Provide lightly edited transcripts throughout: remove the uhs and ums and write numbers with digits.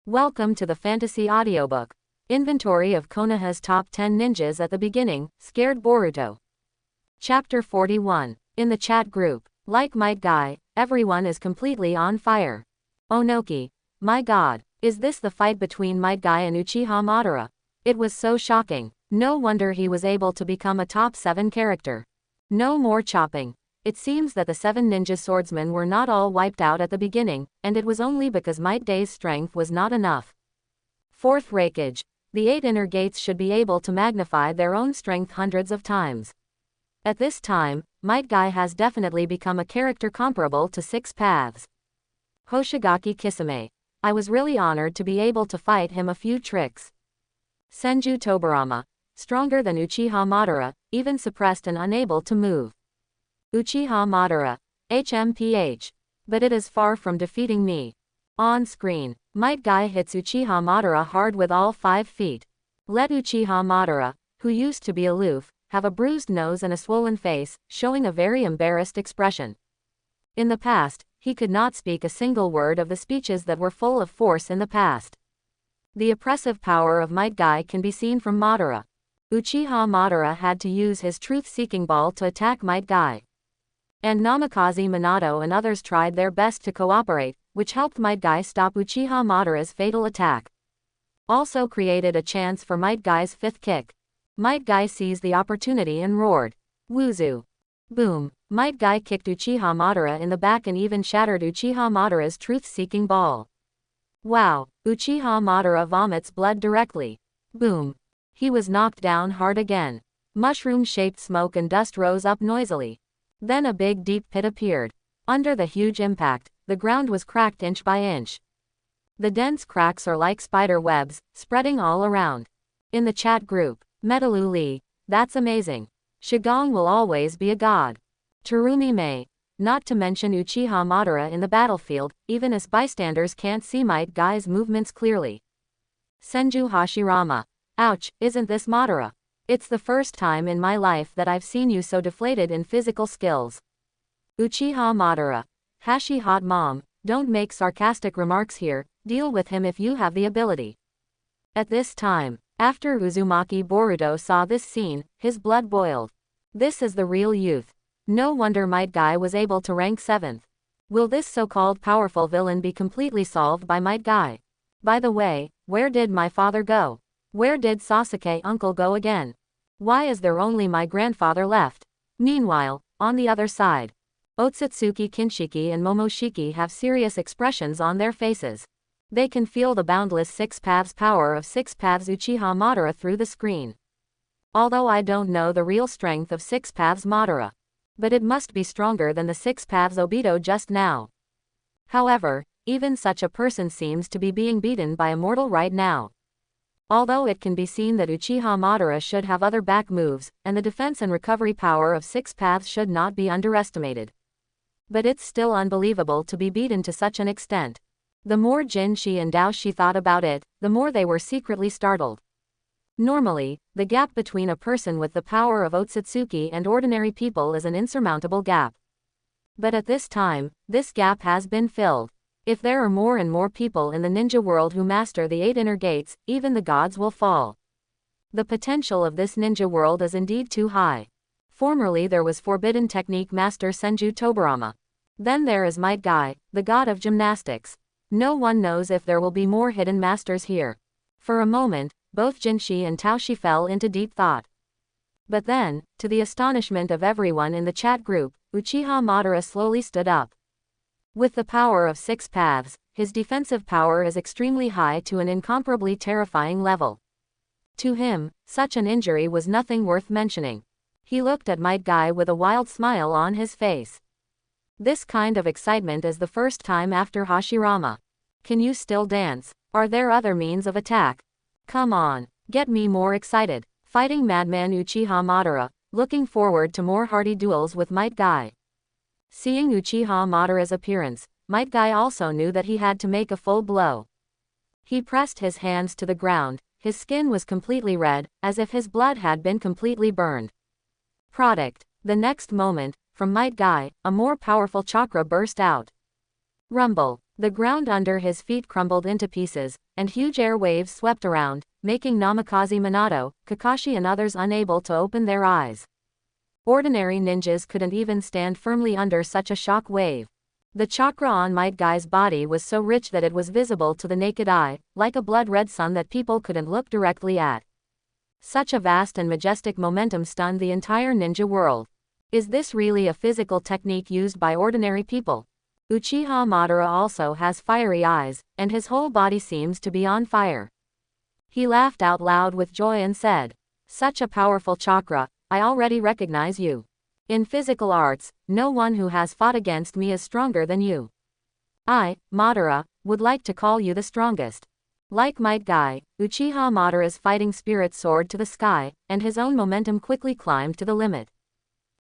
Welcome to the Fantasy Audiobook. Inventory of Konoha's top 10 ninjas at the beginning, scared Boruto. Chapter 41. In the chat group. Like Might Guy, everyone is completely on fire. Onoki. My god, is this the fight between Might Guy and Uchiha Madara? It was so shocking. No wonder he was able to become a top 7 character. No more chopping. It seems that the 7 ninja swordsmen were not all wiped out at the beginning, and it was only because Might Guy's strength was not enough. Fourth Hokage. The 8 inner gates should be able to magnify their own strength hundreds of times. At this time, Might Guy has definitely become a character comparable to 6 paths. Hoshigaki Kisame. I was really honored to be able to fight him a few tricks. Senju Tobirama. Stronger than Uchiha Madara, even suppressed and unable to move. Uchiha Madara. HMPH. But it is far from defeating me. On screen, Might Guy hits Uchiha Madara hard with all 5 feet. Let Uchiha Madara, who used to be aloof, have a bruised nose and a swollen face, showing a very embarrassed expression. In the past, he could not speak a single word of the speeches that were full of force in the past. The oppressive power of Might Guy can be seen from Madara. Uchiha Madara had to use his truth-seeking ball to attack Might Guy. And Namikaze Minato and others tried their best to cooperate, which helped Might Guy stop Uchiha Madara's fatal attack. Also created a chance for Might Guy's 5th kick. Might Guy seized the opportunity and roared. Wuzu. Boom. Might Guy kicked Uchiha Madara in the back and even shattered Uchiha Madara's truth-seeking ball. Wow. Uchiha Madara vomits blood directly. Boom. He was knocked down hard again. Mushroom-shaped smoke and dust rose up noisily. Then a big deep pit appeared. Under the huge impact, the ground was cracked inch by inch. The dense cracks are like spider webs, spreading all around. In the chat group, Metalu Lee, that's amazing. Shigong will always be a god. Terumi Mei. Not to mention Uchiha Madara in the battlefield, even as bystanders can't see Might Guy's movements clearly. Senju Hashirama. Ouch, isn't this Madara? It's the first time in my life that I've seen you so deflated in physical skills. Uchiha Madara. Hashi hot mom, don't make sarcastic remarks here, deal with him if you have the ability. At this time, after Uzumaki Boruto saw this scene, his blood boiled. This is the real youth. No wonder Might Guy was able to rank 7th. Will this so-called powerful villain be completely solved by Might Guy? By the way, where did my father go? Where did Sasuke uncle go again? Why is there only my grandfather left? Meanwhile, on the other side, Otsutsuki Kinshiki and Momoshiki have serious expressions on their faces. They can feel the boundless 6 paths power of 6 paths Uchiha Madara through the screen. Although I don't know the real strength of 6 paths Madara. But it must be stronger than the 6 paths Obito just now. However, even such a person seems to be being beaten by a mortal right now. Although it can be seen that Uchiha Madara should have other back moves, and the defense and recovery power of 6 paths should not be underestimated. But it's still unbelievable to be beaten to such an extent. The more Jinshi and Daoshi thought about it, the more they were secretly startled. Normally, the gap between a person with the power of Otsutsuki and ordinary people is an insurmountable gap. But at this time, this gap has been filled. If there are more and more people in the ninja world who master the 8 inner gates, even the gods will fall. The potential of this ninja world is indeed too high. Formerly there was Forbidden Technique Master Senju Tobirama. Then there is Might Guy, the god of gymnastics. No one knows if there will be more hidden masters here. For a moment, both Jinshi and Taoshi fell into deep thought. But then, to the astonishment of everyone in the chat group, Uchiha Madara slowly stood up. With the power of 6 paths, his defensive power is extremely high to an incomparably terrifying level. To him, such an injury was nothing worth mentioning. He looked at Might Guy with a wild smile on his face. This kind of excitement is the first time after Hashirama. Can you still dance? Are there other means of attack? Come on, get me more excited. Fighting Madman Uchiha Madara, looking forward to more hearty duels with Might Guy. Seeing Uchiha Madara's appearance, Might Guy also knew that he had to make a full blow. He pressed his hands to the ground, his skin was completely red, as if his blood had been completely burned. The next moment, from Might Guy, a more powerful chakra burst out. Rumble. The ground under his feet crumbled into pieces, and huge air waves swept around, making Namikaze Minato, Kakashi and others unable to open their eyes. Ordinary ninjas couldn't even stand firmly under such a shock wave. The chakra on Might Guy's body was so rich that it was visible to the naked eye, like a blood-red sun that people couldn't look directly at. Such a vast and majestic momentum stunned the entire ninja world. Is this really a physical technique used by ordinary people? Uchiha Madara also has fiery eyes, and his whole body seems to be on fire. He laughed out loud with joy and said, "Such a powerful chakra, I already recognize you. In physical arts, no one who has fought against me is stronger than you. I, Madara, would like to call you the strongest." Like Might Guy, Uchiha Madara's fighting spirit soared to the sky, and his own momentum quickly climbed to the limit.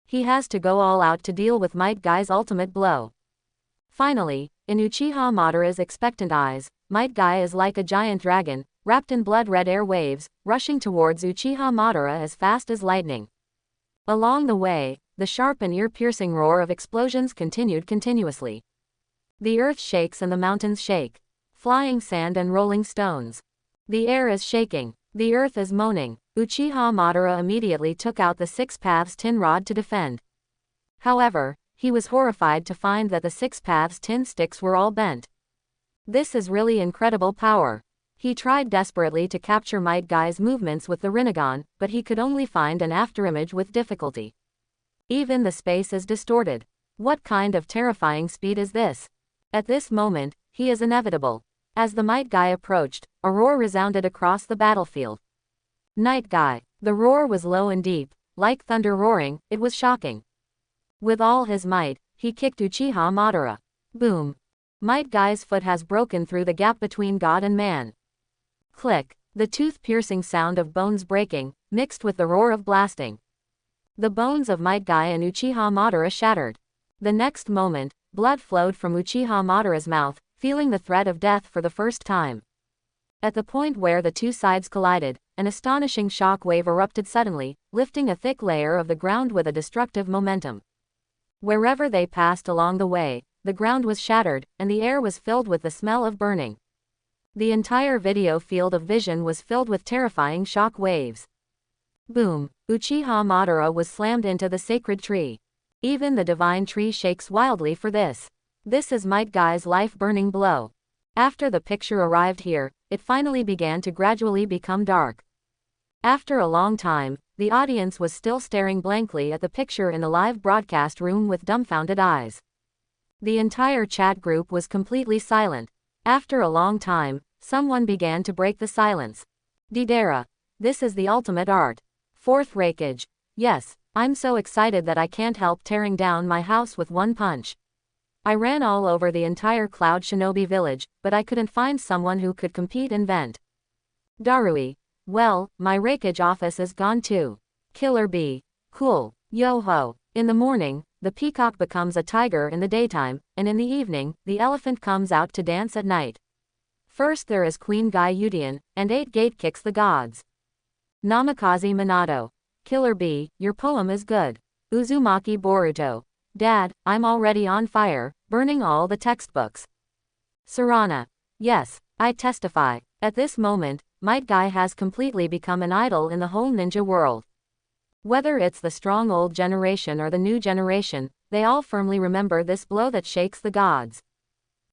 He has to go all out to deal with Might Guy's ultimate blow. Finally, in Uchiha Madara's expectant eyes, Might Guy is like a giant dragon, wrapped in blood-red air waves, rushing towards Uchiha Madara as fast as lightning. Along the way, the sharp and ear-piercing roar of explosions continued continuously. The earth shakes and the mountains shake. Flying sand and rolling stones. The air is shaking. The earth is moaning. Uchiha Madara immediately took out the Six Paths tin rod to defend. However, he was horrified to find that the Six Paths tin sticks were all bent. This is really incredible power. He tried desperately to capture Might Guy's movements with the Rinnegan, but he could only find an afterimage with difficulty. Even the space is distorted. What kind of terrifying speed is this? At this moment, he is inevitable. As the Might Guy approached, a roar resounded across the battlefield. Night Guy. The roar was low and deep, like thunder roaring. It was shocking. With all his might, he kicked Uchiha Madara. Boom. Might Guy's foot has broken through the gap between God and man. Click. The tooth-piercing sound of bones breaking, mixed with the roar of blasting. The bones of Might Guy and Uchiha Madara shattered. The next moment, blood flowed from Uchiha Madara's mouth, feeling the threat of death for the first time. At the point where the two sides collided, an astonishing shock wave erupted suddenly, lifting a thick layer of the ground with a destructive momentum. Wherever they passed along the way, the ground was shattered, and the air was filled with the smell of burning. The entire video field of vision was filled with terrifying shock waves. Boom! Uchiha Madara was slammed into the sacred tree. Even the divine tree shakes wildly for this. This is Might Guy's life-burning blow. After the picture arrived here, it finally began to gradually become dark. After a long time, the audience was still staring blankly at the picture in the live broadcast room with dumbfounded eyes. The entire chat group was completely silent. After a long time, someone began to break the silence. Deidara. This is the ultimate art. Fourth Hokage. Yes, I'm so excited that I can't help tearing down my house with one punch. I ran all over the entire Cloud Shinobi village, but I couldn't find someone who could compete in vent. Darui. Well, my Hokage office is gone too. Killer Bee. Cool. Yo-ho. In the morning, the peacock becomes a tiger in the daytime, and in the evening, the elephant comes out to dance at night. First there is Queen Guy Udian, and 8 gate kicks the gods. Namikaze Minato. Killer Bee, your poem is good. Uzumaki Boruto. Dad, I'm already on fire, burning all the textbooks. Sarana. Yes, I testify. At this moment, Might Guy has completely become an idol in the whole ninja world. Whether it's the strong old generation or the new generation, they all firmly remember this blow that shakes the gods.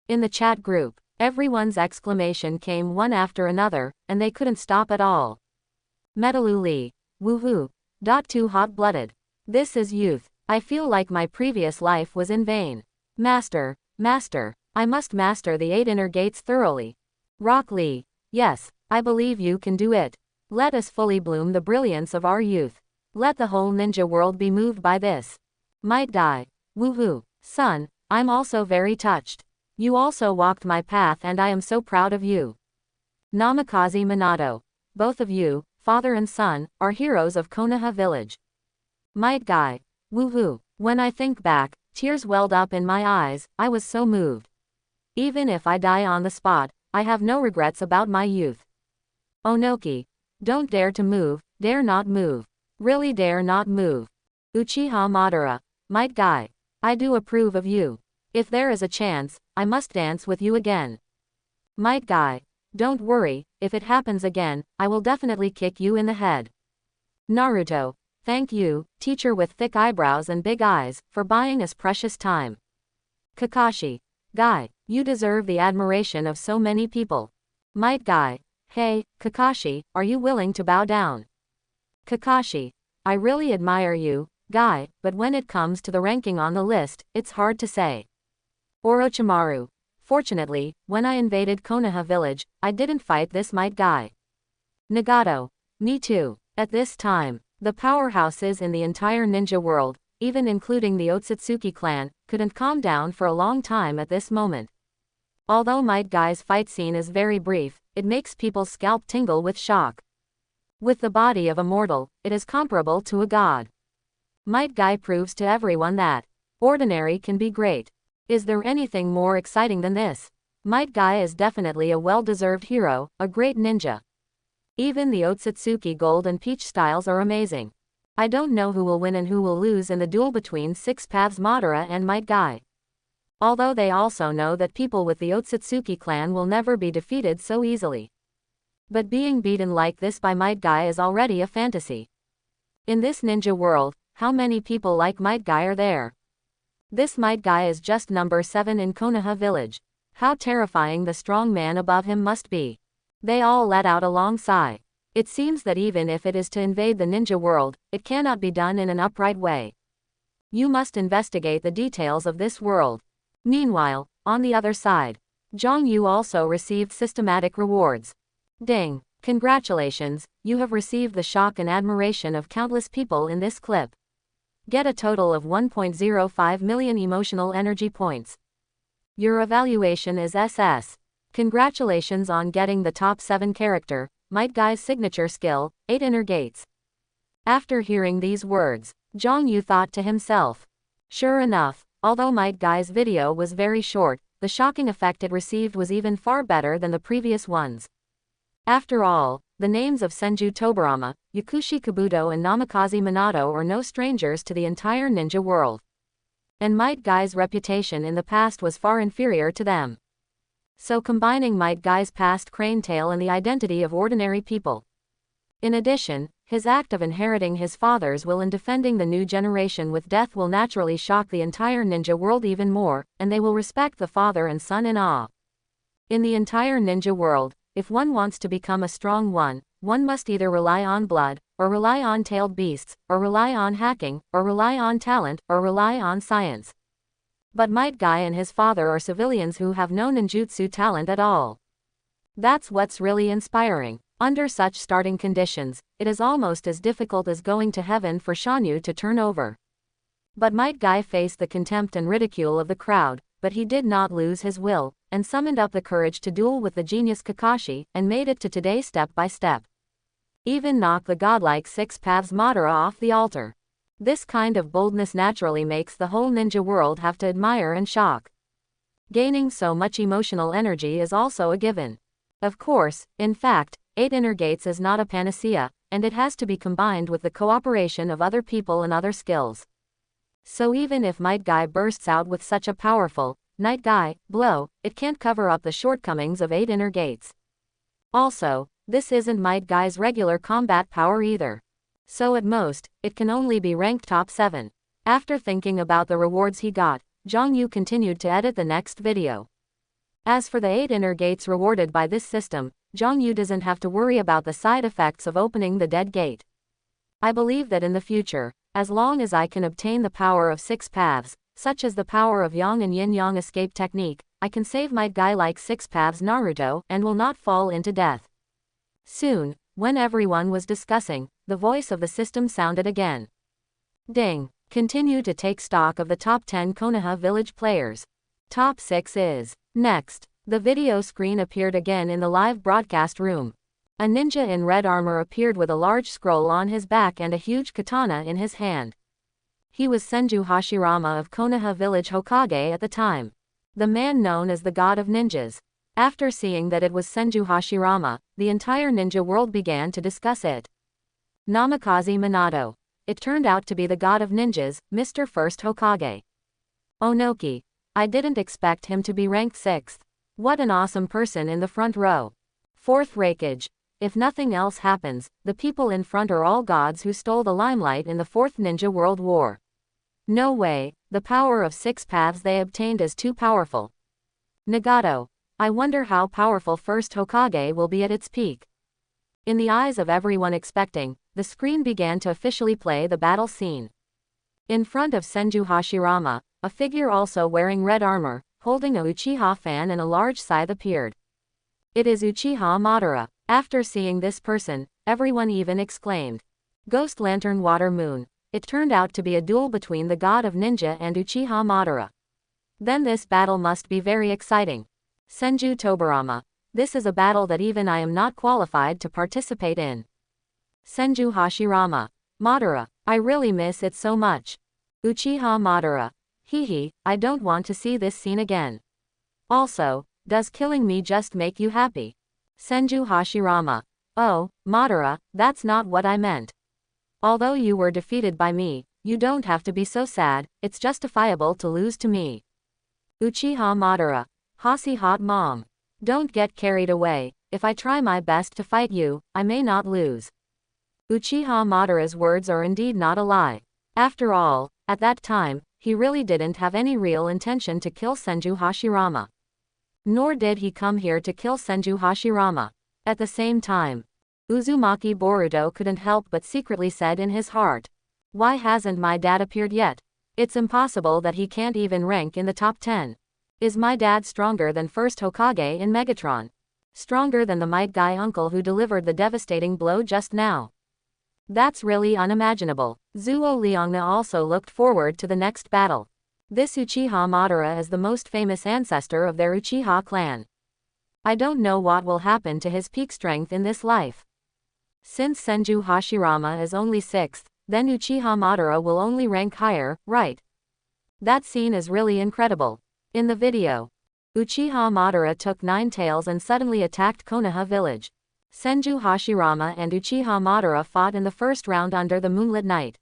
In the chat group, everyone's exclamation came one after another, and they couldn't stop at all. Metalu Lee. Woohoo. Too hot-blooded. This is youth. I feel like my previous life was in vain. Master, I must master the 8 inner gates thoroughly. Rock Lee. Yes, I believe you can do it. Let us fully bloom the brilliance of our youth. Let the whole ninja world be moved by this. Might Guy. Woohoo. Son, I'm also very touched. You also walked my path and I am so proud of you. Namikaze Minato. Both of you, father and son, are heroes of Konoha village. Might Guy. Woohoo. When I think back, tears welled up in my eyes, I was so moved. Even if I die on the spot, I have no regrets about my youth. Onoki. Don't dare to move, dare not move. Really dare not move. Uchiha Madara. Might Guy. I do approve of you. If there is a chance, I must dance with you again. Might Guy. Don't worry, if it happens again, I will definitely kick you in the head. Naruto. Thank you, teacher with thick eyebrows and big eyes, for buying us precious time. Kakashi. Guy, you deserve the admiration of so many people. Might Guy. Hey, Kakashi, are you willing to bow down? Kakashi. I really admire you, Guy, but when it comes to the ranking on the list, it's hard to say. Orochimaru. Fortunately, when I invaded Konoha village, I didn't fight this Might Guy. Nagato. Me too. At this time, the powerhouses in the entire ninja world, even including the Otsutsuki clan, couldn't calm down for a long time at this moment. Although Might Guy's fight scene is very brief, it makes people's scalp tingle with shock. With the body of a mortal, it is comparable to a god. Might Guy proves to everyone that ordinary can be great. Is there anything more exciting than this? Might Guy is definitely a well-deserved hero, a great ninja. Even the Otsutsuki Gold and Peach styles are amazing. I don't know who will win and who will lose in the duel between Six Paths Madara and Might Guy. Although they also know that people with the Otsutsuki clan will never be defeated so easily. But being beaten like this by Might Guy is already a fantasy. In this ninja world, how many people like Might Guy are there? This Might Guy is just number 7 in Konoha village. How terrifying the strong man above him must be. They all let out a long sigh. It seems that even if it is to invade the ninja world, it cannot be done in an upright way. You must investigate the details of this world. Meanwhile, on the other side, Zhang Yu also received systematic rewards. Ding! Congratulations, you have received the shock and admiration of countless people in this clip. Get a total of 1.05 million emotional energy points. Your evaluation is SS. Congratulations on getting the top 7 character, Might Guy's signature skill, 8 inner gates. After hearing these words, Zhang Yu thought to himself. Sure enough, although Might Guy's video was very short, the shocking effect it received was even far better than the previous ones. After all, the names of Senju Tobirama, Yakushi Kabuto and Namikaze Minato are no strangers to the entire ninja world. And Might Guy's reputation in the past was far inferior to them. So combining Might Guy's past crane tale and the identity of ordinary people. In addition, his act of inheriting his father's will and defending the new generation with death will naturally shock the entire ninja world even more, and they will respect the father and son in awe. In the entire ninja world, if one wants to become a strong one must either rely on blood, or rely on tailed beasts, or rely on hacking, or rely on talent, or rely on science. But Might Guy and his father are civilians who have no ninjutsu talent at all. That's what's really inspiring. Under such starting conditions, it is almost as difficult as going to heaven for Shanyu to turn over. But Might Guy faced the contempt and ridicule of the crowd, but he did not lose his will, and summoned up the courage to duel with the genius Kakashi, and made it to today step by step. Even knock the godlike Six Paths Madara off the altar. This kind of boldness naturally makes the whole ninja world have to admire and shock. Gaining so much emotional energy is also a given. Of course, in fact, 8 inner gates is not a panacea, and it has to be combined with the cooperation of other people and other skills. So even if Might Guy bursts out with such a powerful, Night Guy blow, it can't cover up the shortcomings of 8 inner gates. Also, this isn't Might Guy's regular combat power either. So at most, it can only be ranked top 7. After thinking about the rewards he got, Zhang Yu continued to edit the next video. As for the 8 inner gates rewarded by this system, Zhang Yu doesn't have to worry about the side effects of opening the dead gate. I believe that in the future, as long as I can obtain the power of 6 paths, such as the power of Yang and Yin Yang escape technique, I can save Might Guy like 6 paths Naruto and will not fall into death. Soon, when everyone was discussing, the voice of the system sounded again. Ding! Continue to take stock of the top 10 Konoha village players. Top 6 is next. The video screen appeared again in the live broadcast room. A ninja in red armor appeared with a large scroll on his back and a huge katana in his hand. He was Senju Hashirama of Konoha village Hokage at the time. The man known as the God of Ninjas. After seeing that it was Senju Hashirama, the entire ninja world began to discuss it. Namikaze Minato. It turned out to be the God of Ninjas, Mr. First Hokage. Onoki. I didn't expect him to be ranked 6th. What an awesome person in the front row. 4th Raikage. If nothing else happens, the people in front are all gods who stole the limelight in the 4th Ninja World War. No way, the power of 6 paths they obtained is too powerful. Nagato. I wonder how powerful first Hokage will be at its peak. In the eyes of everyone expecting, the screen began to officially play the battle scene. In front of Senju Hashirama, a figure also wearing red armor, holding a Uchiha fan and a large scythe appeared. It is Uchiha Madara. After seeing this person, everyone even exclaimed, "Ghost Lantern Water Moon." It turned out to be a duel between the god of ninja and Uchiha Madara. Then this battle must be very exciting. Senju Tobarama. This is a battle that even I am not qualified to participate in. Senju Hashirama. Madara. I really miss it so much. Uchiha Madara. Hehe, I don't want to see this scene again. Also, does killing me just make you happy? Senju Hashirama. Oh, Madara, that's not what I meant. Although you were defeated by me, you don't have to be so sad, it's justifiable to lose to me. Uchiha Madara. Hasi hot mom. Don't get carried away, if I try my best to fight you, I may not lose. Uchiha Madara's words are indeed not a lie. After all, at that time, he really didn't have any real intention to kill Senju Hashirama. Nor did he come here to kill Senju Hashirama. At the same time, Uzumaki Boruto couldn't help but secretly said in his heart, "Why hasn't my dad appeared yet? It's impossible that he can't even rank in the top 10. Is my dad stronger than first Hokage in Megatron? Stronger than the might guy uncle who delivered the devastating blow just now? That's really unimaginable." Zuo Liangna also looked forward to the next battle. This Uchiha Madara is the most famous ancestor of their Uchiha clan. I don't know what will happen to his peak strength in this life. Since Senju Hashirama is only 6th, then Uchiha Madara will only rank higher, right? That scene is really incredible. In the video, Uchiha Madara took 9 tails and suddenly attacked Konoha village. Senju Hashirama and Uchiha Madara fought in the first round under the moonlit night.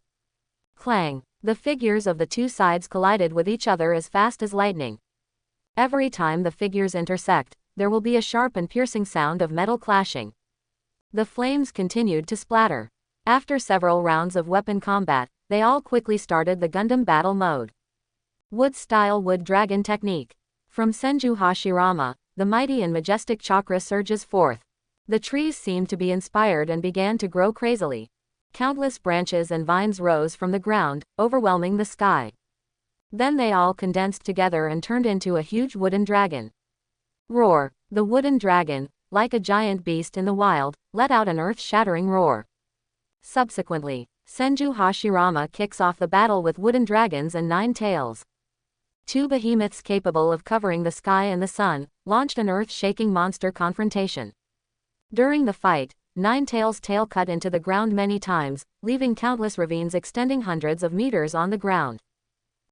Clang! The figures of the two sides collided with each other as fast as lightning. Every time the figures intersect, there will be a sharp and piercing sound of metal clashing. The flames continued to splatter. After several rounds of weapon combat, they all quickly started the Gundam battle mode. Wood-style wood dragon technique. From Senju Hashirama, the mighty and majestic chakra surges forth. The trees seemed to be inspired and began to grow crazily. Countless branches and vines rose from the ground, overwhelming the sky. Then they all condensed together and turned into a huge wooden dragon. Roar! The wooden dragon, like a giant beast in the wild, let out an earth-shattering roar. Subsequently, Senju Hashirama kicks off the battle with wooden dragons and 9 tails. 2 behemoths capable of covering the sky and the sun, launched an earth-shaking monster confrontation. During the fight, 9 tails' tail cut into the ground many times, leaving countless ravines extending hundreds of meters on the ground.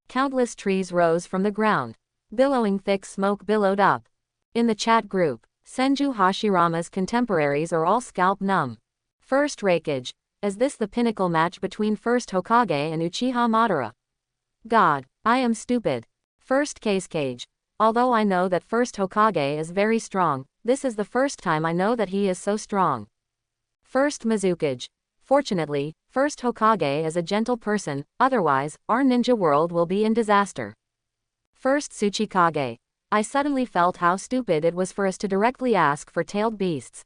Countless trees rose from the ground. Billowing thick smoke billowed up. In the chat group, Senju Hashirama's contemporaries are all scalp numb. First Raikage. Is this the pinnacle match between first Hokage and Uchiha Madara? God, I am stupid. First Cage. Although I know that first Hokage is very strong, this is the first time I know that he is so strong. First Mizukage. Fortunately, first Hokage is a gentle person, otherwise, our ninja world will be in disaster. First Tsuchikage. I suddenly felt how stupid it was for us to directly ask for tailed beasts.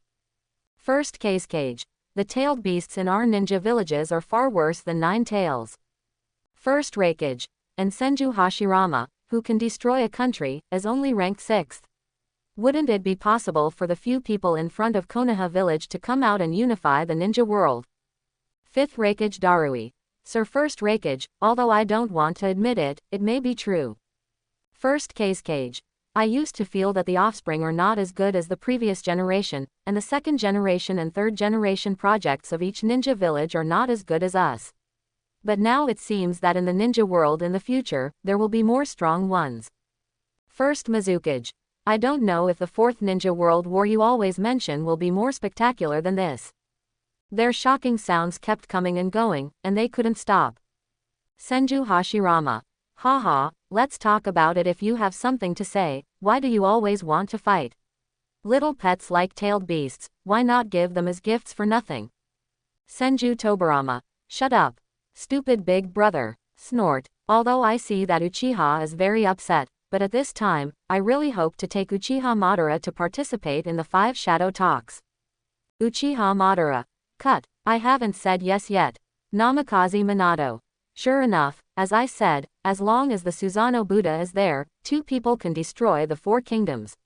First Cage. The tailed beasts in our ninja villages are far worse than 9 tails. First Raikage. And Senju Hashirama, who can destroy a country, is only ranked 6th. Wouldn't it be possible for the few people in front of Konoha village to come out and unify the ninja world? 5th Raikage Darui. Sir First Raikage, although I don't want to admit it, it may be true. First Cage. I used to feel that the offspring are not as good as the previous generation, and the second generation and third generation projects of each ninja village are not as good as us. But now it seems that in the ninja world in the future, there will be more strong ones. First Mizukage. I don't know if the 4th Ninja World War you always mention will be more spectacular than this. Their shocking sounds kept coming and going, and they couldn't stop. Senju Hashirama. Haha, let's talk about it if you have something to say. Why do you always want to fight? Little pets like tailed beasts, why not give them as gifts for nothing? Senju Tobarama. Shut up. Stupid big brother. Snort. Although I see that Uchiha is very upset, but at this time, I really hope to take Uchiha Madara to participate in the 5 shadow talks. Uchiha Madara. Cut. I haven't said yes yet. Namikaze Minato. Sure enough, as I said, as long as the Susanoo Buddha is there, 2 people can destroy the 4 kingdoms.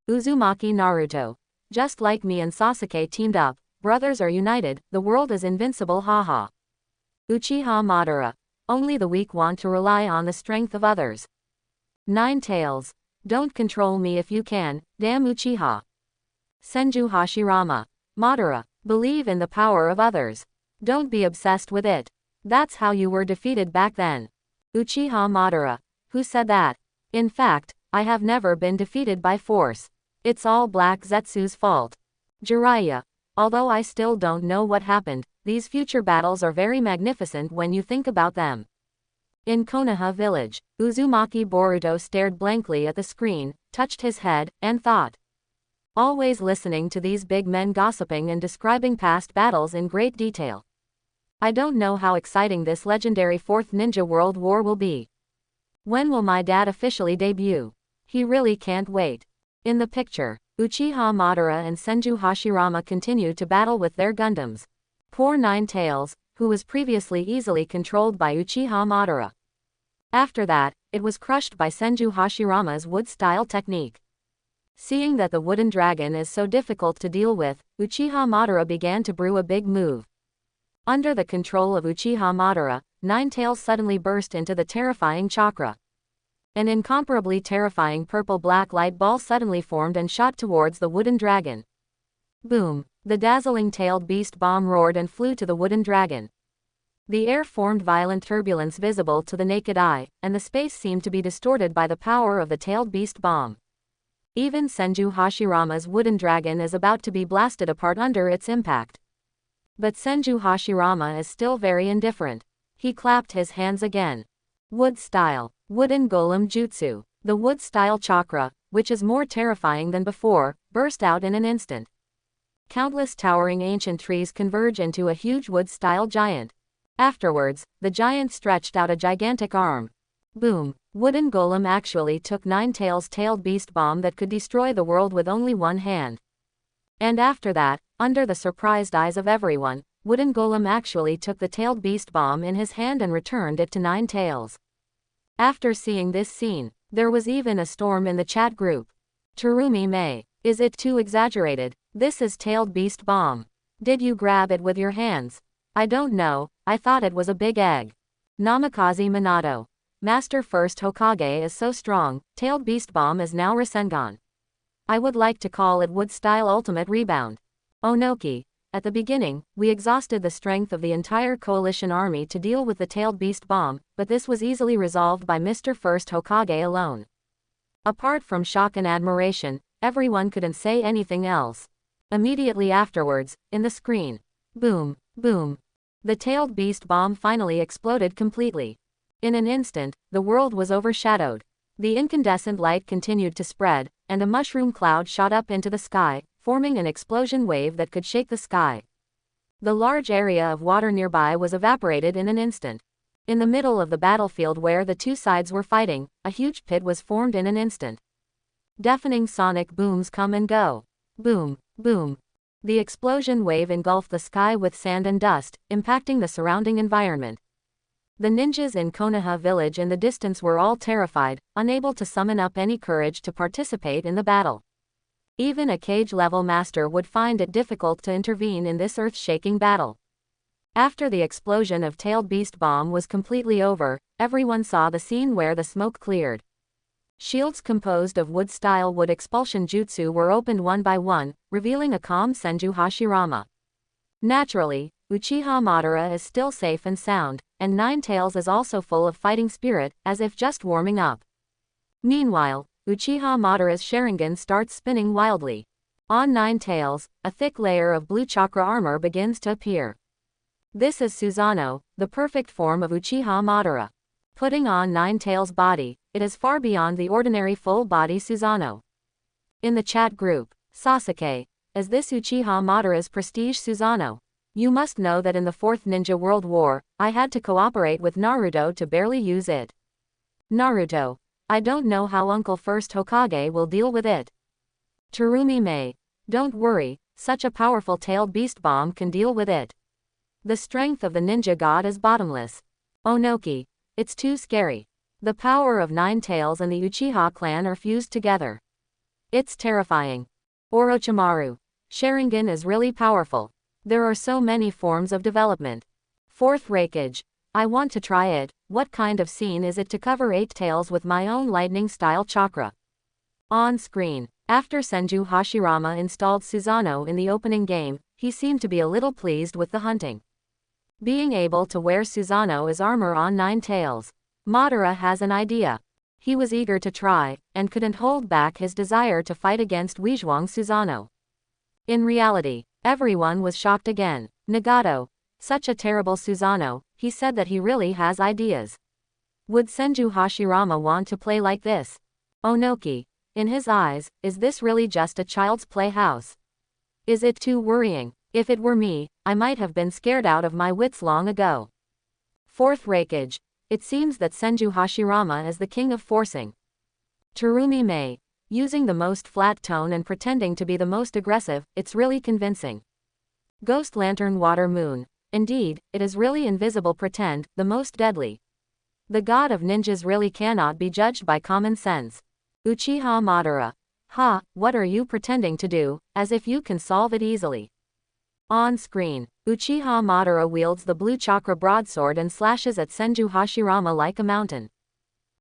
Uzumaki Naruto. Just like me and Sasuke teamed up, brothers are united, the world is invincible haha. Uchiha Madara. Only the weak want to rely on the strength of others. 9 Tails. Don't control me if you can, damn Uchiha. Senju Hashirama. Madara. Believe in the power of others. Don't be obsessed with it. That's how you were defeated back then. Uchiha Madara. Who said that? In fact, I have never been defeated by force. It's all Black Zetsu's fault. Jiraiya. Although I still don't know what happened, these future battles are very magnificent when you think about them. In Konoha village, Uzumaki Boruto stared blankly at the screen, touched his head, and thought. Always listening to these big men gossiping and describing past battles in great detail. I don't know how exciting this legendary 4th Ninja World War will be. When will my dad officially debut? He really can't wait. In the picture, Uchiha Madara and Senju Hashirama continue to battle with their Gundams. Poor 9 Tails, who was previously easily controlled by Uchiha Madara. After that, it was crushed by Senju Hashirama's wood-style technique. Seeing that the wooden dragon is so difficult to deal with, Uchiha Madara began to brew a big move. Under the control of Uchiha Madara, 9 Tails suddenly burst into the terrifying chakra. An incomparably terrifying purple-black light ball suddenly formed and shot towards the wooden dragon. Boom! The dazzling tailed beast bomb roared and flew to the wooden dragon. The air formed violent turbulence visible to the naked eye, and the space seemed to be distorted by the power of the tailed beast bomb. Even Senju Hashirama's wooden dragon is about to be blasted apart under its impact. But Senju Hashirama is still very indifferent. He clapped his hands again. Wood style. Wooden golem jutsu. The wood style chakra, which is more terrifying than before, burst out in an instant. Countless towering ancient trees converge into a huge wood style giant. Afterwards, the giant stretched out a gigantic arm. Boom! Wooden golem actually took 9 Tails' tailed beast bomb that could destroy the world with only one hand. And after that, under the surprised eyes of everyone, Wooden Golem actually took the tailed beast bomb in his hand and returned it to 9 Tails. After seeing this scene, there was even a storm in the chat group. Terumi May. Is it too exaggerated? This is tailed beast bomb. Did you grab it with your hands? I don't know, I thought it was a big egg. Namikaze Minato. Master First Hokage is so strong, tailed beast bomb is now Rasengan. I would like to call it wood-style ultimate rebound. Onoki. At the beginning, we exhausted the strength of the entire coalition army to deal with the tailed beast bomb, but this was easily resolved by Mr. First Hokage alone. Apart from shock and admiration, everyone couldn't say anything else. Immediately afterwards, in the screen. Boom, boom. The tailed beast bomb finally exploded completely. In an instant, the world was overshadowed. The incandescent light continued to spread, and a mushroom cloud shot up into the sky, forming an explosion wave that could shake the sky. The large area of water nearby was evaporated in an instant. In the middle of the battlefield where the two sides were fighting, a huge pit was formed in an instant. Deafening sonic booms come and go. Boom, boom. The explosion wave engulfed the sky with sand and dust, impacting the surrounding environment. The ninjas in Konoha village in the distance were all terrified, unable to summon up any courage to participate in the battle. Even a cage-level master would find it difficult to intervene in this earth-shaking battle. After the explosion of tailed beast bomb was completely over, everyone saw the scene where the smoke cleared. Shields composed of wood-style wood expulsion jutsu were opened one by one, revealing a calm Senju Hashirama. Naturally, Uchiha Madara is still safe and sound, and 9 Tails is also full of fighting spirit, as if just warming up. Meanwhile, Uchiha Madara's Sharingan starts spinning wildly. On 9 Tails, a thick layer of blue chakra armor begins to appear. This is Susanoo, the perfect form of Uchiha Madara. Putting on Nine Tails' body, it is far beyond the ordinary full-body Susanoo. In the chat group, Sasuke, is this Uchiha Madara's prestige Susanoo? You must know that in the Fourth Ninja World War, I had to cooperate with Naruto to barely use it. Naruto, I don't know how Uncle First Hokage will deal with it. Terumi May, don't worry, such a powerful tailed beast bomb can deal with it. The strength of the ninja god is bottomless. Onoki, it's too scary. The power of Nine Tails and the Uchiha clan are fused together. It's terrifying. Orochimaru, Sharingan is really powerful. There are so many forms of development. Fourth Hokage, I want to try it. What kind of scene is it to cover 8 tails with my own lightning-style chakra? On screen, after Senju Hashirama installed Susanoo in the opening game, he seemed to be a little pleased with the hunting. Being able to wear Susanoo as armor on Nine Tails. Madara has an idea. He was eager to try, and couldn't hold back his desire to fight against Wijwang Susanoo. In reality, everyone was shocked again. Nagato, such a terrible Susanoo, he said that he really has ideas. Would Senju Hashirama want to play like this? Onoki, in his eyes, is this really just a child's playhouse? Is it too worrying? If it were me, I might have been scared out of my wits long ago. Fourth Hokage, it seems that Senju Hashirama is the king of forcing. Terumi May, using the most flat tone and pretending to be the most aggressive, it's really convincing. Ghost Lantern Water Moon, indeed, it is really invisible pretend, the most deadly. The god of ninjas really cannot be judged by common sense. Uchiha Madara, ha, what are you pretending to do, as if you can solve it easily? On screen, Uchiha Madara wields the blue chakra broadsword and slashes at Senju Hashirama like a mountain.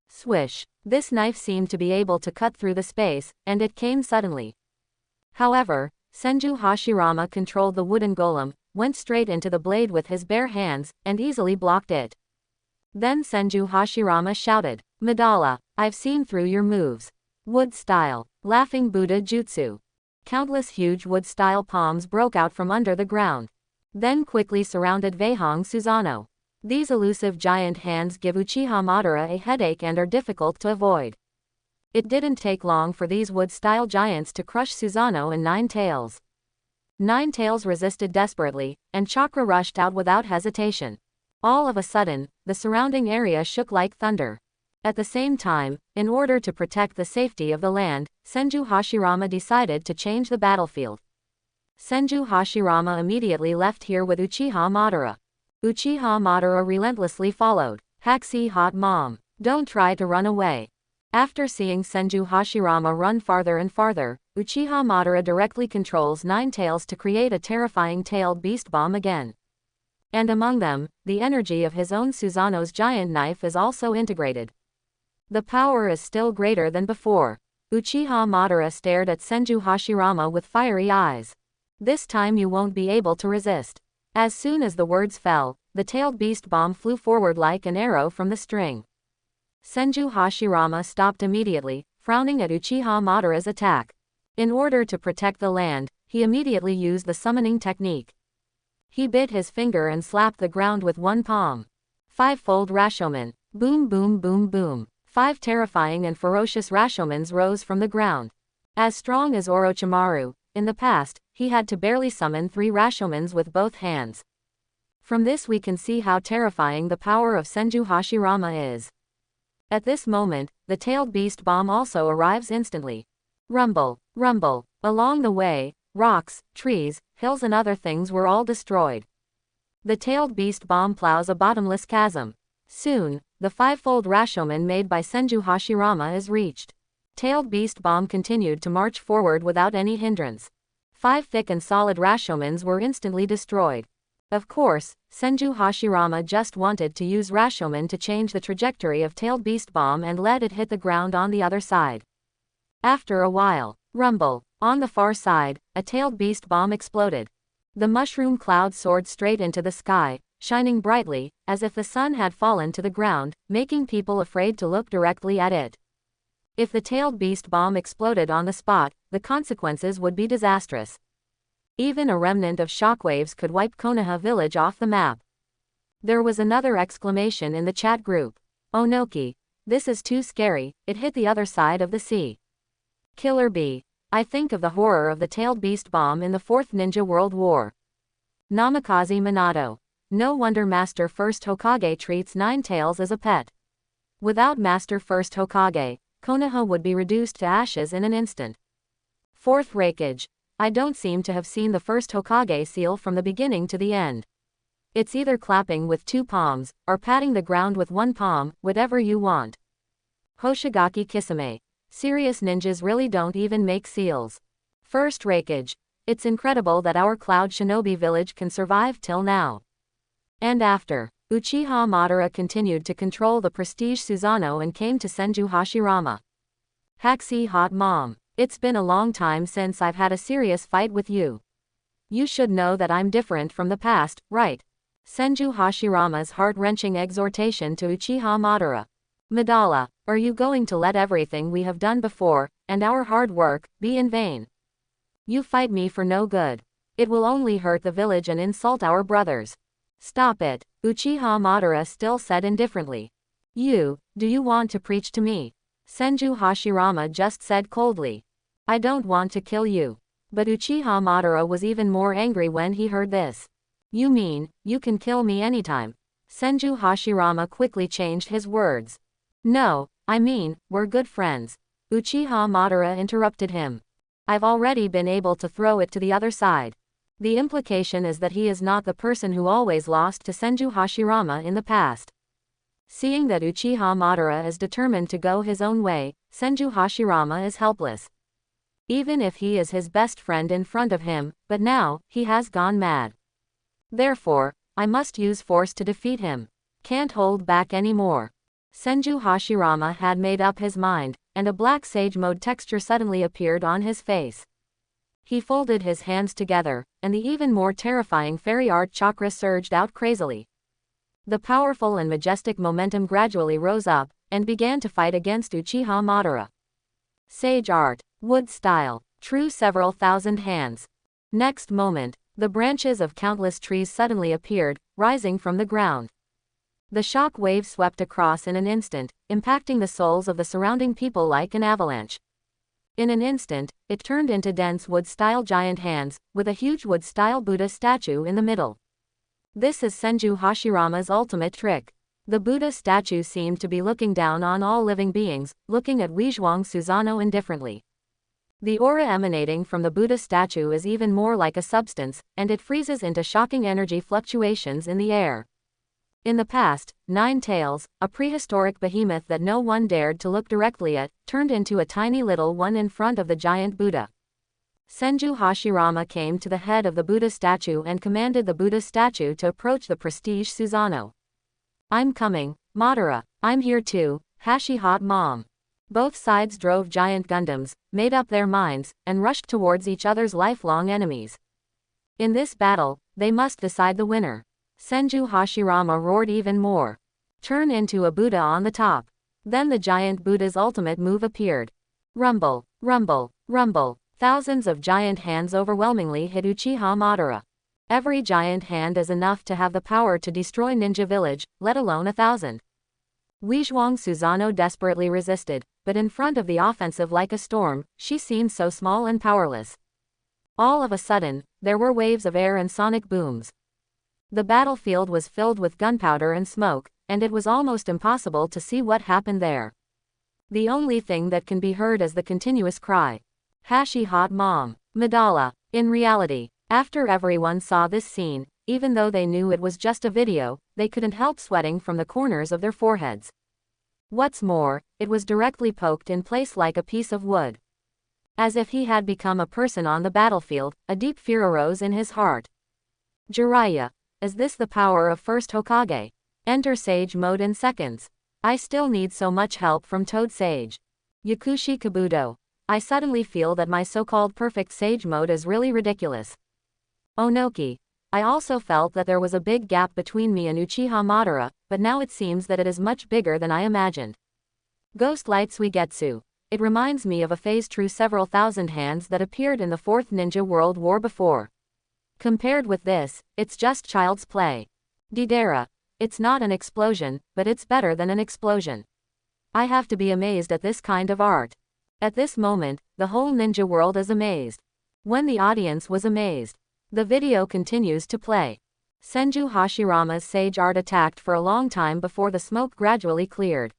Swish, this knife seemed to be able to cut through the space, and it came suddenly. However, Senju Hashirama controlled the wooden golem, went straight into the blade with his bare hands, and easily blocked it. Then Senju Hashirama shouted, Madara, I've seen through your moves. Wood style, laughing Buddha jutsu. Countless huge wood-style palms broke out from under the ground. Then quickly surrounded Weihong Susanoo. These elusive giant hands give Uchiha Madara a headache and are difficult to avoid. It didn't take long for these wood-style giants to crush Susanoo and Nine Tails. Nine Tails resisted desperately, and chakra rushed out without hesitation. All of a sudden, the surrounding area shook like thunder. At the same time, in order to protect the safety of the land, Senju Hashirama decided to change the battlefield. Senju Hashirama immediately left here with Uchiha Madara. Uchiha Madara relentlessly followed. Haxi hot mom, don't try to run away. After seeing Senju Hashirama run farther and farther, Uchiha Madara directly controls Nine Tails to create a terrifying tailed beast bomb again. And among them, the energy of his own Susanoo's giant knife is also integrated. The power is still greater than before. Uchiha Madara stared at Senju Hashirama with fiery eyes. This time you won't be able to resist. As soon as the words fell, the tailed beast bomb flew forward like an arrow from the string. Senju Hashirama stopped immediately, frowning at Uchiha Madara's attack. In order to protect the land, he immediately used the summoning technique. He bit his finger and slapped the ground with one palm. Five-fold Rashomon. Boom boom boom boom. 5 terrifying and ferocious Rashomons rose from the ground. As strong as Orochimaru, in the past, he had to barely summon 3 Rashomons with both hands. From this we can see how terrifying the power of Senju Hashirama is. At this moment, the tailed beast bomb also arrives instantly. Rumble, rumble, along the way, rocks, trees, hills and other things were all destroyed. The tailed beast bomb plows a bottomless chasm. Soon, the 5-fold Rashomon made by Senju Hashirama is reached. Tailed beast bomb continued to march forward without any hindrance. 5 thick and solid Rashomons were instantly destroyed. Of course, Senju Hashirama just wanted to use Rashomon to change the trajectory of tailed beast bomb and let it hit the ground on the other side. After a while, rumble, on the far side, a tailed beast bomb exploded. The mushroom cloud soared straight into the sky, shining brightly, as if the sun had fallen to the ground, making people afraid to look directly at it. If the tailed beast bomb exploded on the spot, the consequences would be disastrous. Even a remnant of shockwaves could wipe Konoha village off the map. There was another exclamation in the chat group. Onoki. This is too scary, it hit the other side of the sea. Killer bee. I think of the horror of the tailed beast bomb in the Fourth Ninja World War. Namikaze Minato. No wonder Master First Hokage treats Nine Tails as a pet. Without Master First Hokage, Konoha would be reduced to ashes in an instant. Fourth Raikage. I don't seem to have seen the first Hokage seal from the beginning to the end. It's either clapping with 2 palms, or patting the ground with 1 palm, whatever you want. Hoshigaki Kisame. Serious ninjas really don't even make seals. First Raikage. It's incredible that our Cloud Shinobi village can survive till now. And after, Uchiha Madara continued to control the prestige Susanoo and came to Senju Hashirama. Haxi Hot Mom. It's been a long time since I've had a serious fight with you. You should know that I'm different from the past, right? Senju Hashirama's heart-wrenching exhortation to Uchiha Madara. Madara, are you going to let everything we have done before, and our hard work, be in vain? You fight me for no good. It will only hurt the village and insult our brothers. Stop it, Uchiha Madara still said indifferently. Do you want to preach to me? Senju Hashirama just said coldly. I don't want to kill you. But Uchiha Madara was even more angry when he heard this. You mean, you can kill me anytime? Senju Hashirama quickly changed his words. No, I mean, we're good friends. Uchiha Madara interrupted him. I've already been able to throw it to the other side. The implication is that he is not the person who always lost to Senju Hashirama in the past. Seeing that Uchiha Madara is determined to go his own way, Senju Hashirama is helpless. Even if he is his best friend in front of him, but now, he has gone mad. Therefore, I must use force to defeat him. Can't hold back anymore. Senju Hashirama had made up his mind, and a black sage mode texture suddenly appeared on his face. He folded his hands together, and the even more terrifying fairy art chakra surged out crazily. The powerful and majestic momentum gradually rose up, and began to fight against Uchiha Madara. Sage art, wood style, true several thousand hands. Next moment, the branches of countless trees suddenly appeared, rising from the ground. The shock wave swept across in an instant, impacting the souls of the surrounding people like an avalanche. In an instant, it turned into dense wood-style giant hands, with a huge wood-style Buddha statue in the middle. This is Senju Hashirama's ultimate trick. The Buddha statue seemed to be looking down on all living beings, looking at Weizhuang Susanoo indifferently. The aura emanating from the Buddha statue is even more like a substance, and it freezes into shocking energy fluctuations in the air. In the past, Nine Tails, a prehistoric behemoth that no one dared to look directly at, turned into a tiny little one in front of the giant Buddha. Senju Hashirama came to the head of the Buddha statue and commanded the Buddha statue to approach the prestige Susanoo. I'm coming, Madara, I'm here too, Hashi Hot Mom. Both sides drove giant Gundams, made up their minds, and rushed towards each other's lifelong enemies. In this battle, they must decide the winner. Senju Hashirama roared even more. Turn into a Buddha on the top. Then the giant Buddha's ultimate move appeared. Rumble, rumble, rumble. Thousands of giant hands overwhelmingly hit Uchiha Madara. Every giant hand is enough to have the power to destroy Ninja Village, let alone 1,000. Weizhuang Susanoo desperately resisted, but in front of the offensive like a storm, she seemed so small and powerless. All of a sudden, there were waves of air and sonic booms. The battlefield was filled with gunpowder and smoke, and it was almost impossible to see what happened there. The only thing that can be heard is the continuous cry. Hashi Hot Mom. Madara. In reality, after everyone saw this scene, even though they knew it was just a video, they couldn't help sweating from the corners of their foreheads. What's more, it was directly poked in place like a piece of wood. As if he had become a person on the battlefield, a deep fear arose in his heart. Jiraiya. Is this the power of first Hokage? Enter Sage mode in seconds. I still need so much help from Toad Sage. Yakushi Kabuto. I suddenly feel that my so-called perfect Sage mode is really ridiculous. Onoki. I also felt that there was a big gap between me and Uchiha Madara, but now it seems that it is much bigger than I imagined. Ghost Light Suigetsu. It reminds me of a phase true several thousand hands that appeared in the Fourth Ninja World War before. Compared with this, it's just child's play. Deidara. It's not an explosion, but it's better than an explosion. I have to be amazed at this kind of art. At this moment, the whole ninja world is amazed. When the audience was amazed, the video continues to play. Senju Hashirama's sage art attacked for a long time before the smoke gradually cleared.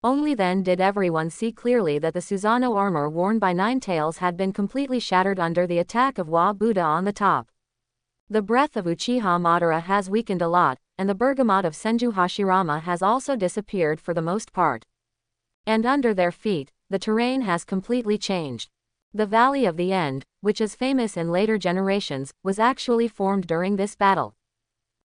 Only then did everyone see clearly that the Susanoo armor worn by Nine Tails had been completely shattered under the attack of Wa Buddha on the top. The breath of Uchiha Madara has weakened a lot, and the bergamot of Senju Hashirama has also disappeared for the most part. And under their feet, the terrain has completely changed. The Valley of the End, which is famous in later generations, was actually formed during this battle.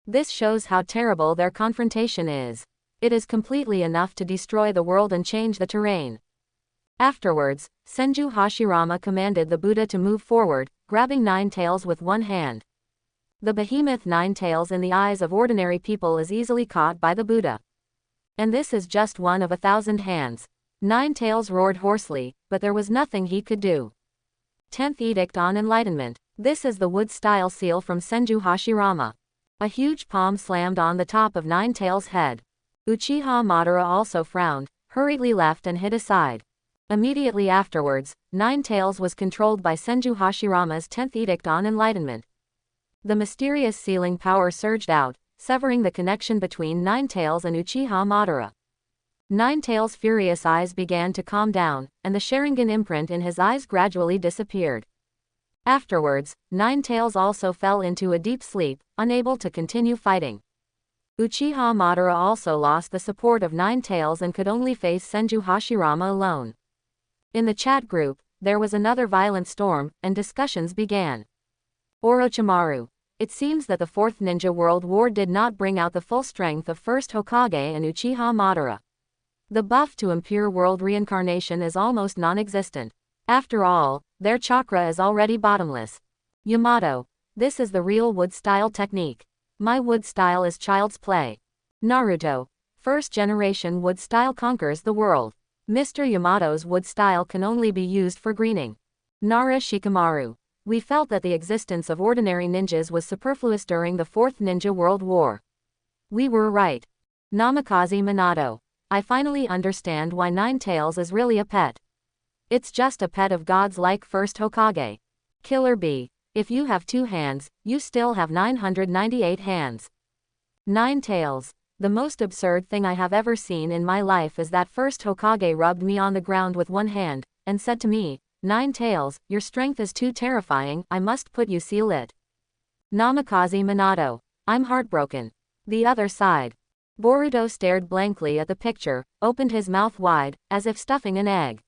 This shows how terrible their confrontation is. It is completely enough to destroy the world and change the terrain. Afterwards, Senju Hashirama commanded the Buddha to move forward, grabbing Nine Tails with one hand. The behemoth Nine Tails in the eyes of ordinary people is easily caught by the Buddha. And this is just one of 1,000 hands. Nine Tails roared hoarsely, but there was nothing he could do. 10th Edict on Enlightenment. This is the wood-style seal from Senju Hashirama. A huge palm slammed on the top of Nine Tails' head. Uchiha Madara also frowned, hurriedly left and hid aside. Immediately afterwards, Nine Tails was controlled by Senju Hashirama's 10th Edict on Enlightenment. The mysterious sealing power surged out, severing the connection between Nine Tails and Uchiha Madara. Nine Tails' furious eyes began to calm down, and the Sharingan imprint in his eyes gradually disappeared. Afterwards, Nine Tails also fell into a deep sleep, unable to continue fighting. Uchiha Madara also lost the support of Nine Tails and could only face Senju Hashirama alone. In the chat group, there was another violent storm, and discussions began. Orochimaru. It seems that the Fourth Ninja World War did not bring out the full strength of First Hokage and Uchiha Madara. The buff to impure world reincarnation is almost non-existent. After all, their chakra is already bottomless. Yamato. This is the real wood style technique. My wood style is child's play. Naruto. First generation wood style conquers the world. Mr. Yamato's wood style can only be used for greening. Nara Shikamaru. We felt that the existence of ordinary ninjas was superfluous during the Fourth Ninja World War. We were right. Namikaze Minato. I finally understand why Nine Tails is really a pet. It's just a pet of gods like First Hokage. Killer Bee. If you have 2 hands, you still have 998 hands. Nine Tails. The most absurd thing I have ever seen in my life is that First Hokage rubbed me on the ground with one hand, and said to me, "Nine Tails, your strength is too terrifying, I must put you seal it." Namikaze Minato. I'm heartbroken. The other side. Boruto stared blankly at the picture, opened his mouth wide, as if stuffing an egg.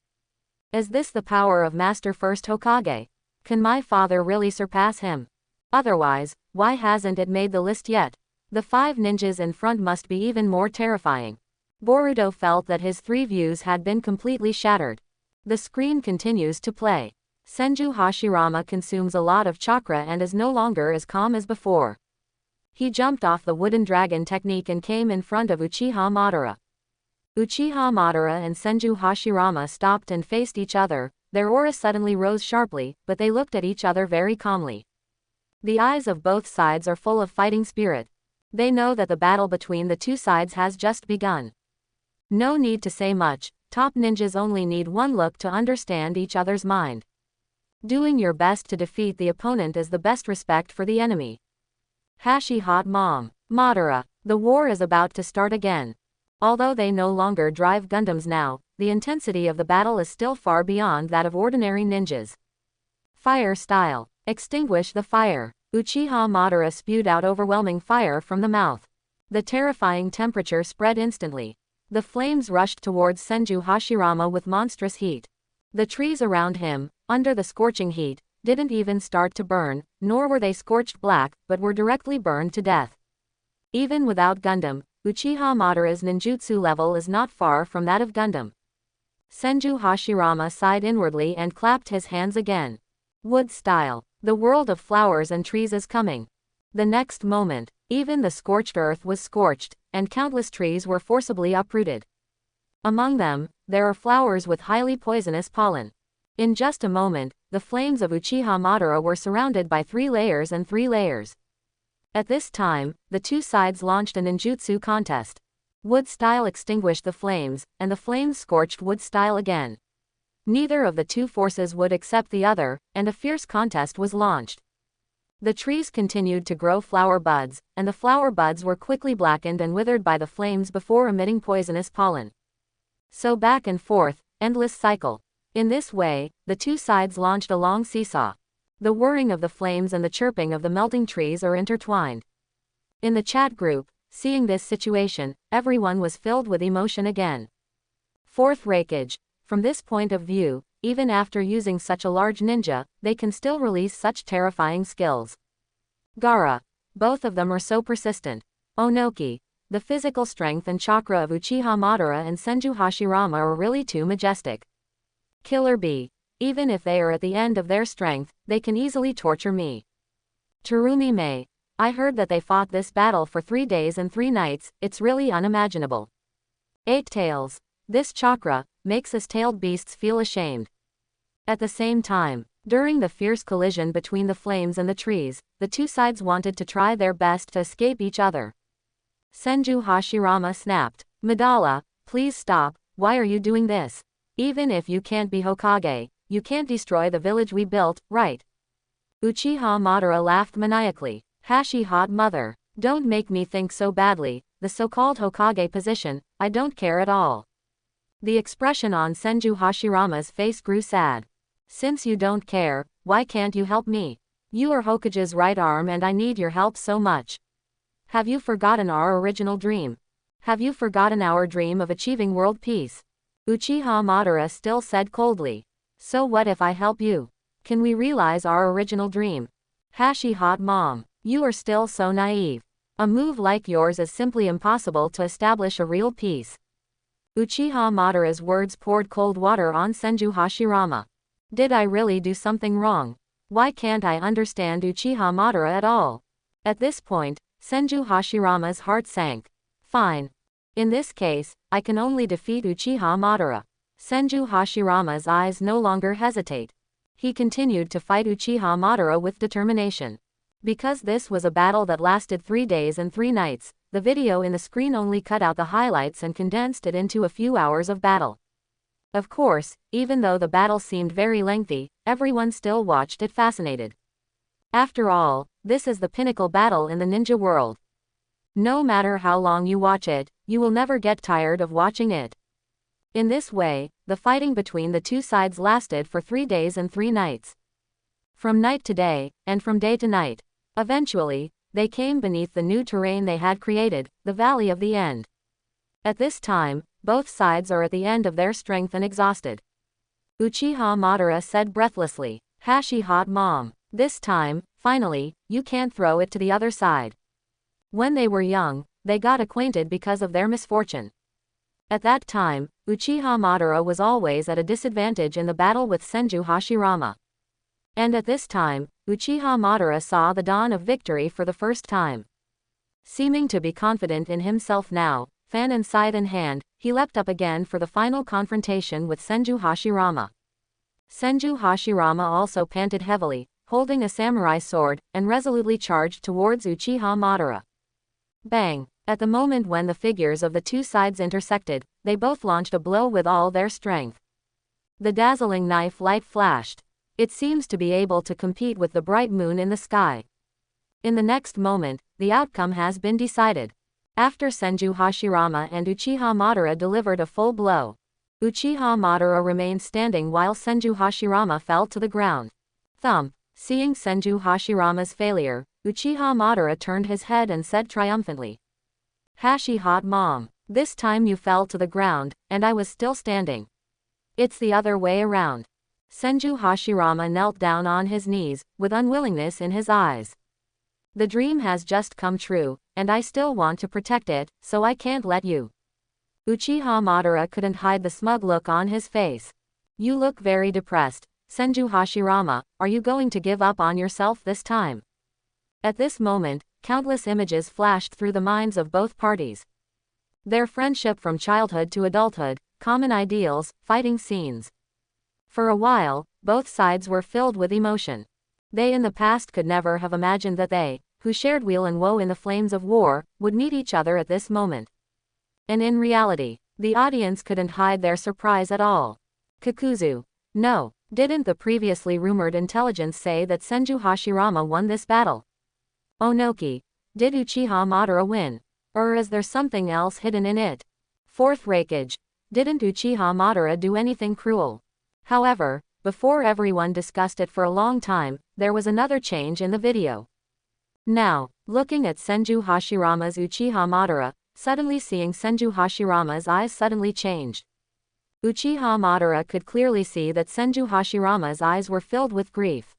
Is this the power of Master First Hokage? Can my father really surpass him? Otherwise, why hasn't it made the list yet? The 5 ninjas in front must be even more terrifying. Boruto felt that his 3 views had been completely shattered. The screen continues to play. Senju Hashirama consumes a lot of chakra and is no longer as calm as before. He jumped off the wooden dragon technique and came in front of Uchiha Madara. Uchiha Madara and Senju Hashirama stopped and faced each other. Their auras suddenly rose sharply, but they looked at each other very calmly. The eyes of both sides are full of fighting spirit. They know that the battle between the two sides has just begun. No need to say much, top ninjas only need one look to understand each other's mind. Doing your best to defeat the opponent is the best respect for the enemy. Hashi Hot Mom. Madara. The war is about to start again. Although they no longer drive Gundams now, the intensity of the battle is still far beyond that of ordinary ninjas. Fire style. Extinguish the fire. Uchiha Madara spewed out overwhelming fire from the mouth. The terrifying temperature spread instantly. The flames rushed towards Senju Hashirama with monstrous heat. The trees around him, under the scorching heat, didn't even start to burn, nor were they scorched black, but were directly burned to death. Even without Gundam, Uchiha Madara's ninjutsu level is not far from that of Gundam. Senju Hashirama sighed inwardly and clapped his hands again. Wood style. The world of flowers and trees is coming. The next moment, even the scorched earth was scorched, and countless trees were forcibly uprooted. Among them, there are flowers with highly poisonous pollen. In just a moment, the flames of Uchiha Madara were surrounded by 3 layers and 3 layers. At this time, the two sides launched a ninjutsu contest. Wood style extinguished the flames, and the flames scorched wood style again. Neither of the two forces would accept the other, and a fierce contest was launched. The trees continued to grow flower buds, and the flower buds were quickly blackened and withered by the flames before emitting poisonous pollen. So back and forth, endless cycle. In this way, the two sides launched a long seesaw. The whirring of the flames and the chirping of the melting trees are intertwined. In the chat group, seeing this situation, everyone was filled with emotion again. Fourth Raikage. From this point of view, even after using such a large ninja, they can still release such terrifying skills. Gaara. Both of them are so persistent. Onoki. The physical strength and chakra of Uchiha Madara and Senju Hashirama are really too majestic. Killer Bee. Even if they are at the end of their strength, they can easily torture me. Terumi Mei. I heard that they fought this battle for 3 days and 3 nights, it's really unimaginable. Eight Tails. This chakra makes us tailed beasts feel ashamed. At the same time, during the fierce collision between the flames and the trees, the two sides wanted to try their best to escape each other. Senju Hashirama snapped. Madara, please stop, why are you doing this? Even if you can't be Hokage, you can't destroy the village we built, right? Uchiha Madara laughed maniacally. Hashi hot mother, don't make me think so badly, the so-called Hokage position, I don't care at all. The expression on Senju Hashirama's face grew sad. Since you don't care, why can't you help me? You are Hokage's right arm and I need your help so much. Have you forgotten our original dream? Have you forgotten our dream of achieving world peace? Uchiha Madara still said coldly. So what if I help you? Can we realize our original dream? Hashi hot mom, you are still so naive. A move like yours is simply impossible to establish a real peace. Uchiha Madara's words poured cold water on Senju Hashirama. Did I really do something wrong? Why can't I understand Uchiha Madara at all? At this point, Senju Hashirama's heart sank. Fine. In this case, I can only defeat Uchiha Madara. Senju Hashirama's eyes no longer hesitate. He continued to fight Uchiha Madara with determination. Because this was a battle that lasted 3 days and 3 nights, the video in the screen only cut out the highlights and condensed it into a few hours of battle. Of course, even though the battle seemed very lengthy, everyone still watched it fascinated. After all, this is the pinnacle battle in the ninja world. No matter how long you watch it, you will never get tired of watching it. In this way, the fighting between the two sides lasted for 3 days and 3 nights. From night to day, and from day to night. Eventually, they came beneath the new terrain they had created, the Valley of the End. At this time, both sides are at the end of their strength and exhausted. Uchiha Madara said breathlessly, Hashi hot mom, this time, finally, you can't throw it to the other side. When they were young, they got acquainted because of their misfortune. At that time, Uchiha Madara was always at a disadvantage in the battle with Senju Hashirama. And at this time, Uchiha Madara saw the dawn of victory for the first time. Seeming to be confident in himself now, fan and scythe in hand, he leapt up again for the final confrontation with Senju Hashirama. Senju Hashirama also panted heavily, holding a samurai sword, and resolutely charged towards Uchiha Madara. Bang! At the moment when the figures of the two sides intersected, they both launched a blow with all their strength. The dazzling knife light flashed. It seems to be able to compete with the bright moon in the sky. In the next moment, the outcome has been decided. After Senju Hashirama and Uchiha Madara delivered a full blow, Uchiha Madara remained standing while Senju Hashirama fell to the ground. Thump! Seeing Senju Hashirama's failure, Uchiha Madara turned his head and said triumphantly, Hashi hot mom, this time you fell to the ground, and I was still standing. It's the other way around. Senju Hashirama knelt down on his knees, with unwillingness in his eyes. The dream has just come true, and I still want to protect it, so I can't let you. Uchiha Madara couldn't hide the smug look on his face. You look very depressed, Senju Hashirama, are you going to give up on yourself this time? At this moment, countless images flashed through the minds of both parties. Their friendship from childhood to adulthood, common ideals, fighting scenes. For a while, both sides were filled with emotion. They in the past could never have imagined that they, who shared weal and woe in the flames of war, would meet each other at this moment. And in reality, the audience couldn't hide their surprise at all. Kakuzu. No, didn't the previously rumored intelligence say that Senju Hashirama won this battle? Onoki. Did Uchiha Madara win? Or is there something else hidden in it? Fourth Raikage. Didn't Uchiha Madara do anything cruel? However, before everyone discussed it for a long time, there was another change in the video. Now, looking at Senju Hashirama's Uchiha Madara, suddenly seeing Senju Hashirama's eyes suddenly changed. Uchiha Madara could clearly see that Senju Hashirama's eyes were filled with grief.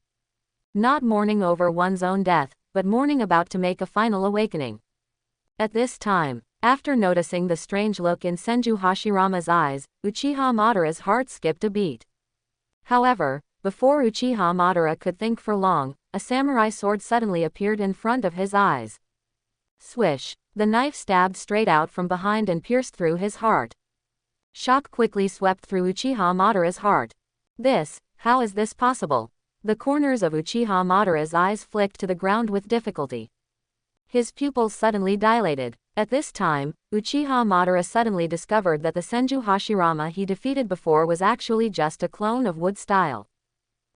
Not mourning over one's own death, but mourning about to make a final awakening. At this time, after noticing the strange look in Senju Hashirama's eyes, Uchiha Madara's heart skipped a beat. However, before Uchiha Madara could think for long, a samurai sword suddenly appeared in front of his eyes. Swish! The knife stabbed straight out from behind and pierced through his heart. Shock quickly swept through Uchiha Madara's heart. How is this possible? The corners of Uchiha Madara's eyes flicked to the ground with difficulty. His pupils suddenly dilated. At this time, Uchiha Madara suddenly discovered that the Senju Hashirama he defeated before was actually just a clone of wood style.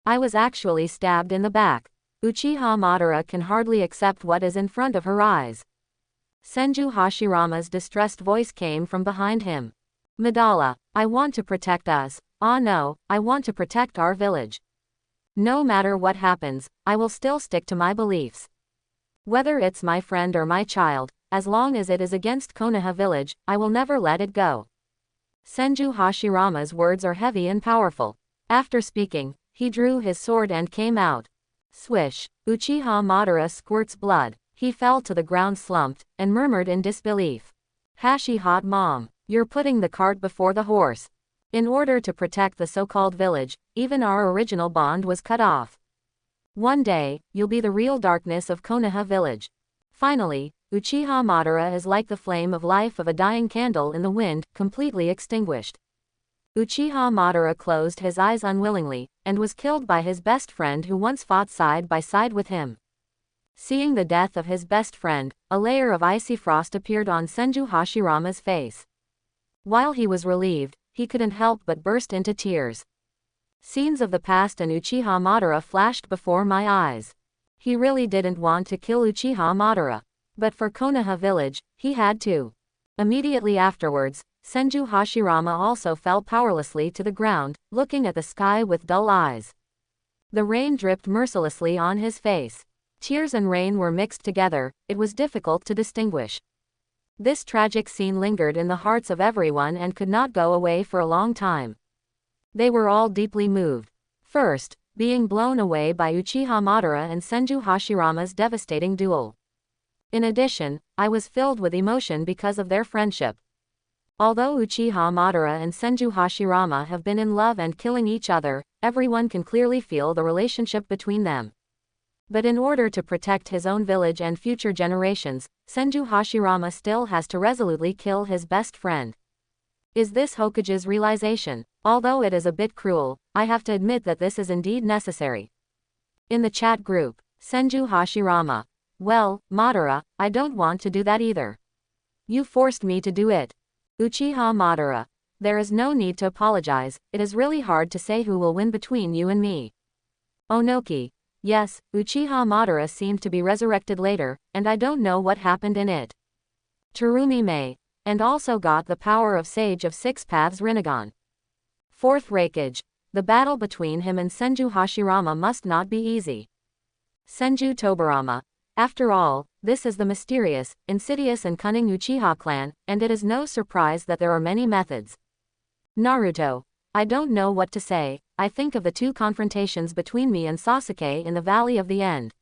I was actually stabbed in the back. Uchiha Madara can hardly accept what is in front of her eyes. Senju Hashirama's distressed voice came from behind him. Madara, I want to protect us. Ah no, I want to protect our village. No matter what happens, I will still stick to my beliefs. Whether it's my friend or my child, as long as it is against Konoha village, I will never let it go. Senju Hashirama's words are heavy and powerful. After speaking, he drew his sword and came out. Swish! Uchiha Madara squirts blood. He fell to the ground slumped, and murmured in disbelief. Hashi hot mom, you're putting the cart before the horse. In order to protect the so-called village, even our original bond was cut off. One day, you'll be the real darkness of Konoha village. Finally, Uchiha Madara is like the flame of life of a dying candle in the wind, completely extinguished. Uchiha Madara closed his eyes unwillingly, and was killed by his best friend who once fought side by side with him. Seeing the death of his best friend, a layer of icy frost appeared on Senju Hashirama's face. While he was relieved, he couldn't help but burst into tears. Scenes of the past and Uchiha Madara flashed before my eyes. He really didn't want to kill Uchiha Madara. But for Konoha village, he had to. Immediately afterwards, Senju Hashirama also fell powerlessly to the ground, looking at the sky with dull eyes. The rain dripped mercilessly on his face. Tears and rain were mixed together, it was difficult to distinguish. This tragic scene lingered in the hearts of everyone and could not go away for a long time. They were all deeply moved. First, being blown away by Uchiha Madara and Senju Hashirama's devastating duel. In addition, I was filled with emotion because of their friendship. Although Uchiha Madara and Senju Hashirama have been in love and killing each other, everyone can clearly feel the relationship between them. But in order to protect his own village and future generations, Senju Hashirama still has to resolutely kill his best friend. Is this Hokage's realization? Although it is a bit cruel, I have to admit that this is indeed necessary. In the chat group, Senju Hashirama. Well, Madara, I don't want to do that either. You forced me to do it. Uchiha Madara. There is no need to apologize, it is really hard to say who will win between you and me. Onoki. Yes, Uchiha Madara seemed to be resurrected later, and I don't know what happened in it. Terumi Mei. And also got the power of Sage of Six Paths Rinnegan. Fourth Raikage. The battle between him and Senju Hashirama must not be easy. Senju Tobarama. After all, this is the mysterious, insidious and cunning Uchiha clan, and it is no surprise that there are many methods. Naruto. I don't know what to say, I think of the two confrontations between me and Sasuke in the Valley of the End.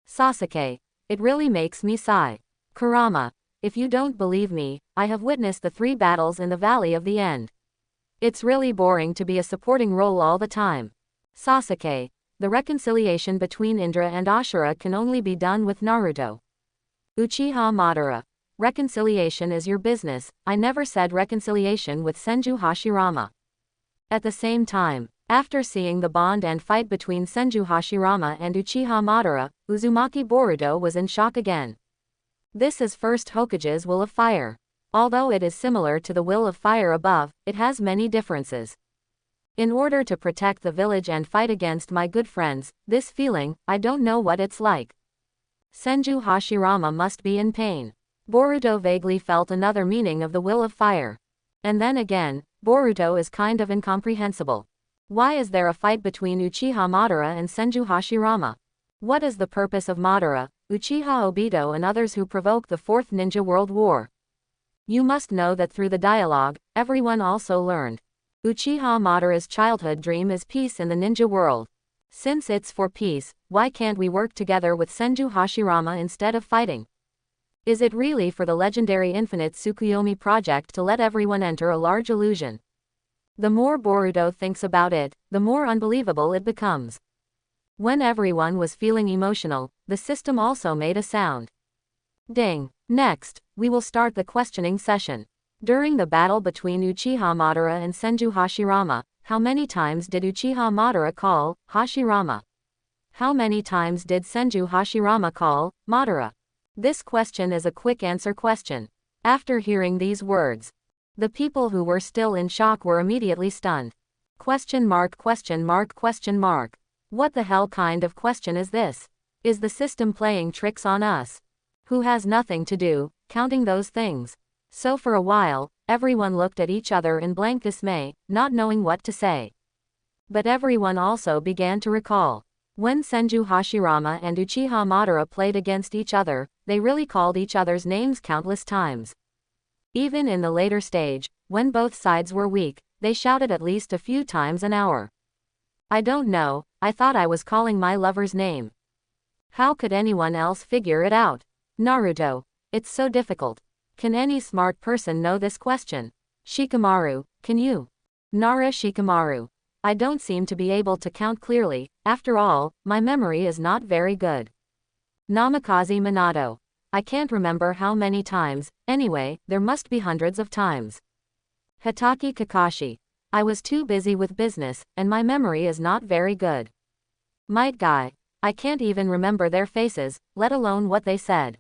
Sasuke. It really makes me sigh. Kurama. If you don't believe me, I have witnessed the 3 battles in the Valley of the End. It's really boring to be a supporting role all the time. Sasuke. The reconciliation between Indra and Ashura can only be done with Naruto. Uchiha Madara. Reconciliation is your business, I never said reconciliation with Senju Hashirama. At the same time, After seeing the bond and fight between Senju Hashirama and Uchiha Madara, Uzumaki Boruto was in shock again. This is first Hokage's will of fire. Although it is similar to the will of fire above, it has many differences. In order to protect the village and fight against my good friends, this feeling, I don't know what it's like. Senju Hashirama must be in pain. Boruto vaguely felt another meaning of the will of fire. And then again, Boruto is kind of incomprehensible. Why is there a fight between Uchiha Madara and Senju Hashirama? What is the purpose of Madara, Uchiha Obito and others who provoke the Fourth Ninja World War? You must know that through the dialogue, everyone also learned. Uchiha Madara's childhood dream is peace in the ninja world. Since it's for peace, why can't we work together with Senju Hashirama instead of fighting? Is it really for the legendary Infinite Tsukuyomi project to let everyone enter a large illusion? The more Boruto thinks about it, the more unbelievable it becomes. When everyone was feeling emotional, the system also made a sound. Ding. Next, we will start the questioning session. During the battle between Uchiha Madara and Senju Hashirama, how many times did Uchiha Madara call Hashirama? How many times did Senju Hashirama call Madara? This question is a quick answer question. After hearing these words, the people who were still in shock were immediately stunned. Question mark, question mark, question mark. What the hell kind of question is this? Is the system playing tricks on us? Who has nothing to do, counting those things? So for a while, everyone looked at each other in blank dismay, not knowing what to say. But everyone also began to recall. When Senju Hashirama and Uchiha Madara played against each other, they really called each other's names countless times. Even in the later stage, when both sides were weak, they shouted at least a few times an hour. I don't know, I thought I was calling my lover's name. How could anyone else figure it out? Naruto. It's so difficult. Can any smart person know this question? Shikamaru, can you? Nara Shikamaru. I don't seem to be able to count clearly, after all, my memory is not very good. Namikaze Minato. I can't remember how many times, anyway, there must be hundreds of times. Hitaki Kakashi. I was too busy with business, and my memory is not very good. Might Guy. I can't even remember their faces, let alone what they said.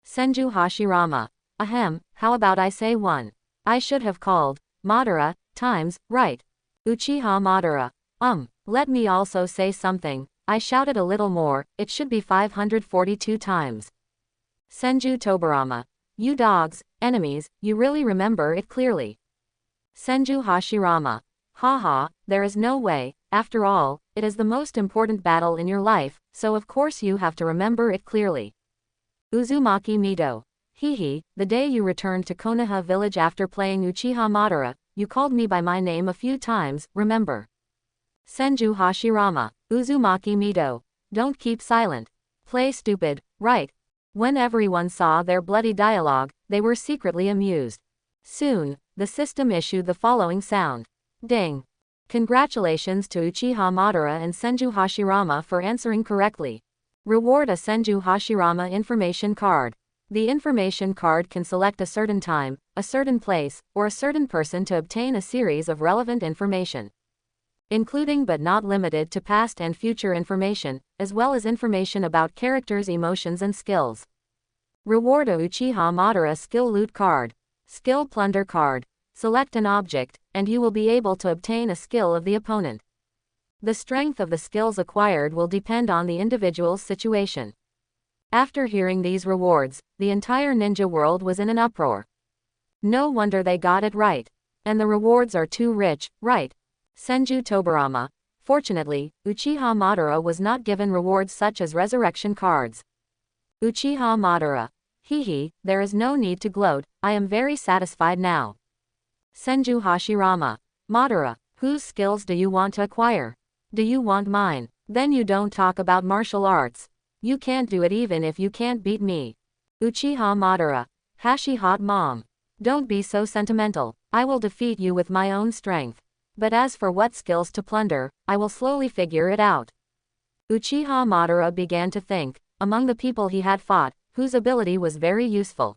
Senju Hashirama. Ahem, how about I say one? I should have called Madara times, right? Uchiha Madara. Let me also say something. I shouted a little more, it should be 542 times. Senju Tobarama. You dogs, enemies, you really remember it clearly. Senju Hashirama. Haha, there is no way, after all, it is the most important battle in your life, so of course you have to remember it clearly. Uzumaki Mito. Hehe, the day you returned to Konoha village after playing Uchiha Madara, you called me by my name a few times, remember? Senju Hashirama. Uzumaki Mito. Don't keep silent. Play stupid, right? When everyone saw their bloody dialogue, they were secretly amused. Soon, the system issued the following sound. Ding. Congratulations to Uchiha Madara and Senju Hashirama for answering correctly. Reward a Senju Hashirama information card. The information card can select a certain time, a certain place, or a certain person to obtain a series of relevant information, including but not limited to past and future information, as well as information about characters' emotions and skills. Reward a Uchiha Madara Skill Loot card. Skill Plunder card. Select an object, and you will be able to obtain a skill of the opponent. The strength of the skills acquired will depend on the individual's situation. After hearing these rewards, the entire ninja world was in an uproar. No wonder they got it right. And the rewards are too rich, right? Senju Tobarama. Fortunately, Uchiha Madara was not given rewards such as resurrection cards. Uchiha Madara. Hehe, there is no need to gloat, I am very satisfied now. Senju Hashirama. Madara, whose skills do you want to acquire? Do you want mine? Then you don't talk about martial arts. You can't do it even if you can't beat me. Uchiha Madara. Hashi hot mom. Don't be so sentimental, I will defeat you with my own strength. But as for what skills to plunder, I will slowly figure it out. Uchiha Madara began to think, among the people he had fought, whose ability was very useful.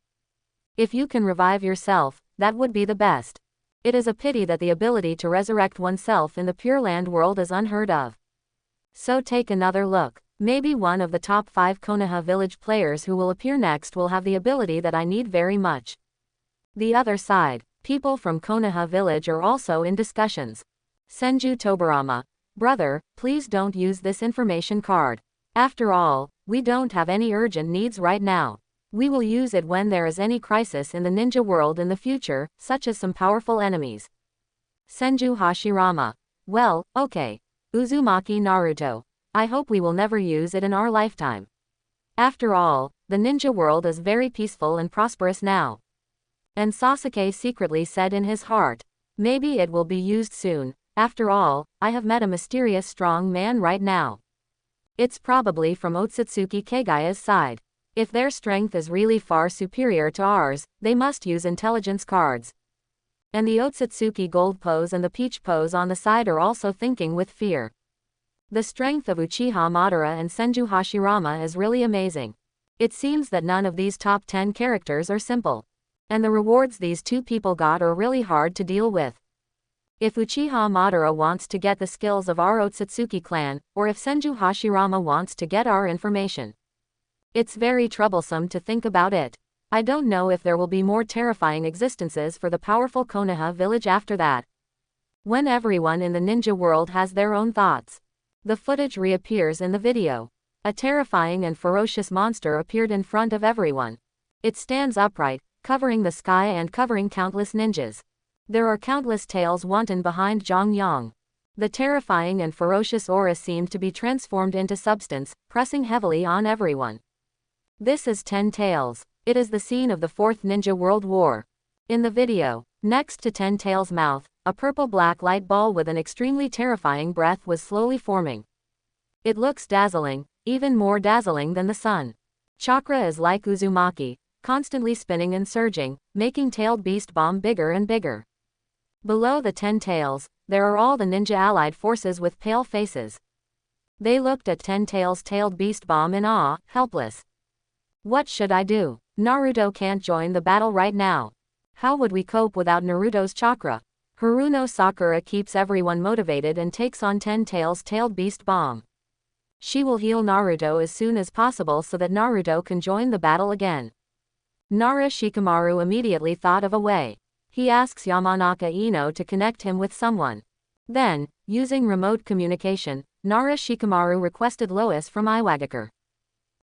If you can revive yourself, that would be the best. It is a pity that the ability to resurrect oneself in the Pure Land world is unheard of. So take another look. Maybe one of the top 5 Konoha village players who will appear next will have the ability that I need very much. The other side. People from Konoha village are also in discussions. Senju Tobarama. Brother, please don't use this information card. After all, we don't have any urgent needs right now. We will use it when there is any crisis in the ninja world in the future, such as some powerful enemies. Senju Hashirama. Well, okay. Uzumaki Naruto. I hope we will never use it in our lifetime. After all, the ninja world is very peaceful and prosperous now. And Sasuke secretly said in his heart, maybe it will be used soon. After all, I have met a mysterious strong man right now. It's probably from Otsutsuki Kagaya's side. If their strength is really far superior to ours, they must use intelligence cards. And the Otsutsuki Gold pose and the Peach pose on the side are also thinking with fear. The strength of Uchiha Madara and Senju Hashirama is really amazing. It seems that none of these top 10 characters are simple. And the rewards these two people got are really hard to deal with. If Uchiha Madara wants to get the skills of our Otsutsuki clan, or if Senju Hashirama wants to get our information. It's very troublesome to think about it. I don't know if there will be more terrifying existences for the powerful Konoha village after that. When everyone in the ninja world has their own thoughts. The footage reappears in the video. A terrifying and ferocious monster appeared in front of everyone. It stands upright, covering the sky and covering countless ninjas. There are countless tails wanton behind Zhang Yang. The terrifying and ferocious aura seemed to be transformed into substance, pressing heavily on everyone. This is 10 Tails. It is the scene of the 4th Ninja World War. In the video, next to 10 Tails' mouth, a purple-black light ball with an extremely terrifying breath was slowly forming. It looks dazzling, even more dazzling than the sun. Chakra is like Uzumaki, constantly spinning and surging, making Tailed Beast Bomb bigger and bigger. Below the 10 Tails, there are all the ninja allied forces with pale faces. They looked at 10 Tails' Tailed Beast Bomb in awe, helpless. What should I do? Naruto can't join the battle right now. How would we cope without Naruto's chakra? Haruno Sakura keeps everyone motivated and takes on 10 Tails' Tailed Beast Bomb. She will heal Naruto as soon as possible so that Naruto can join the battle again. Nara Shikamaru immediately thought of a way. He asks Yamanaka Ino to connect him with someone. Then, using remote communication, Nara Shikamaru requested Lois from Iwagakure.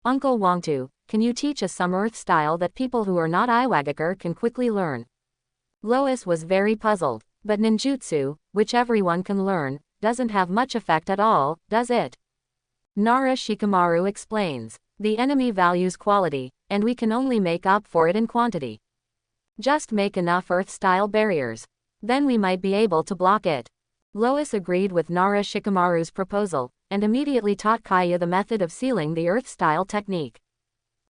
Uncle Wangtu, can you teach us some earth style that people who are not Iwagakure can quickly learn? Lois was very puzzled, but ninjutsu, which everyone can learn, doesn't have much effect at all, does it? Nara Shikamaru explains, the enemy values quality, and we can only make up for it in quantity. Just make enough earth-style barriers. Then we might be able to block it. Lois agreed with Nara Shikamaru's proposal, and immediately taught Kaya the method of sealing the earth-style technique.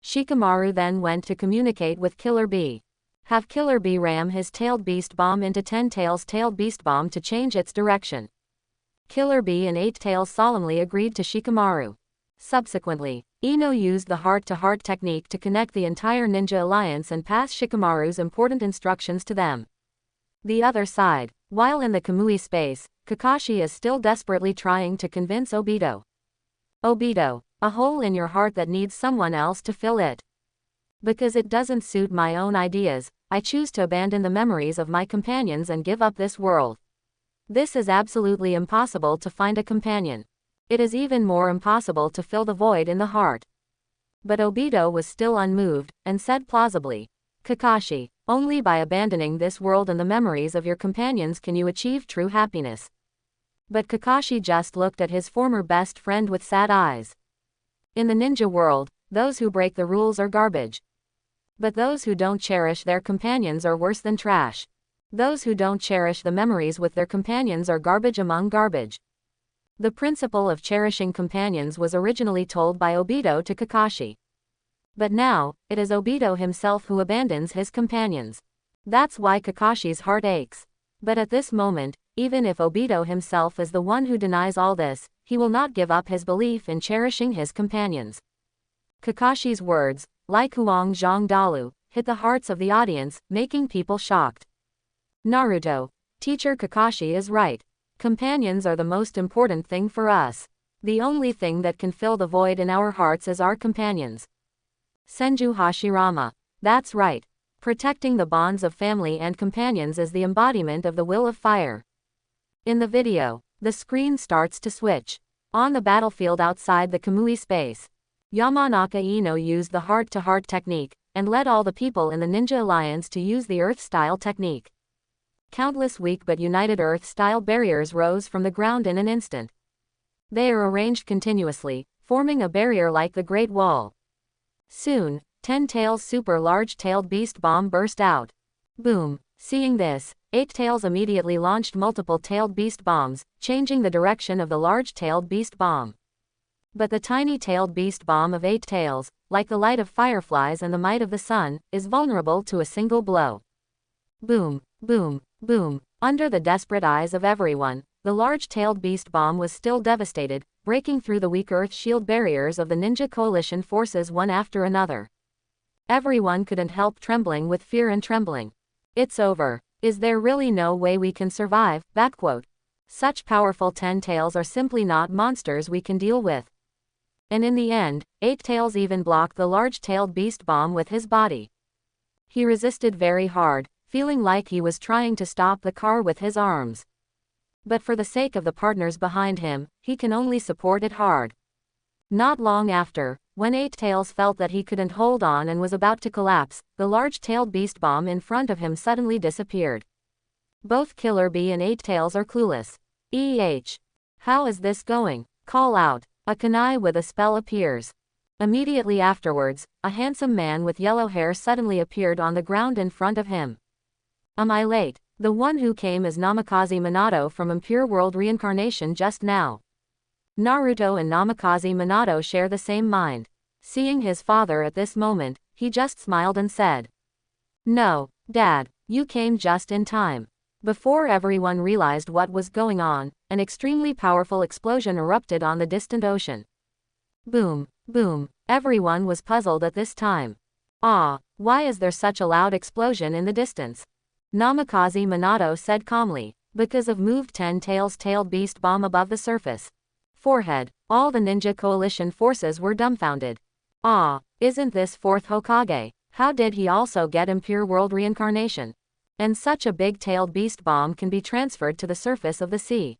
Shikamaru then went to communicate with Killer Bee. Have Killer Bee ram his Tailed Beast Bomb into 10 Tails' Tailed Beast Bomb to change its direction. Killer Bee and 8 Tails solemnly agreed to Shikamaru. Subsequently, Ino used the heart-to-heart technique to connect the entire ninja alliance and pass Shikamaru's important instructions to them. The other side, while in the Kamui space, Kakashi is still desperately trying to convince Obito. Obito, a hole in your heart that needs someone else to fill it. Because it doesn't suit my own ideas, I choose to abandon the memories of my companions and give up this world. This is absolutely impossible to find a companion. It is even more impossible to fill the void in the heart. But Obito was still unmoved, and said plausibly, Kakashi, only by abandoning this world and the memories of your companions can you achieve true happiness. But Kakashi just looked at his former best friend with sad eyes. In the ninja world, those who break the rules are garbage. But those who don't cherish their companions are worse than trash. Those who don't cherish the memories with their companions are garbage among garbage. The principle of cherishing companions was originally told by Obito to Kakashi. But now, it is Obito himself who abandons his companions. That's why Kakashi's heart aches. But at this moment, even if Obito himself is the one who denies all this, he will not give up his belief in cherishing his companions. Kakashi's words, like Huang Zhang Dalu, hit the hearts of the audience, making people shocked. Naruto. Teacher Kakashi is right. Companions are the most important thing for us. The only thing that can fill the void in our hearts is our companions. Senju Hashirama. That's right. Protecting the bonds of family and companions is the embodiment of the will of fire. In the video, the screen starts to switch. On the battlefield outside the Kamui space, Yamanaka Ino used the heart-to-heart technique, and led all the people in the Ninja Alliance to use the Earth-style technique. Countless weak but united Earth-style barriers rose from the ground in an instant. They are arranged continuously, forming a barrier like the Great Wall. Soon, 10 Tails' super large-tailed beast bomb burst out. Boom! Seeing this, 8 Tails immediately launched multiple tailed beast bombs, changing the direction of the large-tailed beast bomb. But the tiny tailed beast bomb of 8 Tails, like the light of fireflies and the might of the sun, is vulnerable to a single blow. Boom! Boom! Boom! Under the desperate eyes of everyone, the large-tailed beast bomb was still devastated, breaking through the weak earth shield barriers of the Ninja Coalition forces one after another. Everyone couldn't help trembling with fear and trembling. It's over. Is there really no way we can survive? Such powerful 10 Tails are simply not monsters we can deal with. And in the end, 8 Tails even blocked the large-tailed beast bomb with his body. He resisted very hard, feeling like he was trying to stop the car with his arms. But for the sake of the partners behind him, he can only support it hard. Not long after, when 8 Tails felt that he couldn't hold on and was about to collapse, the large-tailed beast bomb in front of him suddenly disappeared. Both Killer Bee and 8 Tails are clueless. How is this going? Call out. A kunai with a spell appears. Immediately afterwards, a handsome man with yellow hair suddenly appeared on the ground in front of him. Am I late? The one who came as Namikaze Minato from Impure World Reincarnation just now. Naruto and Namikaze Minato share the same mind. Seeing his father at this moment, he just smiled and said, "No, Dad, you came just in time." Before everyone realized what was going on, an extremely powerful explosion erupted on the distant ocean. Boom, boom, everyone was puzzled at this time. Why is there such a loud explosion in the distance? Namikaze Minato said calmly, because of moved 10 Tails tailed beast bomb above the surface. Forehead. All the Ninja Coalition forces were dumbfounded. Isn't this 4th Hokage? How did he also get Impure World Reincarnation? And such a big-tailed beast bomb can be transferred to the surface of the sea.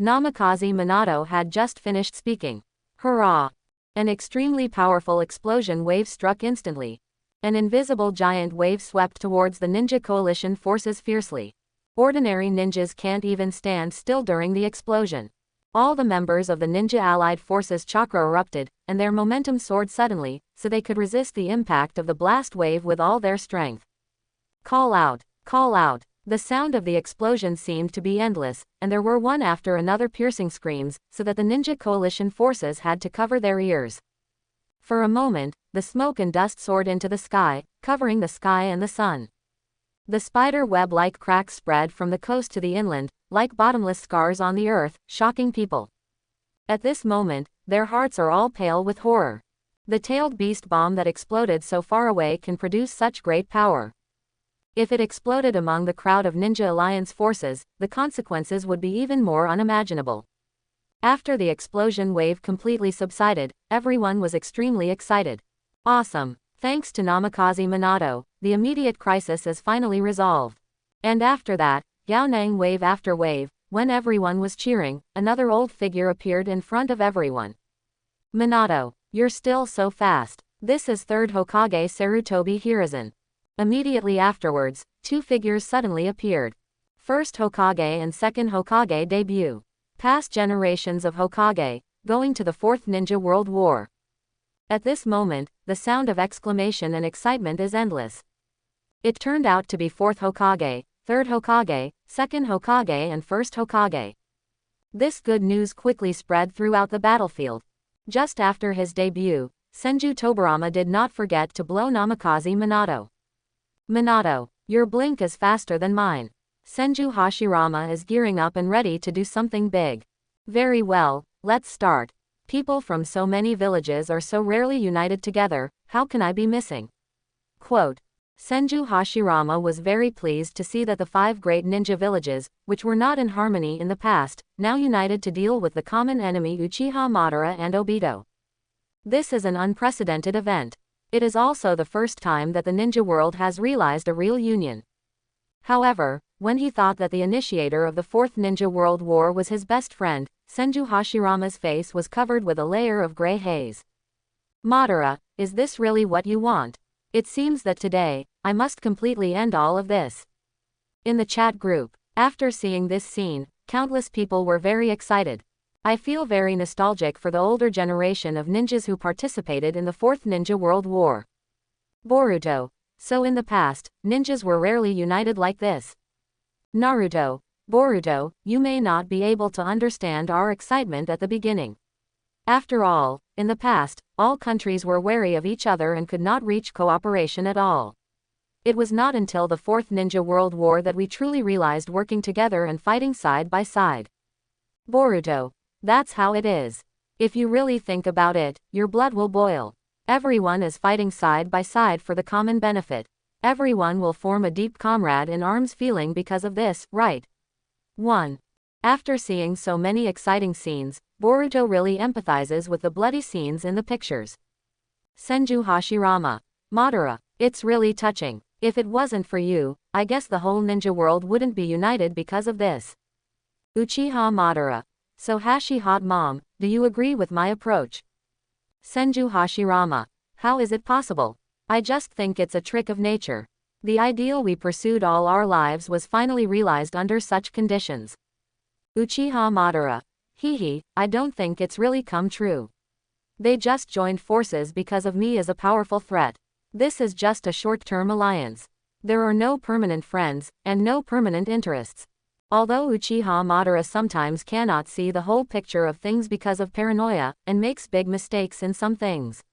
Namikaze Minato had just finished speaking. Hurrah! An extremely powerful explosion wave struck instantly. An invisible giant wave swept towards the Ninja Coalition forces fiercely. Ordinary ninjas can't even stand still during the explosion. All the members of the Ninja Allied Forces chakra erupted, and their momentum soared suddenly, so they could resist the impact of the blast wave with all their strength. Call out! Call out! The sound of the explosion seemed to be endless, and there were one after another piercing screams, so that the Ninja Coalition forces had to cover their ears. For a moment, the smoke and dust soared into the sky, covering the sky and the sun. The spider web-like cracks spread from the coast to the inland, like bottomless scars on the earth, shocking people. At this moment, their hearts are all pale with horror. The tailed beast bomb that exploded so far away can produce such great power. If it exploded among the crowd of Ninja Alliance forces, the consequences would be even more unimaginable. After the explosion wave completely subsided, everyone was extremely excited. Awesome! Thanks to Namikaze Minato, the immediate crisis is finally resolved. And after that, Yaonang wave after wave, when everyone was cheering, another old figure appeared in front of everyone. Minato, you're still so fast. This is 3rd Hokage Sarutobi Hiruzen. Immediately afterwards, 2 figures suddenly appeared. 1st Hokage and 2nd Hokage debut. Past generations of Hokage, going to the 4th Ninja World War. At this moment, the sound of exclamation and excitement is endless. It turned out to be 4th Hokage, 3rd Hokage, 2nd Hokage and 1st Hokage. This good news quickly spread throughout the battlefield. Just after his debut, Senju Tobirama did not forget to blow Namikaze Minato. Minato, your blink is faster than mine. Senju Hashirama is gearing up and ready to do something big. Very well, let's start. People from so many villages are so rarely united together, how can I be missing? Quote. Senju Hashirama was very pleased to see that the 5 great ninja villages, which were not in harmony in the past, now united to deal with the common enemy Uchiha Madara and Obito. This is an unprecedented event. It is also the first time that the ninja world has realized a real union. However, when he thought that the initiator of the Fourth Ninja World War was his best friend, Senju Hashirama's face was covered with a layer of gray haze. Madara, is this really what you want? It seems that today, I must completely end all of this. In the chat group, after seeing this scene, countless people were very excited. I feel very nostalgic for the older generation of ninjas who participated in the Fourth Ninja World War. Boruto. So in the past, ninjas were rarely united like this. Naruto. Boruto, you may not be able to understand our excitement at the beginning. After all, in the past, all countries were wary of each other and could not reach cooperation at all. It was not until the Fourth Ninja World War that we truly realized working together and fighting side by side. Boruto. That's how it is. If you really think about it, your blood will boil. Everyone is fighting side by side for the common benefit. Everyone will form a deep comrade in arms feeling because of this, right? 1. After seeing so many exciting scenes, Boruto really empathizes with the bloody scenes in the pictures. Senju Hashirama. Madara, it's really touching. If it wasn't for you, I guess the whole ninja world wouldn't be united because of this. Uchiha Madara. So Hashi Hot Mom, do you agree with my approach? Senju Hashirama. How is it possible? I just think it's a trick of nature. The ideal we pursued all our lives was finally realized under such conditions. Uchiha Madara. Hehe, I don't think it's really come true. They just joined forces because of me as a powerful threat. This is just a short-term alliance. There are no permanent friends, and no permanent interests. Although Uchiha Madara sometimes cannot see the whole picture of things because of paranoia, and makes big mistakes in some things.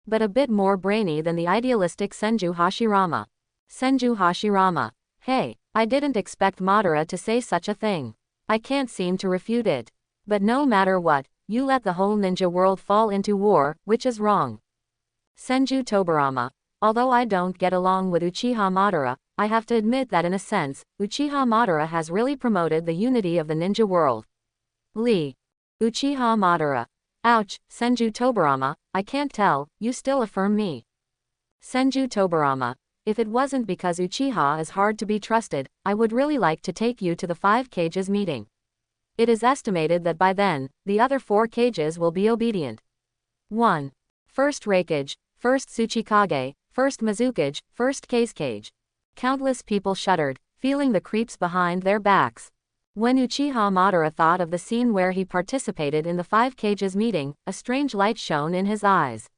But a bit more brainy than the idealistic Senju Hashirama. Senju Hashirama. Hey, I didn't expect Madara to say such a thing. I can't seem to refute it. But no matter what, you let the whole ninja world fall into war, which is wrong. Senju Tobirama. Although I don't get along with Uchiha Madara, I have to admit that in a sense, Uchiha Madara has really promoted the unity of the ninja world. Lee. Uchiha Madara. Ouch, Senju Tobirama, I can't tell, you still affirm me. Senju Tobirama. If it wasn't because Uchiha is hard to be trusted, I would really like to take you to the 5 Hokages meeting. It is estimated that by then, the other 4 Hokages will be obedient. 1. First Hokage, first Tsuchikage, first Mizukage, first Hokage. Countless people shuddered, feeling the creeps behind their backs. When Uchiha Madara thought of the scene where he participated in the 5 Hokages meeting, a strange light shone in his eyes.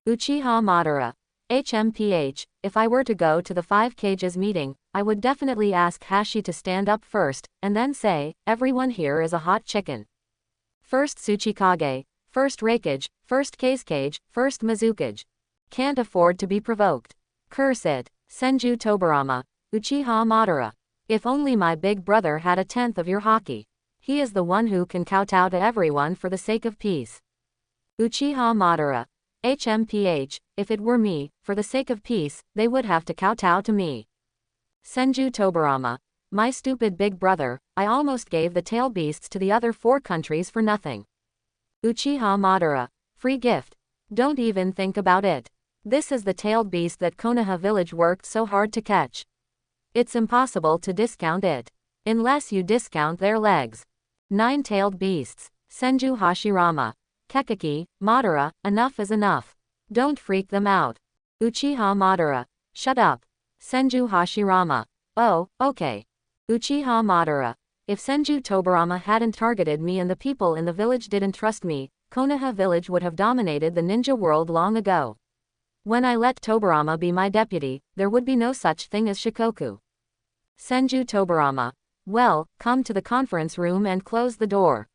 Uchiha Madara. HMPH, if I were to go to the 5 Hokages meeting, I would definitely ask Hashi to stand up first, and then say, everyone here is a hot chicken. First Tsuchikage, first Hokage, first Hokage, first Mizukage. Can't afford to be provoked. Curse it. Senju Tobirama. Uchiha Madara. If only my big brother had a tenth of your hockey. He is the one who can kowtow to everyone for the sake of peace. Uchiha Madara. HMPH, if it were me, for the sake of peace, they would have to kowtow to me. Senju Tobirama. My stupid big brother, I almost gave the tail beasts to the other 4 countries for nothing. Uchiha Madara. Free gift. Don't even think about it. This is the tailed beast that Konoha village worked so hard to catch. It's impossible to discount it. Unless you discount their legs. 9-tailed beasts. Senju Hashirama. Kekaki, Madara, enough is enough. Don't freak them out. Uchiha Madara. Shut up. Senju Hashirama. Oh, okay. Uchiha Madara. If Senju Tobirama hadn't targeted me and the people in the village didn't trust me, Konoha village would have dominated the ninja world long ago. When I let Tobirama be my deputy, there would be no such thing as Shikoku. Senju Tobirama. Well, come to the conference room and close the door.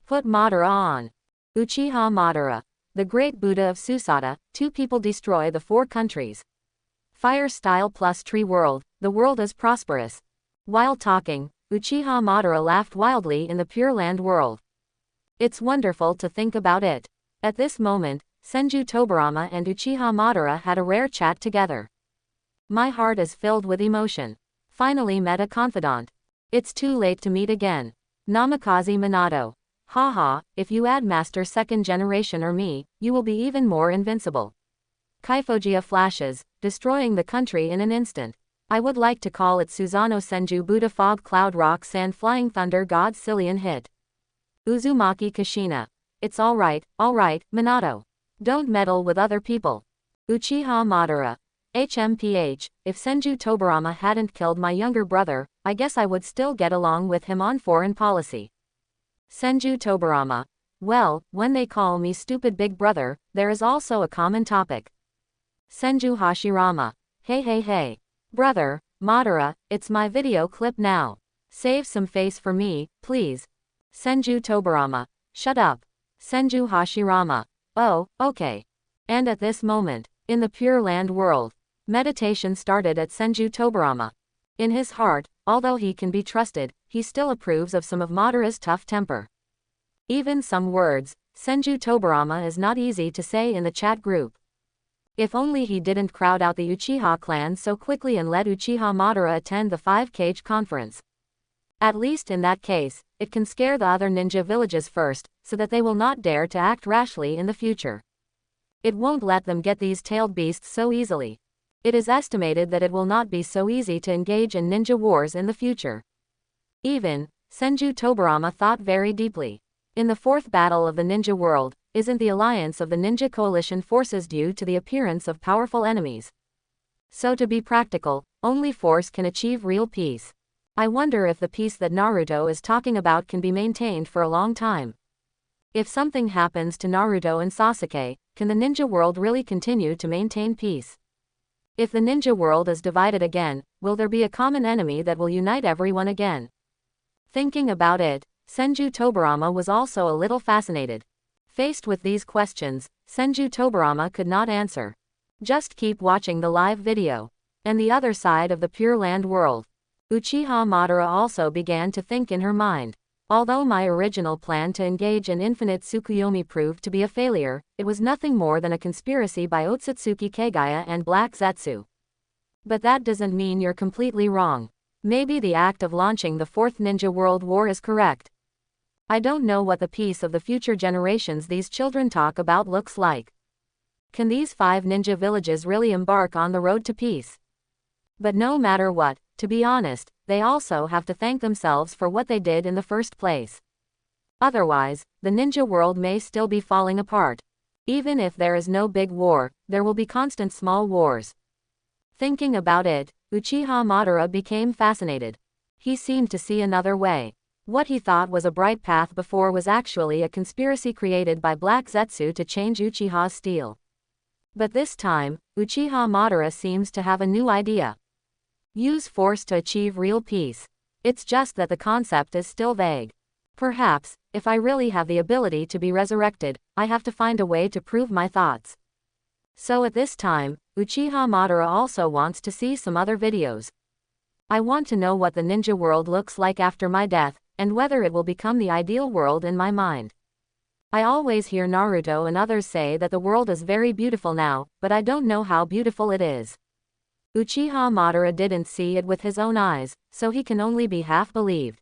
Put Madara on. Uchiha Madara. The great Buddha of Susada, 2 people destroy the 4 countries. Fire style plus tree world, the world is prosperous. While talking, Uchiha Madara laughed wildly in the Pure Land world. It's wonderful to think about it. At this moment, Senju Tobirama and Uchiha Madara had a rare chat together. My heart is filled with emotion. Finally met a confidant. It's too late to meet again. Namikaze Minato. Haha, if you add Master Second Generation or me, you will be even more invincible. Kaifogia flashes, destroying the country in an instant. I would like to call it Susanoo Senju Buddha Fog Cloud Rock Sand Flying Thunder God Cillian Hit. Uzumaki Kushina. It's alright, Minato. Don't meddle with other people. Uchiha Madara. HMPH, if Senju Tobarama hadn't killed my younger brother, I guess I would still get along with him on foreign policy. Senju Tobarama. Well, when they call me stupid big brother, there is also a common topic. Senju Hashirama. Hey. Brother, Madara, it's my video clip now. Save some face for me, please. Senju Tobarama. Shut up. Senju Hashirama. Oh, okay. And at this moment, in the Pure Land world, meditation started at Senju Tobarama. In his heart, although he can be trusted, he still approves of some of Madara's tough temper. Even some words, Senju Tobarama is not easy to say in the chat group. If only he didn't crowd out the Uchiha clan so quickly and let Uchiha Madara attend the 5-Kage conference. At least in that case, it can scare the other ninja villages first, so that they will not dare to act rashly in the future. It won't let them get these tailed beasts so easily. It is estimated that it will not be so easy to engage in ninja wars in the future. Even, Senju Tobarama thought very deeply. In the fourth battle of the ninja world, isn't the alliance of the ninja coalition forces due to the appearance of powerful enemies? So to be practical, only force can achieve real peace. I wonder if the peace that Naruto is talking about can be maintained for a long time. If something happens to Naruto and Sasuke, can the ninja world really continue to maintain peace? If the ninja world is divided again, will there be a common enemy that will unite everyone again? Thinking about it, Senju Tobarama was also a little fascinated. Faced with these questions, Senju Tobarama could not answer. Just keep watching the live video. And the other side of the Pure Land world. Uchiha Madara also began to think in her mind. Although my original plan to engage in Infinite Tsukuyomi proved to be a failure, it was nothing more than a conspiracy by Otsutsuki Kagaya and Black Zetsu. But that doesn't mean you're completely wrong. Maybe the act of launching the Fourth Ninja World War is correct. I don't know what the peace of the future generations these children talk about looks like. Can these 5 ninja villages really embark on the road to peace? But no matter what, to be honest, they also have to thank themselves for what they did in the first place. Otherwise, the ninja world may still be falling apart. Even if there is no big war, there will be constant small wars. Thinking about it, Uchiha Madara became fascinated. He seemed to see another way. What he thought was a bright path before was actually a conspiracy created by Black Zetsu to change Uchiha's steel. But this time, Uchiha Madara seems to have a new idea. Use force to achieve real peace. It's just that the concept is still vague. Perhaps, if I really have the ability to be resurrected, I have to find a way to prove my thoughts. So at this time, Uchiha Madara also wants to see some other videos. I want to know what the ninja world looks like after my death, and whether it will become the ideal world in my mind. I always hear Naruto and others say that the world is very beautiful now, but I don't know how beautiful it is. Uchiha Madara didn't see it with his own eyes, so he can only be half believed.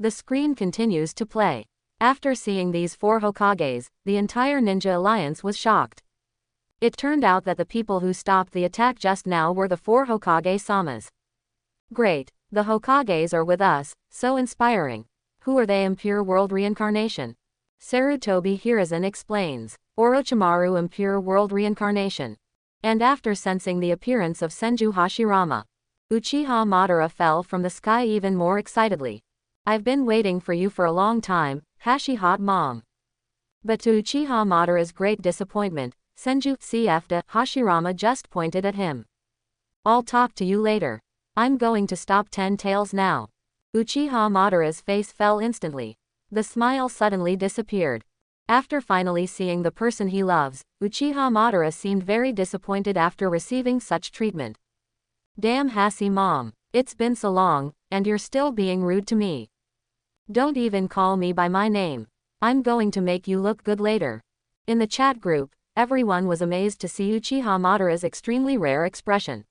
The screen continues to play. After seeing these 4 Hokages, the entire ninja alliance was shocked. It turned out that the people who stopped the attack just now were the 4 Hokage-samas. Great, the Hokages are with us, so inspiring. Who are they? Impure World Reincarnation. Sarutobi Hiruzen explains. Orochimaru Impure World Reincarnation. And after sensing the appearance of Senju Hashirama, Uchiha Madara fell from the sky even more excitedly. I've been waiting for you for a long time, Hashi Hot Mom. But to Uchiha Madara's great disappointment, Senju CF Hashirama just pointed at him. I'll talk to you later. I'm going to stop 10 tails now. Uchiha Madara's face fell instantly. The smile suddenly disappeared. After finally seeing the person he loves, Uchiha Madara seemed very disappointed after receiving such treatment. Damn Hashi Mom, it's been so long, and you're still being rude to me. Don't even call me by my name. I'm going to make you look good later. In the chat group, everyone was amazed to see Uchiha Madara's extremely rare expression.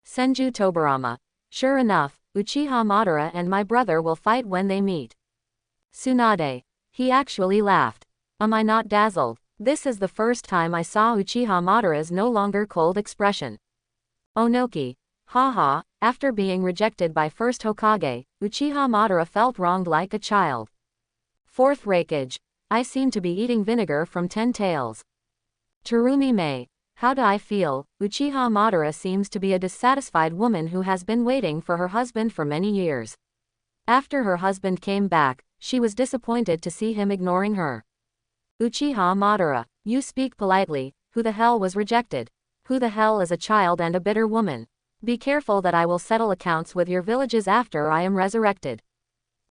Senju Tobarama. Sure enough, Uchiha Madara and my brother will fight when they meet. Tsunade. He actually laughed. Am I not dazzled? This is the first time I saw Uchiha Madara's no longer cold expression. Onoki. Haha, after being rejected by first Hokage, Uchiha Madara felt wronged like a child. Fourth Raikage. I seem to be eating vinegar from 10 tails. Terumi Mei. How do I feel? Uchiha Madara seems to be a dissatisfied woman who has been waiting for her husband for many years. After her husband came back, she was disappointed to see him ignoring her. Uchiha Madara. You speak politely. Who the hell was rejected? Who the hell is a child and a bitter woman? Be careful that I will settle accounts with your villages after I am resurrected.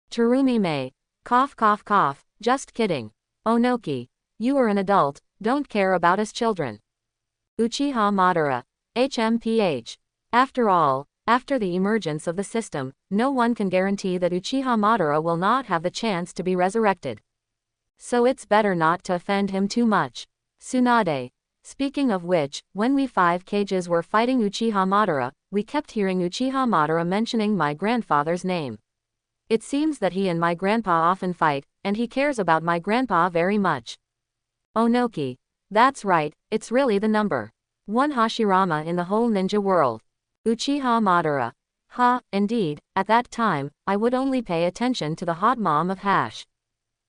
Terumi Mei. Cough cough cough, just kidding. Onoki. You are an adult, don't care about us children. Uchiha Madara. HMPH. After all, after the emergence of the system, no one can guarantee that Uchiha Madara will not have the chance to be resurrected. So it's better not to offend him too much. Tsunade. Speaking of which, when we 5 Kages were fighting Uchiha Madara, we kept hearing Uchiha Madara mentioning my grandfather's name. It seems that he and my grandpa often fight, and he cares about my grandpa very much. Onoki. That's right, it's really the number 1 Hashirama in the whole ninja world. Uchiha Madara. Ha, indeed, at that time, I would only pay attention to the hot mom of Hash.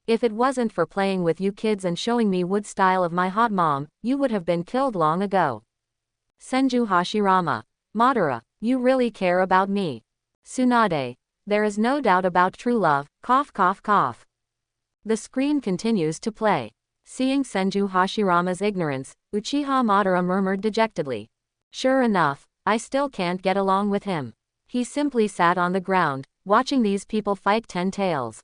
If it wasn't for playing with you kids and showing me wood style of my hot mom, you would have been killed long ago. Senju Hashirama. Madara, you really care about me. Tsunade. There is no doubt about true love, cough cough cough. The screen continues to play. Seeing Senju Hashirama's ignorance, Uchiha Madara murmured dejectedly. Sure enough, I still can't get along with him. He simply sat on the ground, watching these people fight 10 tails.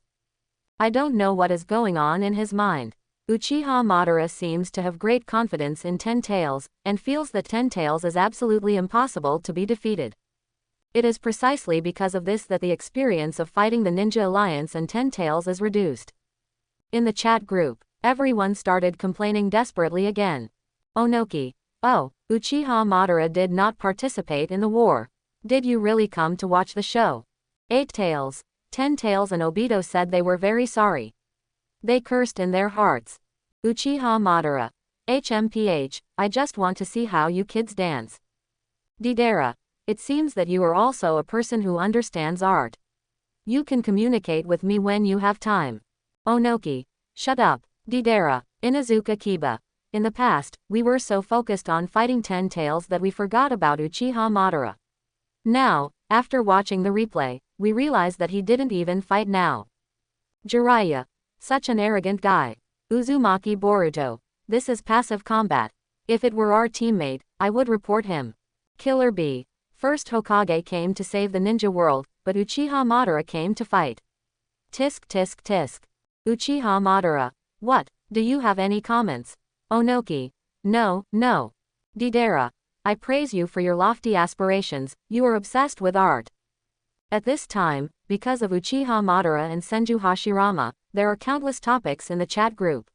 I don't know what is going on in his mind. Uchiha Madara seems to have great confidence in 10 tails, and feels that 10 tails is absolutely impossible to be defeated. It is precisely because of this that the experience of fighting the Ninja Alliance and 10 tails is reduced. In the chat group, everyone started complaining desperately again. Onoki. Oh, Uchiha Madara did not participate in the war. Did you really come to watch the show? 8 tails, 10 tails and Obito said they were very sorry. They cursed in their hearts. Uchiha Madara. HMPH, I just want to see how you kids dance. Deidara. It seems that you are also a person who understands art. You can communicate with me when you have time. Onoki. Shut up. Deidara. Inazuka Kiba. In the past, we were so focused on fighting 10 tails that we forgot about Uchiha Madara. Now, after watching the replay, we realize that he didn't even fight now. Jiraiya. Such an arrogant guy. Uzumaki Boruto. This is passive combat. If it were our teammate, I would report him. Killer Bee. First Hokage came to save the ninja world, but Uchiha Madara came to fight. Tisk tisk tisk. Uchiha Madara. What? Do you have any comments? Onoki. No, no. Deidara. I praise you for your lofty aspirations, you are obsessed with art. At this time, because of Uchiha Madara and Senju Hashirama, there are countless topics in the chat group.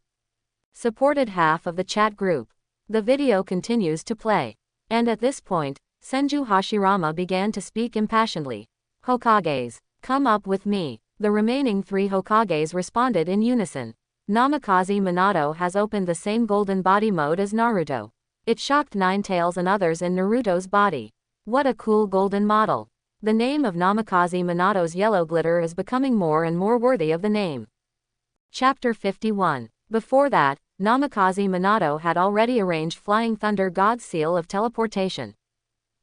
Supported half of the chat group. The video continues to play. And at this point, Senju Hashirama began to speak impassionedly. Hokages, come up with me. The remaining 3 Hokages responded in unison. Namikaze Minato has opened the same golden body mode as Naruto. It shocked Nine Tails and others in Naruto's body. What a cool golden model. The name of Namikaze Minato's yellow glitter is becoming more and more worthy of the name. Chapter 51. Before that, Namikaze Minato had already arranged Flying Thunder God's seal of teleportation.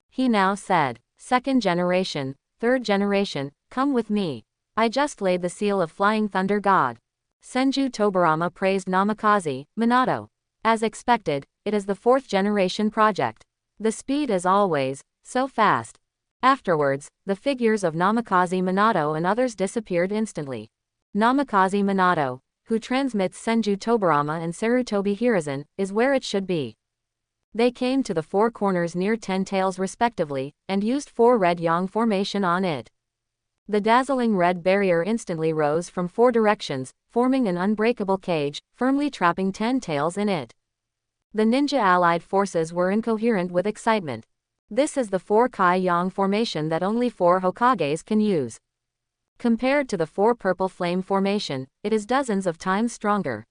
He now said, "Second generation, third generation, come with me. I just laid the seal of Flying Thunder God." Senju Tobarama praised Namikaze Minato. As expected, it is the 4th generation project. The speed is always so fast. Afterwards, the figures of Namikaze Minato and others disappeared instantly. Namikaze Minato, who transmits Senju Tobarama and Sarutobi Hiruzen, is where it should be. They came to the 4 corners near 10 tails respectively, and used 4 red yang formation on it. The dazzling red barrier instantly rose from 4 directions, forming an unbreakable cage, firmly trapping 10 tails in it. The ninja allied forces were incoherent with excitement. This is the 4 Kai-Yang formation that only 4 Hokages can use. Compared to the 4 Purple Flame formation, it is dozens of times stronger.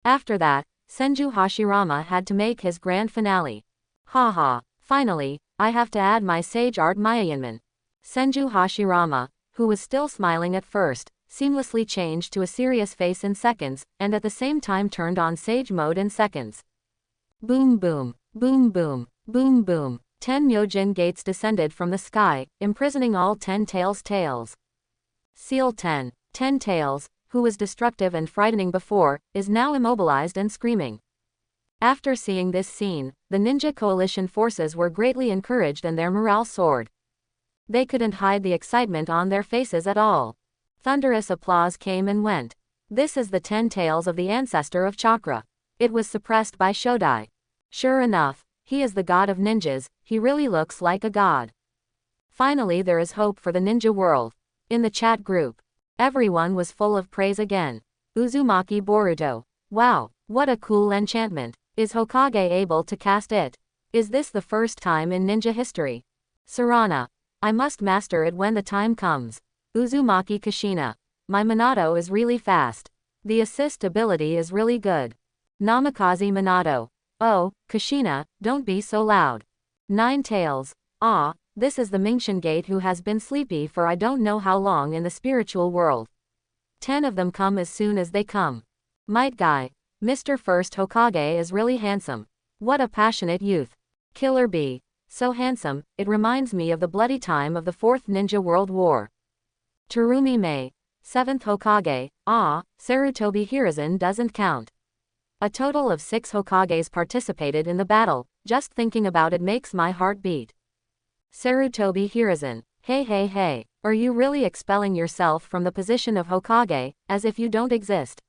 After that, Senju Hashirama had to make his grand finale. Haha, finally, I have to add my Sage Art Myayanman. Senju Hashirama, who was still smiling at first, seamlessly changed to a serious face in seconds, and at the same time turned on Sage mode in seconds. Boom boom, boom boom, boom boom. 10 Myojin gates descended from the sky, imprisoning all 10 tails. Seal 10. 10 Tails, who was destructive and frightening before, is now immobilized and screaming. After seeing this scene, the ninja coalition forces were greatly encouraged and their morale soared. They couldn't hide the excitement on their faces at all. Thunderous applause came and went. This is the 10 Tails of the ancestor of Chakra. It was suppressed by Shodai. Sure enough, he is the god of ninjas, he really looks like a god. Finally there is hope for the ninja world. In the chat group, everyone was full of praise again. Uzumaki Boruto. Wow, what a cool enchantment. Is Hokage able to cast it? Is this the first time in ninja history? Sarana. I must master it when the time comes. Uzumaki Kushina. My Minato is really fast. The assist ability is really good. Namikaze Minato. Oh, Kushina, don't be so loud. 9 Tails. Ah, this is the Mingshin Gate who has been sleepy for I don't know how long in the spiritual world. 10 of them come as soon as they come. Might Guy. Mr. First Hokage is really handsome. What a passionate youth. Killer Bee. So handsome, it reminds me of the bloody time of the 4th Ninja World War. Terumi Mei. 7th Hokage. Ah, Sarutobi Hiruzen doesn't count. A total of 6 Hokages participated in the battle, just thinking about it makes my heart beat. Sarutobi Hiruzen. Hey, are you really expelling yourself from the position of Hokage, as if you don't exist?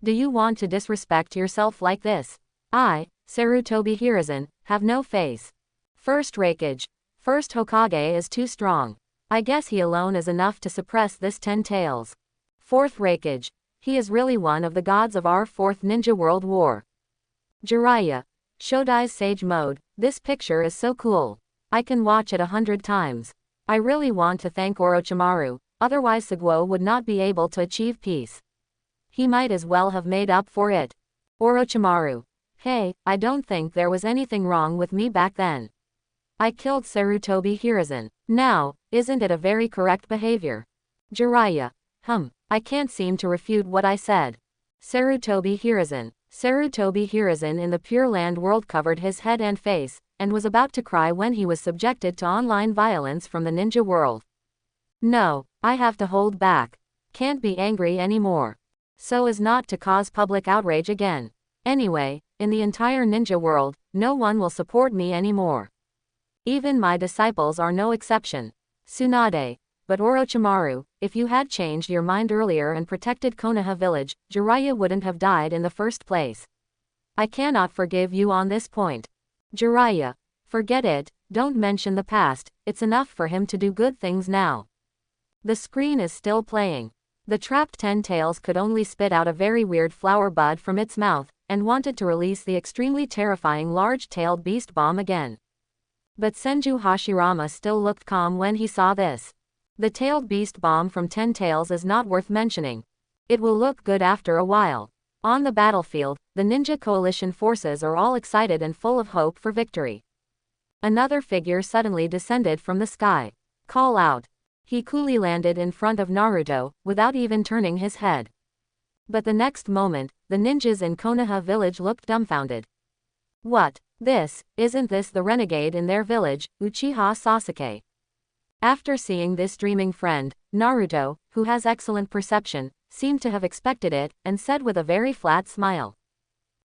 Do you want to disrespect yourself like this? I, Sarutobi Hiruzen, have no face. First Raikage. First Hokage is too strong. I guess he alone is enough to suppress this 10 Tails. Fourth Raikage. He is really one of the gods of our 4th Ninja World War. Jiraiya. Shodai's Sage Mode. This picture is so cool. I can watch it 100 times. I really want to thank Orochimaru, otherwise Suguo would not be able to achieve peace. He might as well have made up for it. Orochimaru. Hey, I don't think there was anything wrong with me back then. I killed Sarutobi Hiruzen. Now, isn't it a very correct behavior? Jiraiya. I can't seem to refute what I said. Sarutobi Hiruzen. Sarutobi Hiruzen in the Pure Land world covered his head and face, and was about to cry when he was subjected to online violence from the ninja world. No, I have to hold back. Can't be angry anymore. So as not to cause public outrage again. Anyway, in the entire ninja world, no one will support me anymore. Even my disciples are no exception. Tsunade. But Orochimaru, if you had changed your mind earlier and protected Konoha village, Jiraiya wouldn't have died in the first place. I cannot forgive you on this point. Jiraiya. Forget it, don't mention the past, it's enough for him to do good things now. The screen is still playing. The trapped 10 Tails could only spit out a very weird flower bud from its mouth, and wanted to release the extremely terrifying large-tailed beast bomb again. But Senju Hashirama still looked calm when he saw this. The tailed beast bomb from 10 Tails is not worth mentioning. It will look good after a while. On the battlefield, the ninja coalition forces are all excited and full of hope for victory. Another figure suddenly descended from the sky. Call out. He coolly landed in front of Naruto, without even turning his head. But the next moment, the ninjas in Konoha village looked dumbfounded. What? Isn't this the renegade in their village, Uchiha Sasuke? After seeing this dreaming friend, Naruto, who has excellent perception, seemed to have expected it, and said with a very flat smile.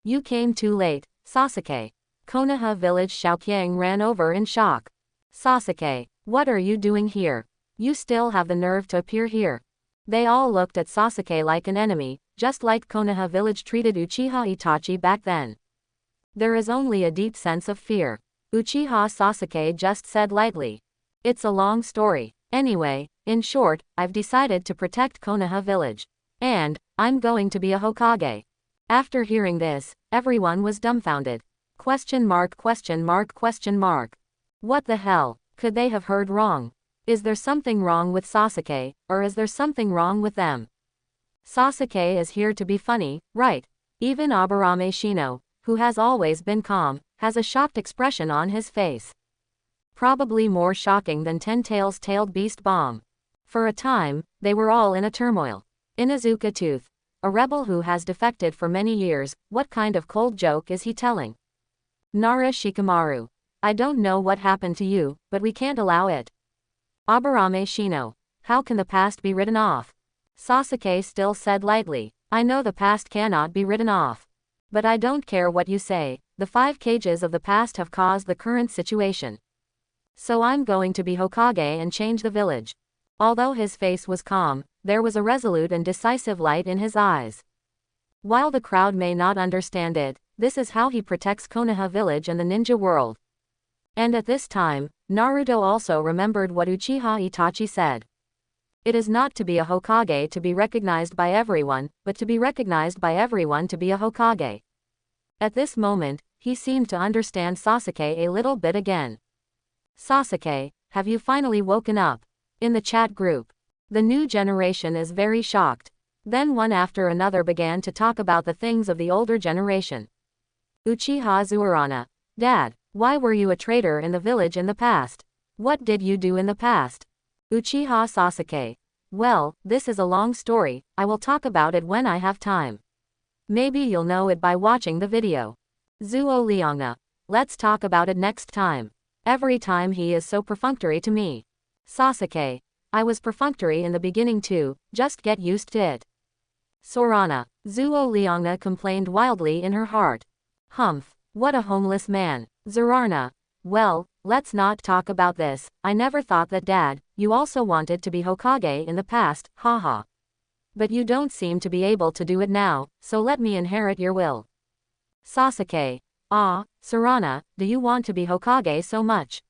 You came too late, Sasuke. Konoha village Xiaoqiang ran over in shock. Sasuke, what are you doing here? You still have the nerve to appear here. They all looked at Sasuke like an enemy, just like Konoha village treated Uchiha Itachi back then. There is only a deep sense of fear. Uchiha Sasuke just said lightly. It's a long story. Anyway, in short, I've decided to protect Konoha village. And, I'm going to be a Hokage. After hearing this, everyone was dumbfounded. Question mark. What the hell? Could they have heard wrong? Is there something wrong with Sasuke, or is there something wrong with them? Sasuke is here to be funny, right? Even Aburame Shino, who has always been calm, has a shocked expression on his face. Probably more shocking than Ten-Tail's tailed beast bomb. For a time, they were all in a turmoil. Inuzuka Tooth, a rebel who has defected for many years, what kind of cold joke is he telling? Nara Shikamaru, I don't know what happened to you, but we can't allow it. Aburame Shino, how can the past be written off? Sasuke still said lightly, I know the past cannot be written off. But I don't care what you say, the 5 Hokages of the past have caused the current situation. So I'm going to be Hokage and change the village. Although his face was calm, there was a resolute and decisive light in his eyes. While the crowd may not understand it, this is how he protects Konoha village and the ninja world. And at this time, Naruto also remembered what Uchiha Itachi said. It is not to be a Hokage to be recognized by everyone, but to be recognized by everyone to be a Hokage. At this moment, he seemed to understand Sasuke a little bit again. Sasuke, have you finally woken up? In the chat group, the new generation is very shocked. Then one after another began to talk about the things of the older generation. Uchiha Zuarana, Dad, why were you a traitor in the village in the past? What did you do in the past? Uchiha Sasuke, well, this is a long story, I will talk about it when I have time. Maybe you'll know it by watching the video. Zuo Lianga, let's talk about it next time. Every time he is so perfunctory to me. Sasuke, I was perfunctory in the beginning too, just get used to it. Sorana, Zuo Lianga complained wildly in her heart. Humph, what a homeless man. Zararna, well, let's not talk about this, I never thought that Dad, you also wanted to be Hokage in the past, haha. But you don't seem to be able to do it now, so let me inherit your will. Sasuke, ah, Sarana, do you want to be Hokage so much?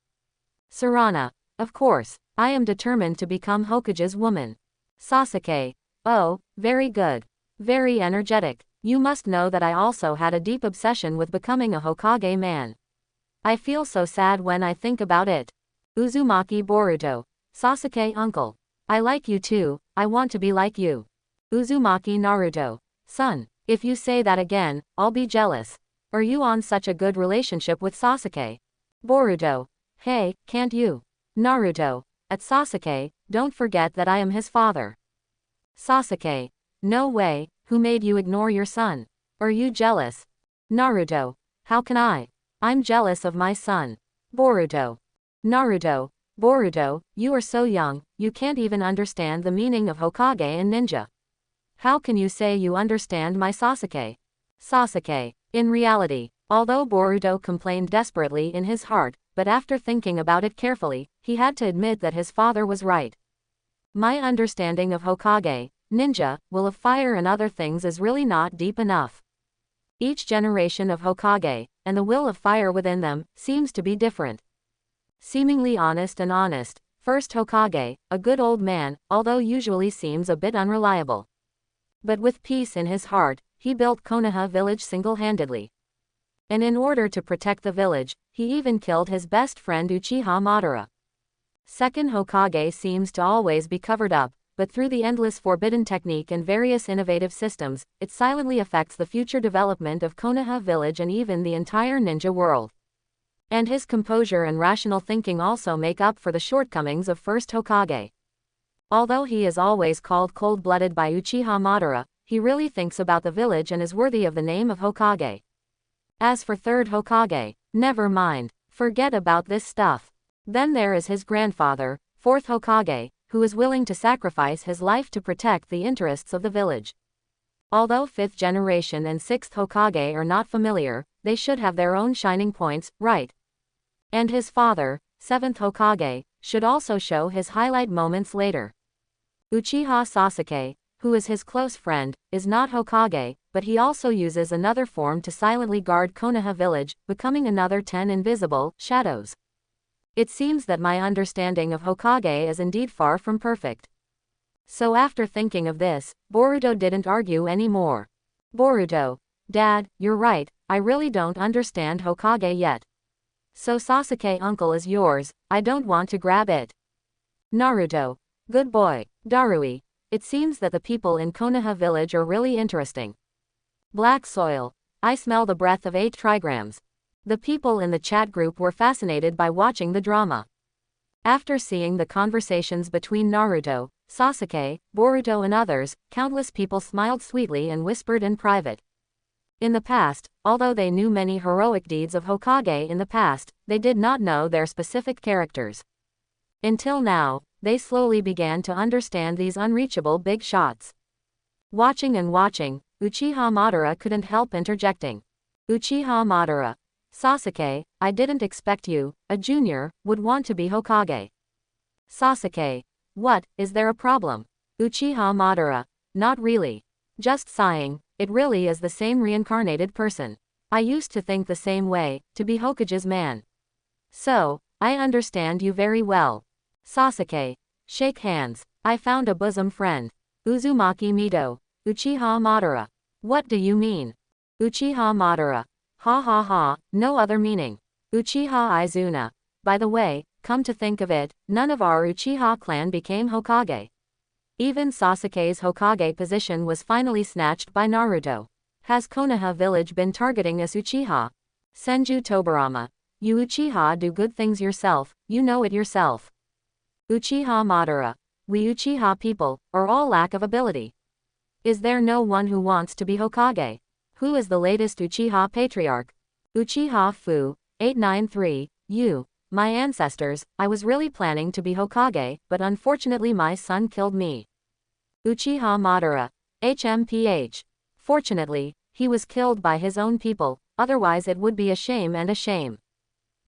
Sarana, of course, I am determined to become Hokage's woman. Sasuke, oh, very good. Very energetic. You must know that I also had a deep obsession with becoming a Hokage man. I feel so sad when I think about it. Uzumaki Boruto, Sasuke uncle. I like you too, I want to be like you. Uzumaki Naruto, son, if you say that again, I'll be jealous. Are you on such a good relationship with Sasuke? Boruto, hey, can't you? Naruto, at Sasuke, don't forget that I am his father. Sasuke, no way, who made you ignore your son? Are you jealous? Naruto, how can I? I'm jealous of my son. Boruto, Naruto, Boruto, you are so young, you can't even understand the meaning of Hokage and ninja. How can you say you understand my Sasuke? Sasuke, in reality, although Boruto complained desperately in his heart, but after thinking about it carefully, he had to admit that his father was right. My understanding of Hokage, ninja, will of fire and other things is really not deep enough. Each generation of Hokage, and the will of fire within them, seems to be different. Seemingly honest, first Hokage, a good old man, although usually seems a bit unreliable. But with peace in his heart, he built Konoha village single-handedly. And in order to protect the village, he even killed his best friend Uchiha Madara. Second Hokage seems to always be covered up, but through the endless forbidden technique and various innovative systems, it silently affects the future development of Konoha village and even the entire ninja world. And his composure and rational thinking also make up for the shortcomings of first Hokage. Although he is always called cold-blooded by Uchiha Madara, he really thinks about the village and is worthy of the name of Hokage. As for third Hokage, never mind, forget about this stuff. Then there is his grandfather, fourth Hokage, who is willing to sacrifice his life to protect the interests of the village. Although fifth generation and sixth Hokage are not familiar, they should have their own shining points, right? And his father, seventh Hokage, should also show his highlight moments later. Uchiha Sasuke, who is his close friend, is not Hokage, but he also uses another form to silently guard Konoha village, becoming another 10 invisible shadows. It seems that my understanding of Hokage is indeed far from perfect. So after thinking of this, Boruto didn't argue anymore. Boruto, Dad, you're right, I really don't understand Hokage yet. So Sasuke uncle is yours, I don't want to grab it. Naruto. Good boy. Darui. It seems that the people in Konoha village are really interesting. Black soil. I smell the breath of 8 trigrams. The people in the chat group were fascinated by watching the drama. After seeing the conversations between Naruto, Sasuke, Boruto and others, countless people smiled sweetly and whispered in private. In the past, although they knew many heroic deeds of Hokage in the past, they did not know their specific characters. Until now, they slowly began to understand these unreachable big shots. Watching and watching, Uchiha Madara couldn't help interjecting. Uchiha Madara. Sasuke, I didn't expect you, a junior, would want to be Hokage. Sasuke. What, is there a problem? Uchiha Madara. Not really. Just sighing, it really is the same reincarnated person. I used to think the same way, to be Hokage's man. So, I understand you very well. Sasuke. Shake hands. I found a bosom friend. Uzumaki Mito. Uchiha Madara. What do you mean? Uchiha Madara. Ha ha ha, no other meaning. Uchiha Izuna. By the way, come to think of it, none of our Uchiha clan became Hokage. Even Sasuke's Hokage position was finally snatched by Naruto. Has Konoha village been targeting us Uchiha? Senju Tobirama. You Uchiha do good things yourself, you know it yourself. Uchiha Madara. We Uchiha people, are all lack of ability. Is there no one who wants to be Hokage? Who is the latest Uchiha patriarch? Uchiha Fu. 893. You. My ancestors, I was really planning to be Hokage, but unfortunately my son killed me. Uchiha Madara. HMPH. Fortunately, he was killed by his own people, otherwise it would be a shame and a shame.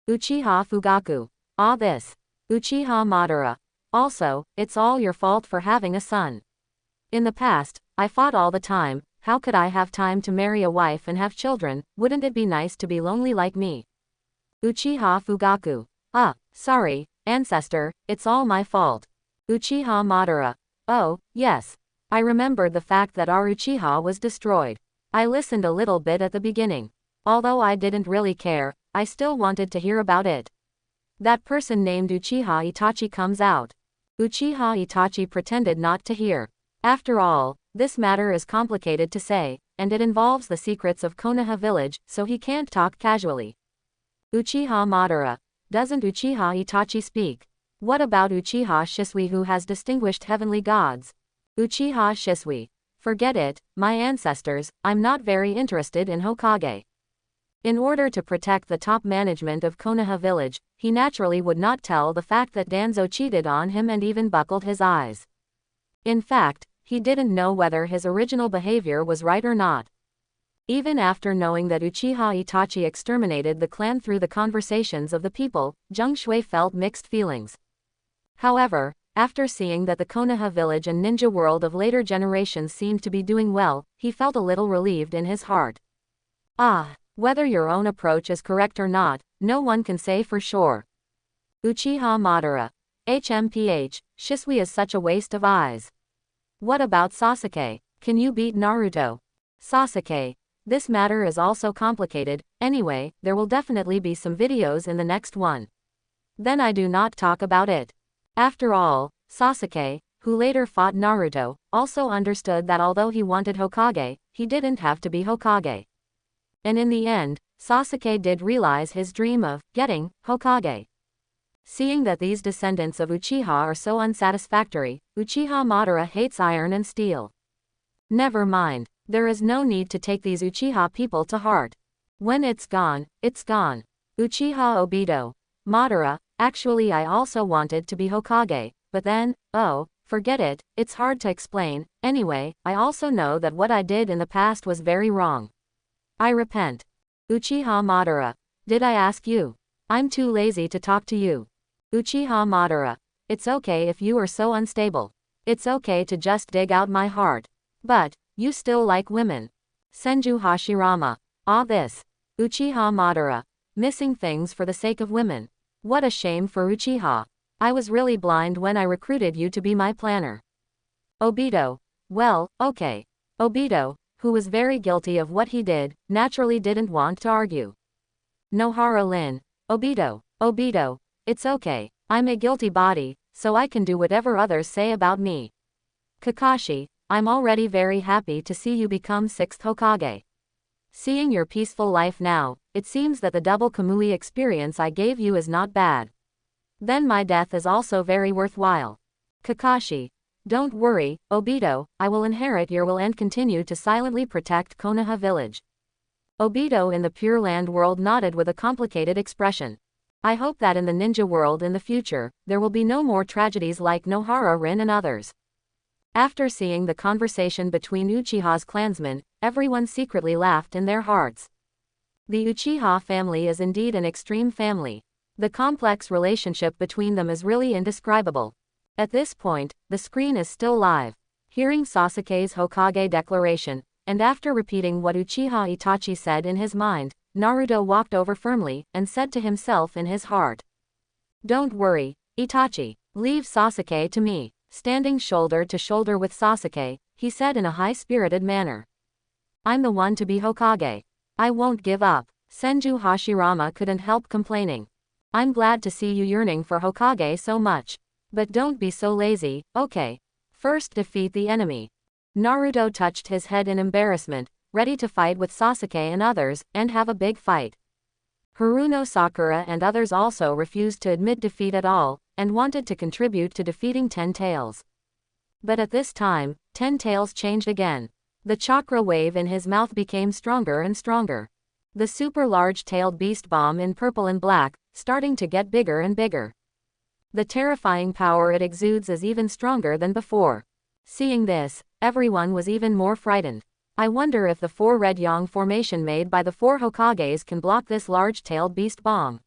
Uchiha Fugaku. Ah this. Uchiha Madara. Also, it's all your fault for having a son. In the past, I fought all the time, how could I have time to marry a wife and have children, wouldn't it be nice to be lonely like me? Uchiha Fugaku. Ah, sorry, ancestor, it's all my fault. Uchiha Madara. Oh, yes. I remembered the fact that our Uchiha was destroyed. I listened a little bit at the beginning. Although I didn't really care, I still wanted to hear about it. That person named Uchiha Itachi comes out. Uchiha Itachi pretended not to hear. After all, this matter is complicated to say, and it involves the secrets of Konoha village, so he can't talk casually. Uchiha Madara. Doesn't Uchiha Itachi speak? What about Uchiha Shisui who has distinguished heavenly gods? Uchiha Shisui. Forget it, my ancestors, I'm not very interested in Hokage. In order to protect the top management of Konoha village, he naturally would not tell the fact that Danzo cheated on him and even buckled his eyes. In fact, he didn't know whether his original behavior was right or not. Even after knowing that Uchiha Itachi exterminated the clan through the conversations of the people, Zheng Shui felt mixed feelings. However, after seeing that the Konoha village and ninja world of later generations seemed to be doing well, he felt a little relieved in his heart. Ah, whether your own approach is correct or not, no one can say for sure. Uchiha Madara. HMPH, Shisui is such a waste of eyes. What about Sasuke? Can you beat Naruto? Sasuke. This matter is also complicated, anyway, there will definitely be some videos in the next one. Then I do not talk about it. After all, Sasuke, who later fought Naruto, also understood that although he wanted Hokage, he didn't have to be Hokage. And in the end, Sasuke did realize his dream of getting Hokage. Seeing that these descendants of Uchiha are so unsatisfactory, Uchiha Madara hates iron and steel. Never mind, there is no need to take these Uchiha people to heart. When it's gone, it's gone. Uchiha Obito. Madara, actually I also wanted to be Hokage, but then, oh, forget it, it's hard to explain, anyway, I also know that what I did in the past was very wrong. I repent. Uchiha Madara. Did I ask you? I'm too lazy to talk to you. Uchiha Madara. It's okay if you are so unstable. It's okay to just dig out my heart. But, you still like women. Senju Hashirama. Ah this. Uchiha Madara. Missing things for the sake of women. What a shame for Uchiha. I was really blind when I recruited you to be my planner. Obito. Well, okay. Obito, who was very guilty of what he did, naturally didn't want to argue. Nohara Lin. Obito, it's okay. I'm a guilty body, so I can do whatever others say about me. Kakashi, I'm already very happy to see you become 6th Hokage. Seeing your peaceful life now, it seems that the double Kamui experience I gave you is not bad. Then my death is also very worthwhile. Kakashi, don't worry, Obito, I will inherit your will and continue to silently protect Konoha village. Obito in the Pure Land world nodded with a complicated expression. I hope that in the ninja world in the future, there will be no more tragedies like Nohara Rin and others. After seeing the conversation between Uchiha's clansmen, everyone secretly laughed in their hearts. The Uchiha family is indeed an extreme family. The complex relationship between them is really indescribable. At this point, the screen is still live. Hearing Sasuke's Hokage declaration, and after repeating what Uchiha Itachi said in his mind, Naruto walked over firmly, and said to himself in his heart. Don't worry, Itachi, leave Sasuke to me. Standing shoulder to shoulder with Sasuke, he said in a high-spirited manner. I'm the one to be Hokage. I won't give up. Senju Hashirama couldn't help complaining. I'm glad to see you yearning for Hokage so much. But don't be so lazy, okay? First defeat the enemy. Naruto touched his head in embarrassment, ready to fight with Sasuke and others, and have a big fight. Haruno Sakura and others also refused to admit defeat at all, and wanted to contribute to defeating Ten Tails. But at this time, Ten Tails changed again. The chakra wave in his mouth became stronger and stronger. The super large-tailed beast bomb in purple and black, starting to get bigger and bigger. The terrifying power it exudes is even stronger than before. Seeing this, everyone was even more frightened. I wonder if the 4 red yang formation made by the 4 Hokages can block this large-tailed beast bomb.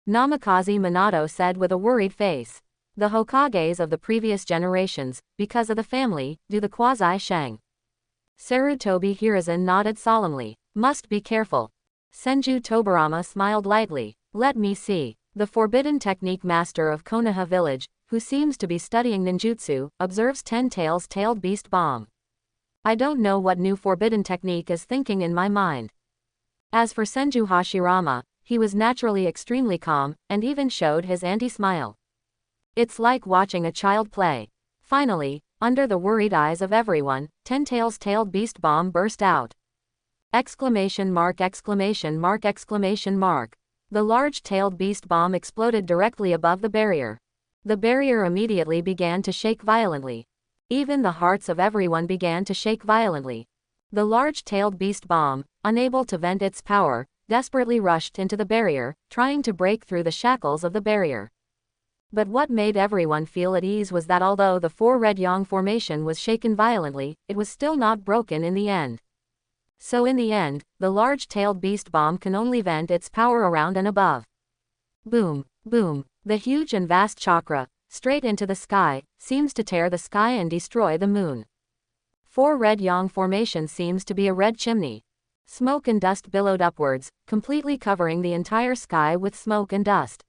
Namikaze Minato said with a worried face. The Hokages of the previous generations, because of the family, do the quasi-shang. Sarutobi Hiruzen nodded solemnly. Must be careful. Senju Tobirama smiled lightly. Let me see. The forbidden technique master of Konoha village, who seems to be studying ninjutsu, observes Ten Tails tailed beast bomb. I don't know what new forbidden technique is thinking in my mind. As for Senju Hashirama, he was naturally extremely calm, and even showed his anti-smile. It's like watching a child play. Finally, under the worried eyes of everyone, Ten Tails tailed beast bomb burst out. Exclamation mark exclamation mark exclamation mark. The large-tailed beast bomb exploded directly above the barrier. The barrier immediately began to shake violently. Even the hearts of everyone began to shake violently. The large-tailed beast bomb, unable to vent its power, desperately rushed into the barrier, trying to break through the shackles of the barrier. But what made everyone feel at ease was that although the 4 red yang formation was shaken violently, it was still not broken in the end. So in the end, the large-tailed beast bomb can only vent its power around and above. Boom, boom, the huge and vast chakra, straight into the sky, seems to tear the sky and destroy the moon. 4 red yang formation seems to be a red chimney. Smoke and dust billowed upwards, completely covering the entire sky with smoke and dust.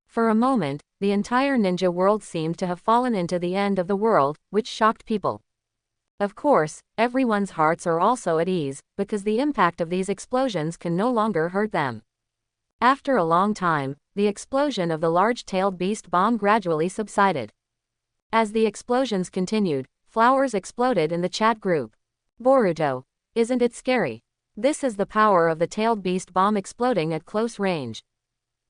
For a moment, the entire ninja world seemed to have fallen into the end of the world, which shocked people. Of course, everyone's hearts are also at ease, because the impact of these explosions can no longer hurt them. After a long time, the explosion of the large-tailed beast bomb gradually subsided. As the explosions continued, flowers exploded in the chat group. Boruto, isn't it scary? This is the power of the tailed beast bomb exploding at close range.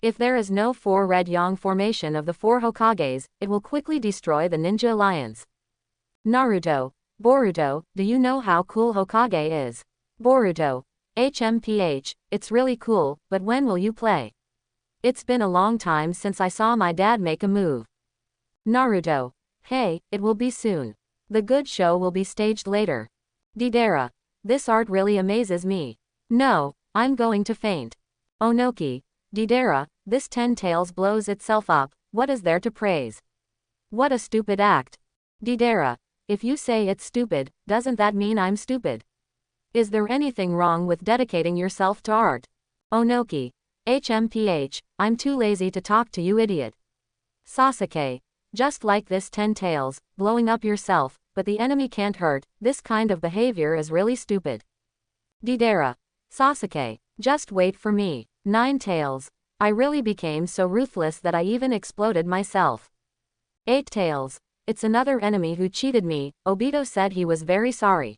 If there is no 4 red yang formation of the 4 Hokages, it will quickly destroy the Ninja Alliance. Naruto, Boruto, do you know how cool Hokage is? Boruto, HMPH, it's really cool, but when will you play? It's been a long time since I saw my dad make a move. Naruto, hey, it will be soon. The good show will be staged later. Deidara, this art really amazes me. No, I'm going to faint. Onoki, Deidara, this 10 tails blows itself up, what is there to praise? What a stupid act. Deidara, if you say it's stupid, doesn't that mean I'm stupid? Is there anything wrong with dedicating yourself to art? Onoki, HMPH, I'm too lazy to talk to you idiot. Sasuke, just like this 10 tails, blowing up yourself, but the enemy can't hurt, this kind of behavior is really stupid. Deidara, Sasuke, just wait for me. 9 tails. I really became so ruthless that I even exploded myself. 8 tails. It's another enemy who cheated me, Obito said he was very sorry.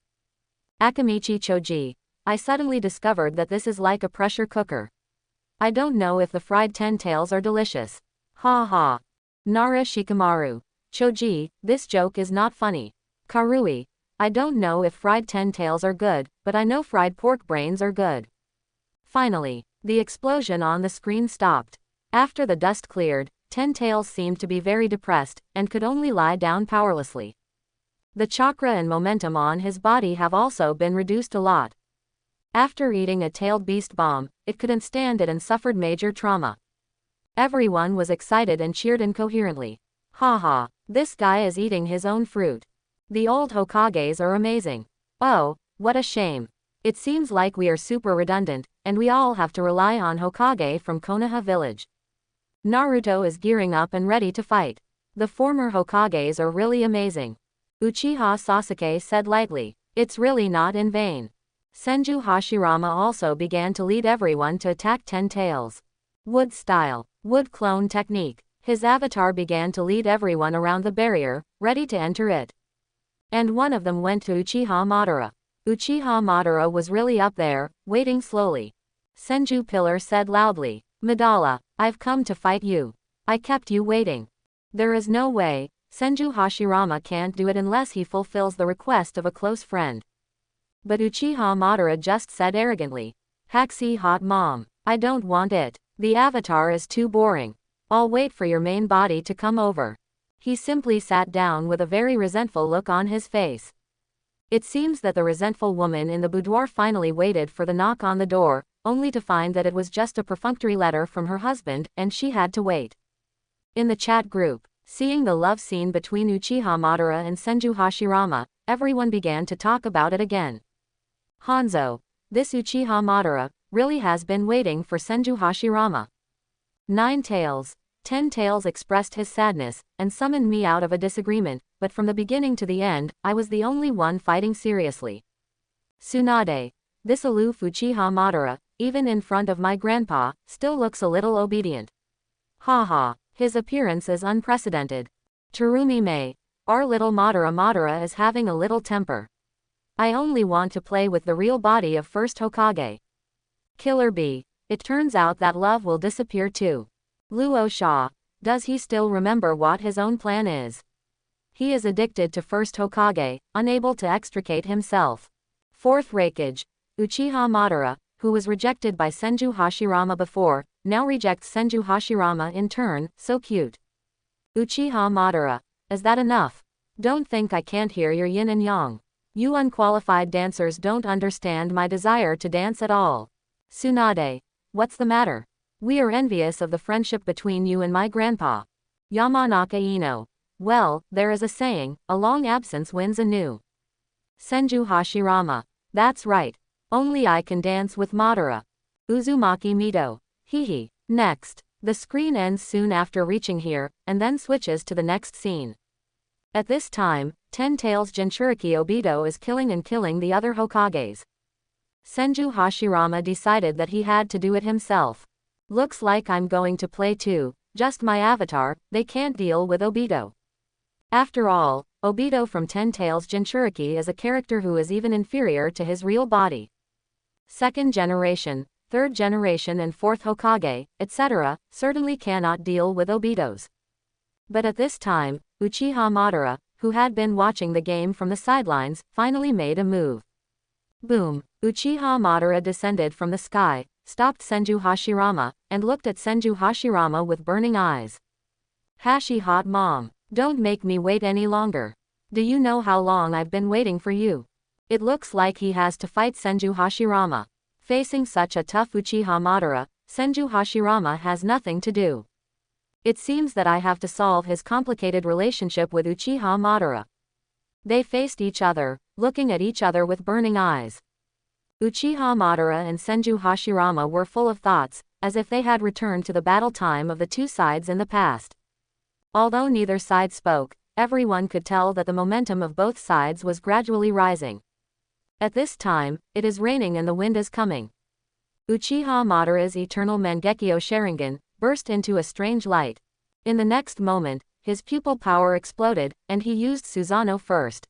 Akamichi Choji. I suddenly discovered that this is like a pressure cooker. I don't know if the fried 10 tails are delicious. Ha ha. Nara Shikamaru. Choji, this joke is not funny. Karui. I don't know if fried 10 tails are good, but I know fried pork brains are good. Finally, the explosion on the screen stopped. After the dust cleared, 10 tails seemed to be very depressed, and could only lie down powerlessly. The chakra and momentum on his body have also been reduced a lot. After eating a tailed beast bomb, it couldn't stand it and suffered major trauma. Everyone was excited and cheered incoherently. Haha, this guy is eating his own fruit. The old Hokages are amazing. Oh, what a shame. It seems like we are super redundant, and we all have to rely on Hokage from Konoha village. Naruto is gearing up and ready to fight. The former Hokages are really amazing. Uchiha Sasuke said lightly. It's really not in vain. Senju Hashirama also began to lead everyone to attack 10 tails. Wood style. Wood clone technique. His avatar began to lead everyone around the barrier, ready to enter it. And one of them went to Uchiha Madara. Uchiha Madara was really up there, waiting slowly. Senju Pillar said loudly, Madara, I've come to fight you. I kept you waiting. There is no way, Senju Hashirama can't do it unless he fulfills the request of a close friend. But Uchiha Madara just said arrogantly, Haxi hot mom, I don't want it. The avatar is too boring. I'll wait for your main body to come over. He simply sat down with a very resentful look on his face. It seems that the resentful woman in the boudoir finally waited for the knock on the door, only to find that it was just a perfunctory letter from her husband, and she had to wait. In the chat group, seeing the love scene between Uchiha Madara and Senju Hashirama, everyone began to talk about it again. Hanzo, this Uchiha Madara really has been waiting for Senju Hashirama. 9 tails. 10 tails expressed his sadness, and summoned me out of a disagreement, but from the beginning to the end, I was the only one fighting seriously. Tsunade. This aloof Uchiha Madara, even in front of my grandpa, still looks a little obedient. Haha, his appearance is unprecedented. Terumi Mei. Our little Madara is having a little temper. I only want to play with the real body of first Hokage. Killer Bee. It turns out that love will disappear too. Luo Sha. Does he still remember what his own plan is? He is addicted to first Hokage, unable to extricate himself. Fourth Raikage. Uchiha Madara, who was rejected by Senju Hashirama before, now rejects Senju Hashirama in turn, so cute. Uchiha Madara. Is that enough? Don't think I can't hear your yin and yang. You unqualified dancers don't understand my desire to dance at all. Tsunade. What's the matter? We are envious of the friendship between you and my grandpa. Yamanaka Ino. Well, there is a saying, a long absence wins anew. Senju Hashirama. That's right. Only I can dance with Madara. Uzumaki Mito. Hehe. Next. The screen ends soon after reaching here, and then switches to the next scene. At this time, 10 tails Jinchuriki Obito is killing the other Hokages. Senju Hashirama decided that he had to do it himself. Looks like I'm going to play too, just my avatar, they can't deal with Obito. After all, Obito from 10 tails Jinchuriki is a character who is even inferior to his real body. Second generation, third generation and fourth Hokage, etc., certainly cannot deal with Obitos. But at this time, Uchiha Madara, who had been watching the game from the sidelines, finally made a move. Boom! Uchiha Madara descended from the sky, stopped Senju Hashirama, and looked at Senju Hashirama with burning eyes. Hashi hot mom, don't make me wait any longer. Do you know how long I've been waiting for you? It looks like he has to fight Senju Hashirama. Facing such a tough Uchiha Madara, Senju Hashirama has nothing to do. It seems that I have to solve his complicated relationship with Uchiha Madara. They faced each other, looking at each other with burning eyes. Uchiha Madara and Senju Hashirama were full of thoughts, as if they had returned to the battle time of the two sides in the past. Although neither side spoke, everyone could tell that the momentum of both sides was gradually rising. At this time, it is raining and the wind is coming. Uchiha Madara's eternal Mangekyo Sharingan burst into a strange light. In the next moment, his pupil power exploded, and he used Susanoo first.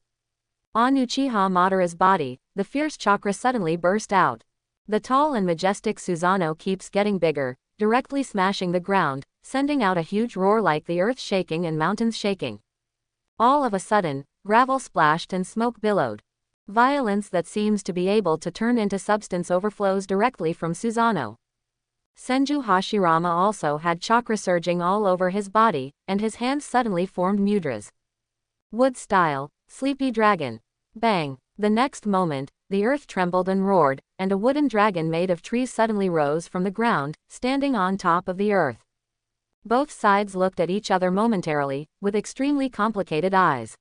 On Uchiha Madara's body, the fierce chakra suddenly burst out. The tall and majestic Susanoo keeps getting bigger, directly smashing the ground, sending out a huge roar like the earth shaking and mountains shaking. All of a sudden, gravel splashed and smoke billowed. Violence that seems to be able to turn into substance overflows directly from Susanoo. Senju Hashirama also had chakra surging all over his body, and his hands suddenly formed mudras. Wood style, sleepy dragon. Bang! The next moment, the earth trembled and roared, and a wooden dragon made of trees suddenly rose from the ground, standing on top of the earth. Both sides looked at each other momentarily, with extremely complicated eyes.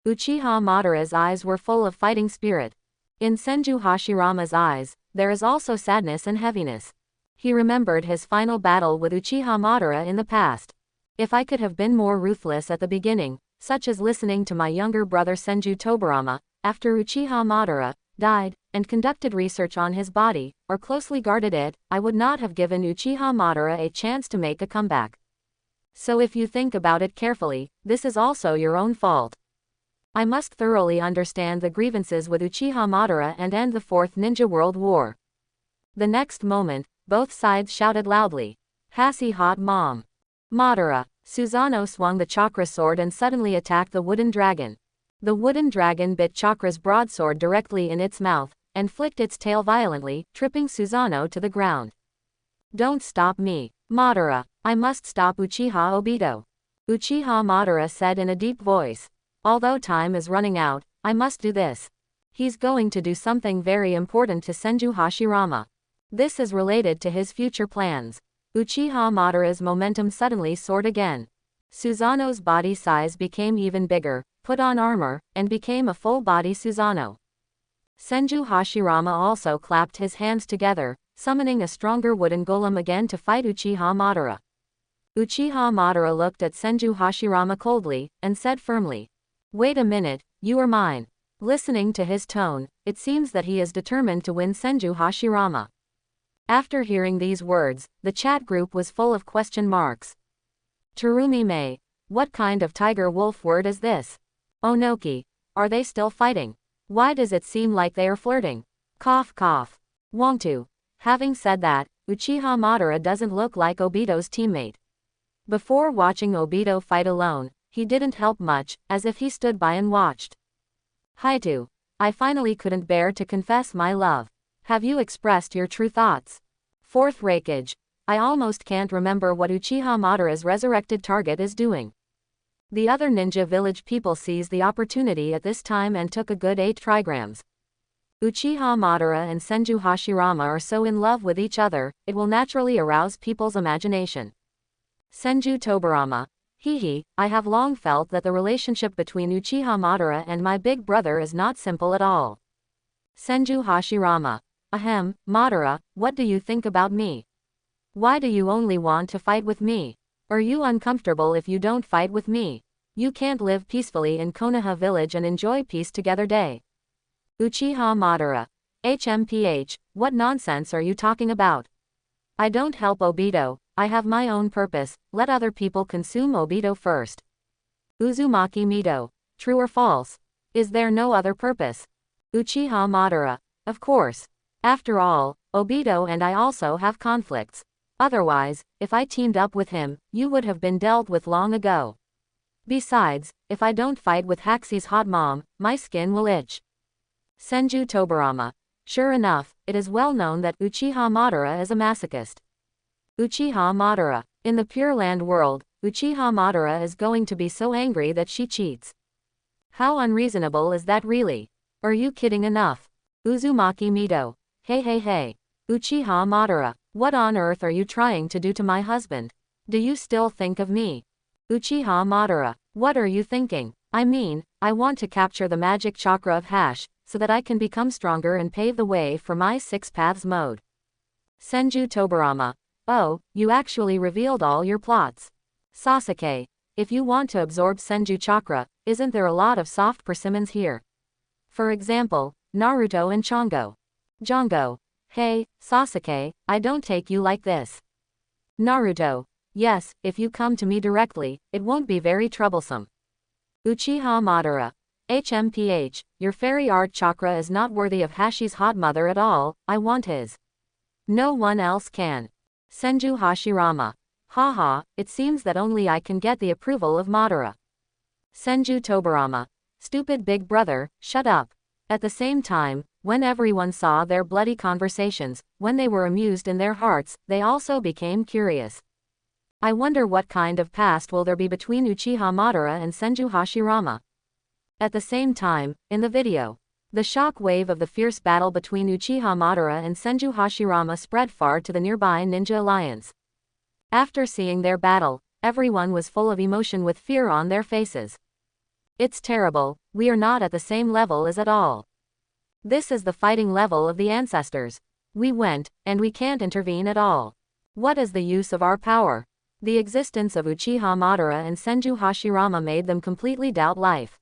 Uchiha Madara's eyes were full of fighting spirit. In Senju Hashirama's eyes, there is also sadness and heaviness. He remembered his final battle with Uchiha Madara in the past. If I could have been more ruthless at the beginning, such as listening to my younger brother Senju Tobarama, after Uchiha Madara died, and conducted research on his body, or closely guarded it, I would not have given Uchiha Madara a chance to make a comeback. So if you think about it carefully, this is also your own fault. I must thoroughly understand the grievances with Uchiha Madara and end the Fourth Ninja World War. The next moment, both sides shouted loudly, "Hassie hot mom! Madara!" Susanoo swung the chakra sword and suddenly attacked the wooden dragon. The wooden dragon bit Chakra's broadsword directly in its mouth, and flicked its tail violently, tripping Susanoo to the ground. "Don't stop me, Madara! I must stop Uchiha Obito!" Uchiha Madara said in a deep voice. "Although time is running out, I must do this." He's going to do something very important to Senju Hashirama. This is related to his future plans. Uchiha Madara's momentum suddenly soared again. Susanoo's body size became even bigger, put on armor, and became a full-body Susanoo. Senju Hashirama also clapped his hands together, summoning a stronger wooden golem again to fight Uchiha Madara. Uchiha Madara looked at Senju Hashirama coldly, and said firmly, "Wait a minute, you are mine." Listening to his tone, it seems that he is determined to win Senju Hashirama. After hearing these words, the chat group was full of question marks. Terumi Mei, what kind of tiger-wolf word is this? Onoki, are they still fighting? Why does it seem like they are flirting? Cough cough. Wongtu. Having said that, Uchiha Madara doesn't look like Obito's teammate. Before watching Obito fight alone, he didn't help much, as if he stood by and watched. Haitu. I finally couldn't bear to confess my love. Have you expressed your true thoughts? Fourth Raikage. I almost can't remember what Uchiha Madara's resurrected target is doing. The other ninja village people seized the opportunity at this time and took a good 8 trigrams. Uchiha Madara and Senju Hashirama are so in love with each other, it will naturally arouse people's imagination. Senju Tobarama. Hehe, I have long felt that the relationship between Uchiha Madara and my big brother is not simple at all. Senju Hashirama. Ahem, Madara, what do you think about me? Why do you only want to fight with me? Are you uncomfortable if you don't fight with me? You can't live peacefully in Konoha village and enjoy peace together day. Uchiha Madara. HMPH, what nonsense are you talking about? I don't help Obito, I have my own purpose, let other people consume Obito first. Uzumaki Mito. True or false? Is there no other purpose? Uchiha Madara. Of course. After all, Obito and I also have conflicts. Otherwise, if I teamed up with him, you would have been dealt with long ago. Besides, if I don't fight with Haxie's hot mom, my skin will itch. Senju Tobarama. Sure enough, it is well known that Uchiha Madara is a masochist. Uchiha Madara. In the Pure Land world, Uchiha Madara is going to be so angry that she cheats. How unreasonable is that really? Are you kidding enough? Uzumaki Mito. Hey. Uchiha Madara, what on earth are you trying to do to my husband? Do you still think of me? Uchiha Madara, what are you thinking? I mean, I want to capture the magic chakra of Hash, so that I can become stronger and pave the way for my 6 paths mode. Senju Tobarama. Oh, you actually revealed all your plots. Sasuke, if you want to absorb Senju chakra, isn't there a lot of soft persimmons here? For example, Naruto and Chongo. Jongo. Hey, Sasuke, I don't take you like this. Naruto. Yes, if you come to me directly, it won't be very troublesome. Uchiha Madara. HMPH, your fairy art chakra is not worthy of Hashi's hot mother at all, I want his. No one else can. Senju Hashirama. Haha, it seems that only I can get the approval of Madara. Senju Tobarama. Stupid big brother, shut up. At the same time, when everyone saw their bloody conversations, when they were amused in their hearts, they also became curious. I wonder what kind of past will there be between Uchiha Madara and Senju Hashirama. At the same time, in the video, the shock wave of the fierce battle between Uchiha Madara and Senju Hashirama spread far to the nearby Ninja Alliance. After seeing their battle, everyone was full of emotion with fear on their faces. It's terrible, we are not at the same level as at all. This is the fighting level of the ancestors. We went, and we can't intervene at all. What is the use of our power? The existence of Uchiha Madara and Senju Hashirama made them completely doubt life.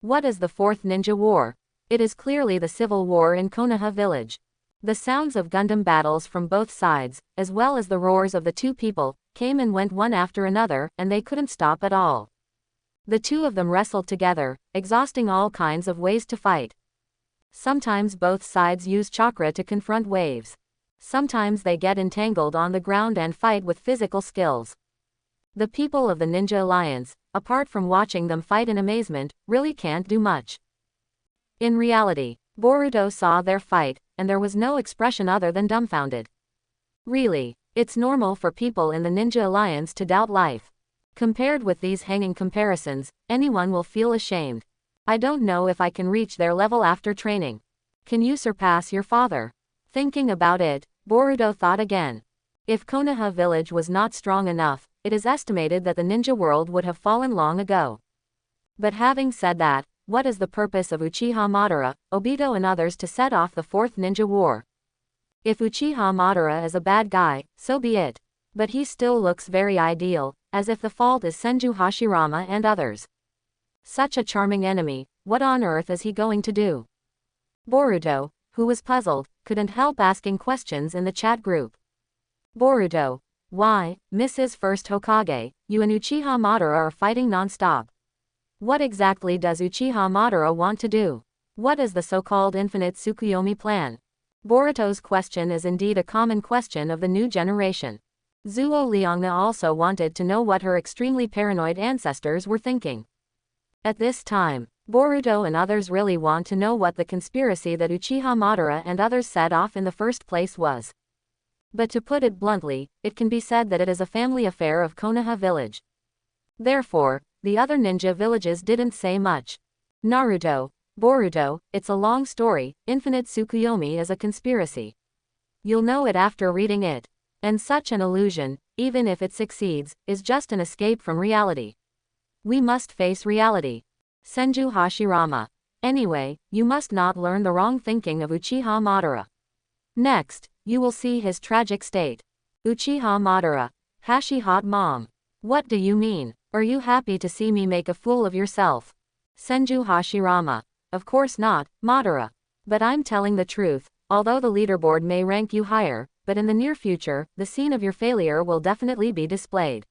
What is the Fourth Ninja War? It is clearly the civil war in Konoha village. The sounds of Gundam battles from both sides, as well as the roars of the two people, came and went one after another, and they couldn't stop at all. The two of them wrestled together, exhausting all kinds of ways to fight. Sometimes both sides use chakra to confront waves. Sometimes they get entangled on the ground and fight with physical skills. The people of the Ninja Alliance, apart from watching them fight in amazement, really can't do much. In reality, Boruto saw their fight, and there was no expression other than dumbfounded. Really, it's normal for people in the Ninja Alliance to doubt life. Compared with these hanging comparisons, anyone will feel ashamed. I don't know if I can reach their level after training. Can you surpass your father? Thinking about it, Boruto thought again. If Konoha village was not strong enough, it is estimated that the ninja world would have fallen long ago. But having said that, what is the purpose of Uchiha Madara, Obito and others to set off the Fourth Ninja War? If Uchiha Madara is a bad guy, so be it. But he still looks very ideal, as if the fault is Senju Hashirama and others. Such a charming enemy, what on earth is he going to do? Boruto, who was puzzled, couldn't help asking questions in the chat group. Boruto. Why, Mrs. First Hokage, you and Uchiha Madara are fighting non-stop. What exactly does Uchiha Madara want to do? What is the so-called infinite Tsukuyomi plan? Boruto's question is indeed a common question of the new generation. Zuo Liangna also wanted to know what her extremely paranoid ancestors were thinking. At this time, Boruto and others really want to know what the conspiracy that Uchiha Madara and others set off in the first place was. But to put it bluntly, it can be said that it is a family affair of Konoha village. Therefore, the other ninja villages didn't say much. Naruto, Boruto, it's a long story, Infinite Tsukuyomi is a conspiracy. You'll know it after reading it. And such an illusion, even if it succeeds, is just an escape from reality. We must face reality. Senju Hashirama. Anyway, you must not learn the wrong thinking of Uchiha Madara. Next, you will see his tragic state. Uchiha Madara. Hashi hot mom. What do you mean? Are you happy to see me make a fool of yourself? Senju Hashirama. Of course not, Madara. But I'm telling the truth, although the leaderboard may rank you higher, but in the near future, the scene of your failure will definitely be displayed.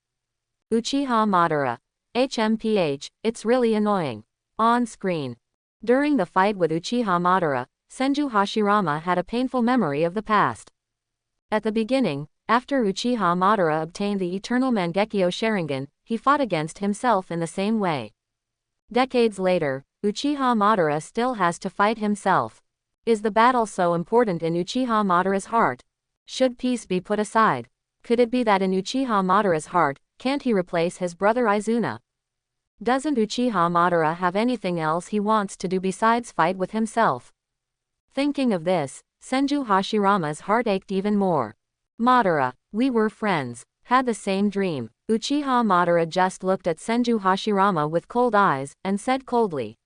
Uchiha Madara. HMPH, it's really annoying. On screen. During the fight with Uchiha Madara, Senju Hashirama had a painful memory of the past. At the beginning, after Uchiha Madara obtained the Eternal Mangekyo Sharingan, he fought against himself in the same way. Decades later, Uchiha Madara still has to fight himself. Is the battle so important in Uchiha Madara's heart? Should peace be put aside? Could it be that in Uchiha Madara's heart, can't he replace his brother Izuna? Doesn't Uchiha Madara have anything else he wants to do besides fight with himself? Thinking of this, Senju Hashirama's heart ached even more. Madara, we were friends, had the same dream. Uchiha Madara just looked at Senju Hashirama with cold eyes, and said coldly.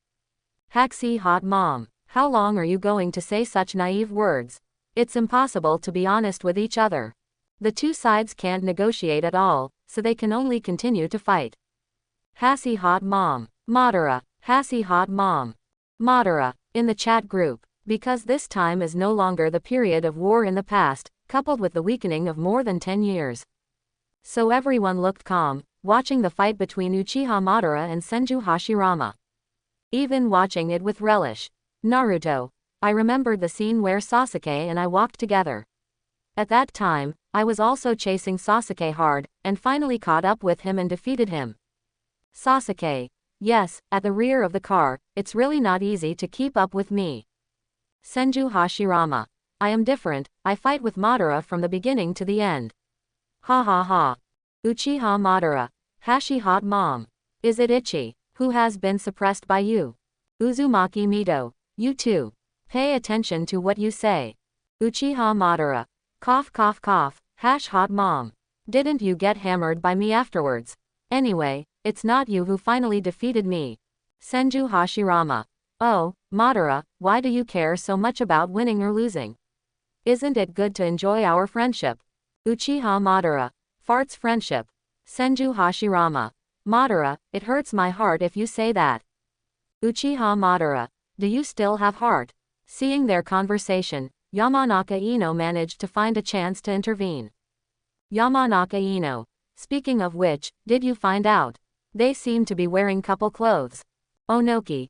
Haxi hot mom, how long are you going to say such naive words? It's impossible to be honest with each other. The two sides can't negotiate at all, so they can only continue to fight. Hassy hot mom. Madara. Hassy hot mom. Madara. In the chat group. Because this time is no longer the period of war in the past, coupled with the weakening of more than 10 years. So everyone looked calm, watching the fight between Uchiha Madara and Senju Hashirama. Even watching it with relish. Naruto. I remembered the scene where Sasuke and I walked together. At that time, I was also chasing Sasuke hard, and finally caught up with him and defeated him. Sasuke. Yes, at the rear of the car, it's really not easy to keep up with me. Senju Hashirama. I am different, I fight with Madara from the beginning to the end. Ha ha ha. Uchiha Madara. Hashi hot mom. Is it itchy? Who has been suppressed by you? Uzumaki Mito. You too. Pay attention to what you say. Uchiha Madara. Cough cough cough, hash hot mom. Didn't you get hammered by me afterwards? Anyway, it's not you who finally defeated me. Senju Hashirama. Oh, Madara, why do you care so much about winning or losing? Isn't it good to enjoy our friendship? Uchiha Madara. Farts friendship. Senju Hashirama. Madara, it hurts my heart if you say that. Uchiha Madara. Do you still have heart? Seeing their conversation, Yamanaka Ino managed to find a chance to intervene. Yamanaka Ino. Speaking of which, did you find out? They seem to be wearing couple clothes. Onoki.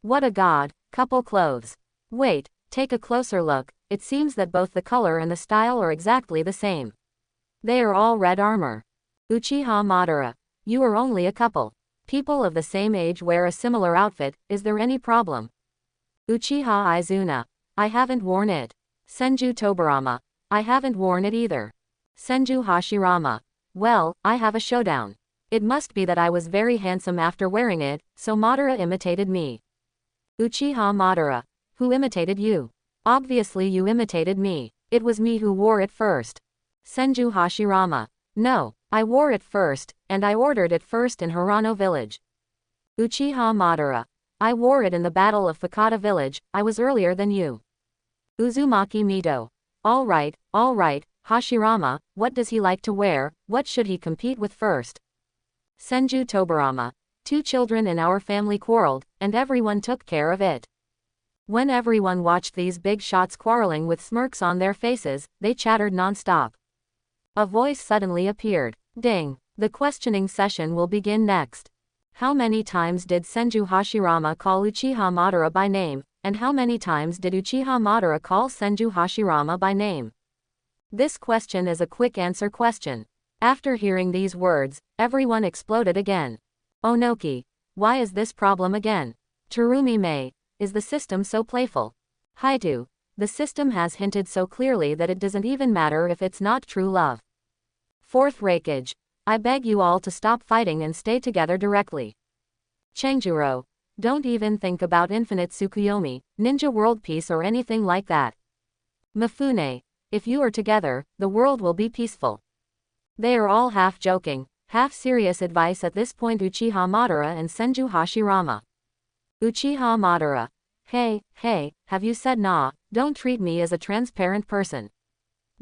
What a god, couple clothes. Wait, take a closer look, it seems that both the color and the style are exactly the same. They are all red armor. Uchiha Madara. You are only a couple. People of the same age wear a similar outfit, is there any problem? Uchiha Izuna. I haven't worn it. Senju Tobirama. I haven't worn it either. Senju Hashirama. Well, I have a showdown. It must be that I was very handsome after wearing it, so Madara imitated me. Uchiha Madara. Who imitated you? Obviously you imitated me. It was me who wore it first. Senju Hashirama. No, I wore it first, and I ordered it first in Hirano village. Uchiha Madara. I wore it in the Battle of Fakata village, I was earlier than you. Uzumaki Mito. Alright, Hashirama, what does he like to wear, what should he compete with first? Senju Tobirama. 2 children in our family quarreled, and everyone took care of it. When everyone watched these big shots quarreling with smirks on their faces, they chattered non-stop. A voice suddenly appeared. Ding. The questioning session will begin next. How many times did Senju Hashirama call Uchiha Madara by name, and how many times did Uchiha Madara call Senju Hashirama by name? This question is a quick answer question. After hearing these words, everyone exploded again. Onoki. Why is this problem again? Terumi Mei. Is the system so playful? Haitu. The system has hinted so clearly that it doesn't even matter if it's not true love. Fourth Reikage. I beg you all to stop fighting and stay together directly. Chenjuro. Don't even think about infinite Tsukuyomi, ninja world peace or anything like that. Mifune. If you are together, the world will be peaceful. They are all half joking, half serious advice at this point. Uchiha Madara and Senju Hashirama. Uchiha Madara. Hey, have you said nah, don't treat me as a transparent person.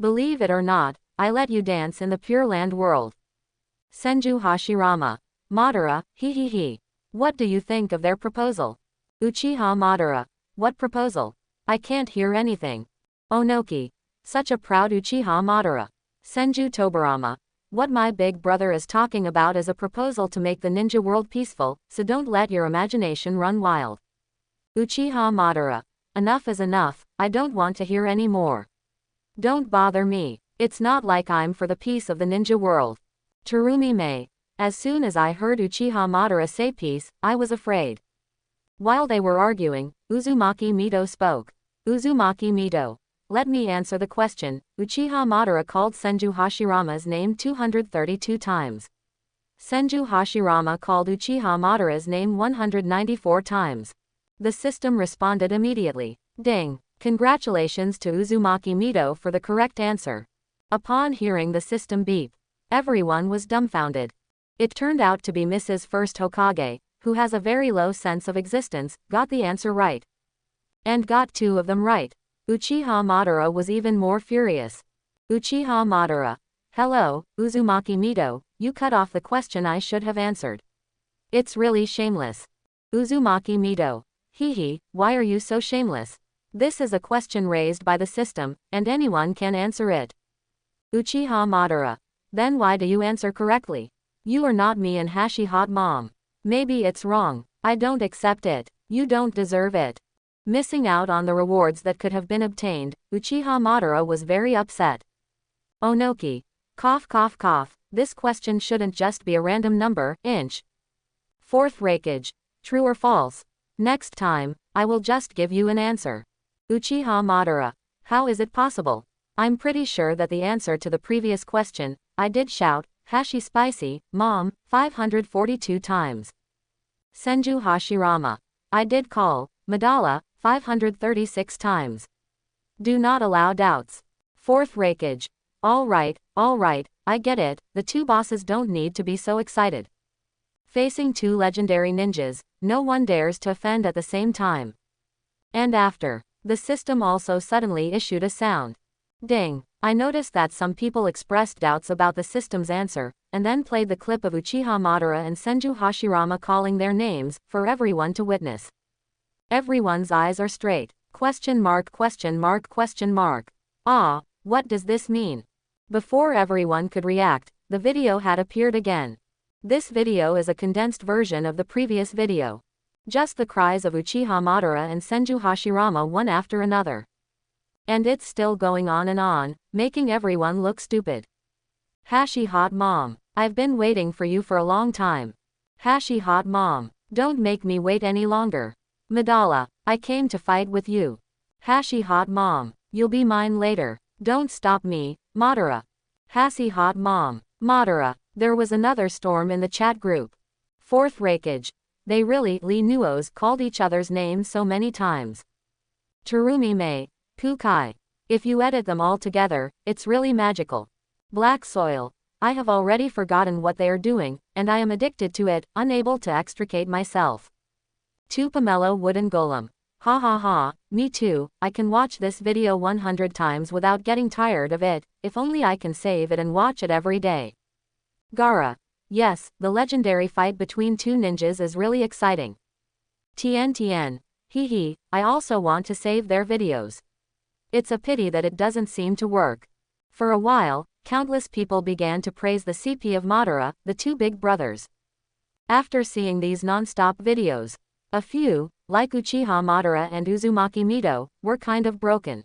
Believe it or not, I let you dance in the Pure Land world. Senju Hashirama. Madara, he. What do you think of their proposal? Uchiha Madara. What proposal? I can't hear anything. Onoki. Such a proud Uchiha Madara. Senju Tobirama. What my big brother is talking about is a proposal to make the ninja world peaceful, so don't let your imagination run wild. Uchiha Madara. Enough is enough, I don't want to hear any more. Don't bother me, it's not like I'm for the peace of the ninja world. Terumi Mei. As soon as I heard Uchiha Madara say peace, I was afraid. While they were arguing, Uzumaki Mito spoke. Uzumaki Mito. Let me answer the question. Uchiha Madara called Senju Hashirama's name 232 times. Senju Hashirama called Uchiha Madara's name 194 times. The system responded immediately. Ding. Congratulations to Uzumaki Mito for the correct answer. Upon hearing the system beep, everyone was dumbfounded. It turned out to be Mrs. First Hokage, who has a very low sense of existence, got the answer right. And got 2 of them right. Uchiha Madara was even more furious. Uchiha Madara. Hello, Uzumaki Mito, you cut off the question I should have answered. It's really shameless. Uzumaki Mito. Why are you so shameless? This is a question raised by the system, and anyone can answer it. Uchiha Madara. Then why do you answer correctly? You are not me and Hashi Hot Mom. Maybe it's wrong. I don't accept it. You don't deserve it. Missing out on the rewards that could have been obtained, Uchiha Madara was very upset. Onoki. Cough cough cough. This question shouldn't just be a random number, inch. Fourth Raikage. True or false? Next time, I will just give you an answer. Uchiha Madara. How is it possible? I'm pretty sure that the answer to the previous question, I did shout, Hashi Spicy, Mom, 542 times. Senju Hashirama. I did call, Madara, 536 times. Do not allow doubts. Fourth Raikage. Alright, I get it, the two bosses don't need to be so excited. Facing two legendary ninjas, no one dares to offend at the same time. And after, the system also suddenly issued a sound. Ding. I noticed that some people expressed doubts about the system's answer, and then played the clip of Uchiha Madara and Senju Hashirama calling their names, for everyone to witness. Everyone's eyes are straight. Question mark. Ah, what does this mean? Before everyone could react, the video had appeared again. This video is a condensed version of the previous video. Just the cries of Uchiha Madara and Senju Hashirama one after another. And it's still going on, making everyone look stupid. Hashi Hot Mom. I've been waiting for you for a long time. Hashi Hot Mom. Don't make me wait any longer. Madara. I came to fight with you. Hashi Hot Mom. You'll be mine later. Don't stop me, Madara. Hashi Hot Mom. Madara. There was another storm in the chat group. Fourth Raikage. They really Nuos called each other's names so many times. Terumi Mei. Kukai. If you edit them all together, it's really magical. Black Soil. I have already forgotten what they are doing, and I am addicted to it, unable to extricate myself. Two Pomelo Wooden Golem. Ha ha ha, me too, I can watch this video 100 times without getting tired of it, if only I can save it and watch it every day. Gaara. Yes, the legendary fight between two ninjas is really exciting. Tien. Hee, I also want to save their videos. It's a pity that it doesn't seem to work. For a while, countless people began to praise the CP of Madara, the two big brothers. After seeing these non-stop videos, a few, like Uchiha Madara and Uzumaki Mito, were kind of broken.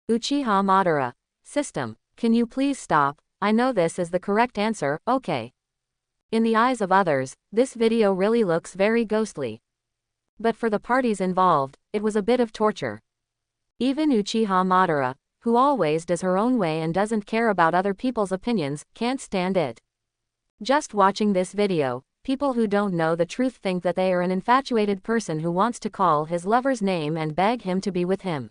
Uchiha Madara. System, can you please stop? I know this is the correct answer, okay. In the eyes of others, this video really looks very ghostly. But for the parties involved, it was a bit of torture. Even Uchiha Madara, who always does her own way and doesn't care about other people's opinions, can't stand it. Just watching this video, people who don't know the truth think that they are an infatuated person who wants to call his lover's name and beg him to be with him.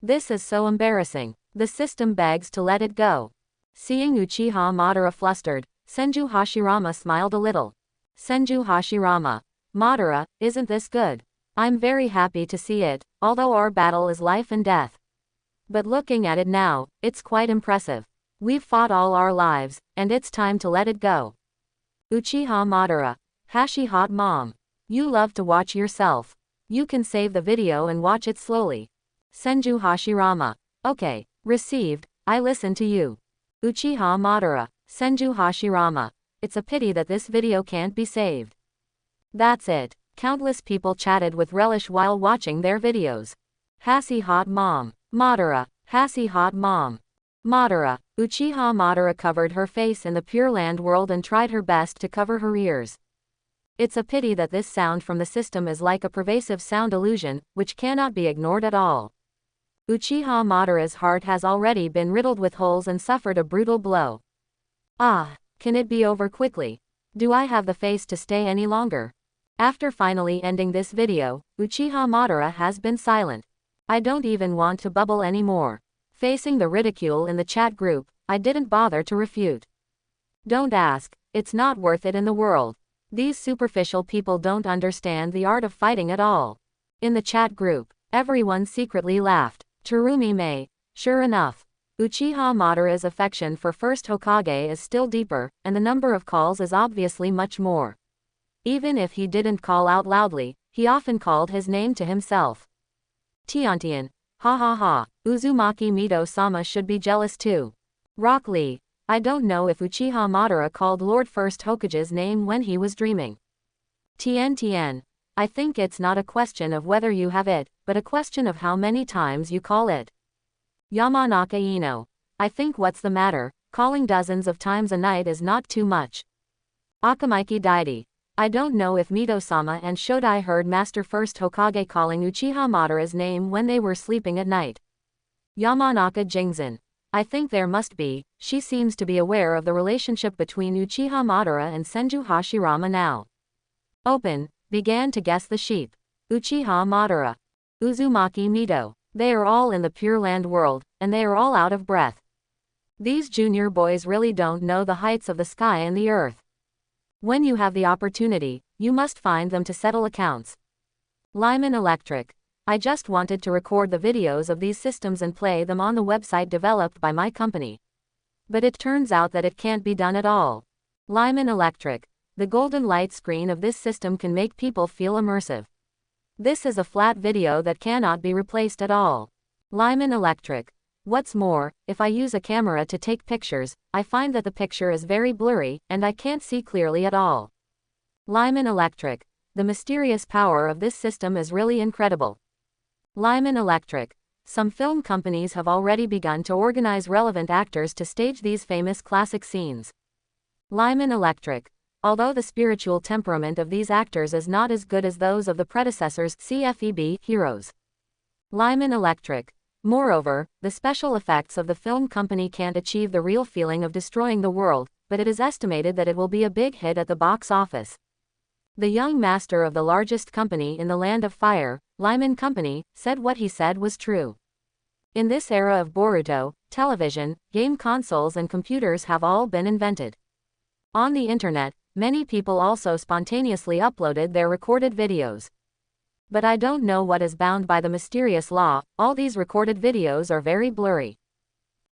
This is so embarrassing. The system begs to let it go. Seeing Uchiha Madara flustered, Senju Hashirama smiled a little. Senju Hashirama. Madara, isn't this good? I'm very happy to see it, although our battle is life and death. But looking at it now, it's quite impressive. We've fought all our lives, and it's time to let it go. Uchiha Madara. Hashi Hot Mom. You love to watch yourself. You can save the video and watch it slowly. Senju Hashirama. Okay, received, I listen to you. Uchiha Madara. Senju Hashirama. It's a pity that this video can't be saved. That's it. Countless people chatted with relish while watching their videos. Hashi Hot Mom. Madara. Hashi Hot Mom. Madara. Uchiha Madara covered her face in the Pure Land world and tried her best to cover her ears. It's a pity that this sound from the system is like a pervasive sound illusion, which cannot be ignored at all. Uchiha Madara's heart has already been riddled with holes and suffered a brutal blow. Ah, can it be over quickly? Do I have the face to stay any longer? After finally ending this video, Uchiha Madara has been silent. I don't even want to bubble anymore. Facing the ridicule in the chat group, I didn't bother to refute. Don't ask, it's not worth it in the world. These superficial people don't understand the art of fighting at all. In the chat group, everyone secretly laughed. Terumi Mei. Sure enough. Uchiha Madara's affection for first Hokage is still deeper, and the number of calls is obviously much more. Even if he didn't call out loudly, he often called his name to himself. Tiantian. Ha ha ha. Uzumaki Mito-sama should be jealous too. Rock Lee. I don't know if Uchiha Madara called Lord First Hokage's name when he was dreaming. Tien. I think it's not a question of whether you have it, but a question of how many times you call it. Yamanaka Ino. I think what's the matter, calling dozens of times a night is not too much. Akamaiki Daidi. I don't know if Mito-sama and Shodai heard Master First Hokage calling Uchiha Madara's name when they were sleeping at night. Yamanaka Jingzan. I think there must be, she seems to be aware of the relationship between Uchiha Madara and Senju Hashirama now. Open, began to guess the sheep. Uchiha Madara. Uzumaki Mito. They are all in the Pure Land world, and they are all out of breath. These junior boys really don't know the heights of the sky and the earth. When you have the opportunity, you must find them to settle accounts. Lyman Electric. I just wanted to record the videos of these systems and play them on the website developed by my company. But it turns out that it can't be done at all. Lyman Electric. The golden light screen of this system can make people feel immersive. This is a flat video that cannot be replaced at all. Lyman Electric. What's more, if I use a camera to take pictures, I find that the picture is very blurry, and I can't see clearly at all. Lyman Electric. The mysterious power of this system is really incredible. Lyman Electric. Some film companies have already begun to organize relevant actors to stage these famous classic scenes. Lyman Electric. Although the spiritual temperament of these actors is not as good as those of the predecessors CFEB heroes. Lyman Electric. Moreover, the special effects of the film company can't achieve the real feeling of destroying the world, but it is estimated that it will be a big hit at the box office. The young master of the largest company in the Land of Fire, Lyman Company, said what he said was true. In this era of Boruto, television, game consoles and computers have all been invented. On the internet, many people also spontaneously uploaded their recorded videos. But I don't know what is bound by the mysterious law, all these recorded videos are very blurry.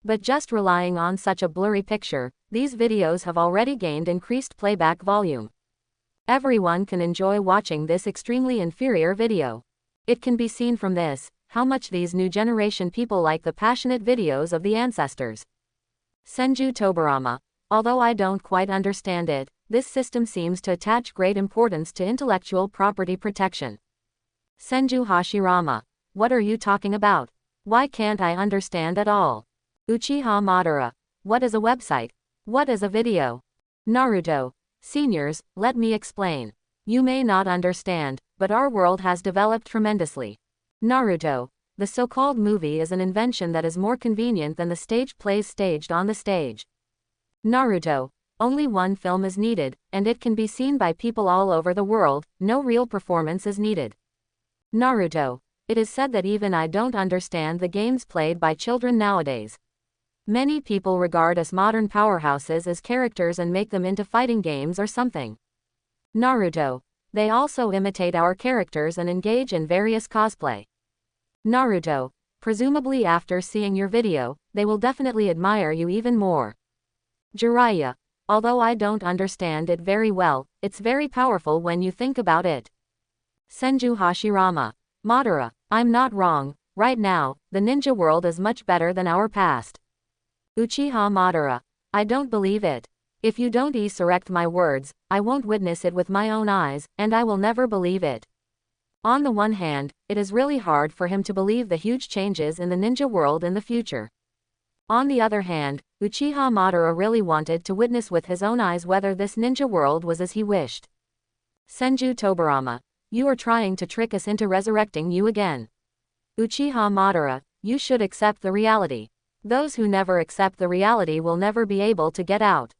But just relying on such a blurry picture, these videos have already gained increased playback volume. Everyone can enjoy watching this extremely inferior video. It can be seen from this, how much these new generation people like the passionate videos of the ancestors. Senju Tobarama. Although I don't quite understand it, this system seems to attach great importance to intellectual property protection. Senju Hashirama. What are you talking about? Why can't I understand at all? Uchiha Madara. What is a website? What is a video? Naruto. Seniors, let me explain. You may not understand, but our world has developed tremendously. Naruto. The so-called movie is an invention that is more convenient than the stage plays staged on the stage. Naruto. Only one film is needed, and it can be seen by people all over the world, no real performance is needed. Naruto. It is said that even I don't understand the games played by children nowadays. Many people regard us modern powerhouses as characters and make them into fighting games or something. Naruto. They also imitate our characters and engage in various cosplay. Naruto. Presumably after seeing your video, they will definitely admire you even more. Jiraiya. Although I don't understand it very well, it's very powerful when you think about it. Senju Hashirama. Madara. I'm not wrong, right now, the ninja world is much better than our past. Uchiha Madara. I don't believe it. If you don't correct my words, I won't witness it with my own eyes, and I will never believe it. On the one hand, it is really hard for him to believe the huge changes in the ninja world in the future. On the other hand, Uchiha Madara really wanted to witness with his own eyes whether this ninja world was as he wished. Senju Tobarama. You are trying to trick us into resurrecting you again. Uchiha Madara. You should accept the reality. Those who never accept the reality will never be able to get out.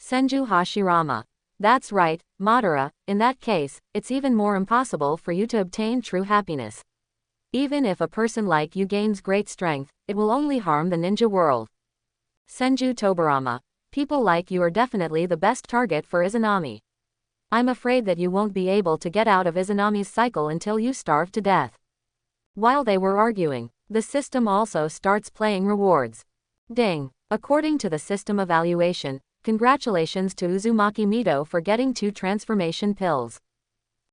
Senju Hashirama. That's right, Madara, in that case, it's even more impossible for you to obtain true happiness. Even if a person like you gains great strength, it will only harm the ninja world. Senju Tobarama. People like you are definitely the best target for Izanami. I'm afraid that you won't be able to get out of Izanami's cycle until you starve to death. While they were arguing, the system also starts playing rewards. Ding. According to the system evaluation, congratulations to Uzumaki Mito for getting 2 transformation pills.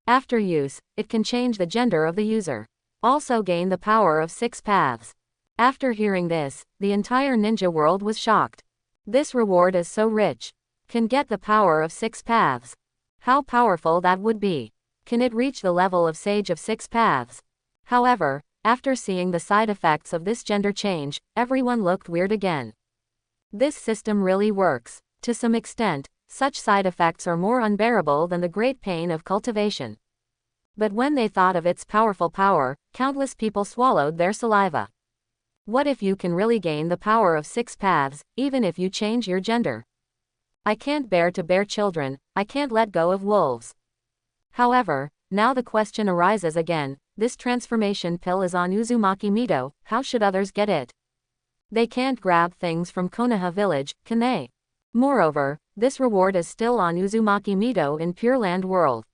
After use, it can change the gender of the user. Also gain the power of 6 paths. After hearing this, the entire ninja world was shocked. This reward is so rich. Can get the power of 6 paths. How powerful that would be. Can it reach the level of Sage of 6 paths? However, after seeing the side effects of this gender change, everyone looked weird again. This system really works. To some extent, such side effects are more unbearable than the great pain of cultivation. But when they thought of its powerful power, countless people swallowed their saliva. What if you can really gain the power of 6 paths, even if you change your gender? I can't bear to bear children, I can't let go of wolves. However, now the question arises again, this transformation pill is on Uzumaki Mido, how should others get it? They can't grab things from Konoha village, can they? Moreover, this reward is still on Uzumaki Mido in Pure Land world.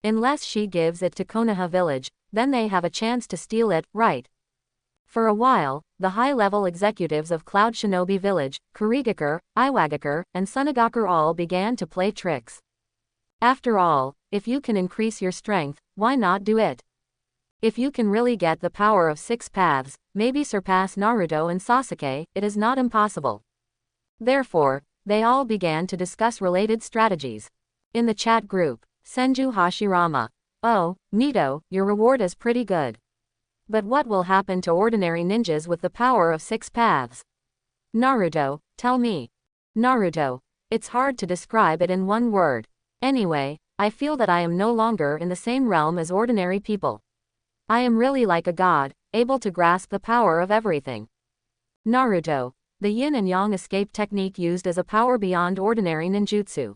Unless she gives it to Konoha village, then they have a chance to steal it, right? For a while, the high-level executives of Cloud Shinobi Village, Kurigakure, Iwagakure, and Sunagakure all began to play tricks. After all, if you can increase your strength, why not do it? If you can really get the power of 6 paths, maybe surpass Naruto and Sasuke, it is not impossible. Therefore, they all began to discuss related strategies. In the chat group, Senju Hashirama. Oh, Mido, your reward is pretty good. But what will happen to ordinary ninjas with the power of 6 paths? Naruto, tell me. Naruto, it's hard to describe it in one word. Anyway, I feel that I am no longer in the same realm as ordinary people. I am really like a god, able to grasp the power of everything. Naruto, the yin and yang escape technique used as a power beyond ordinary ninjutsu.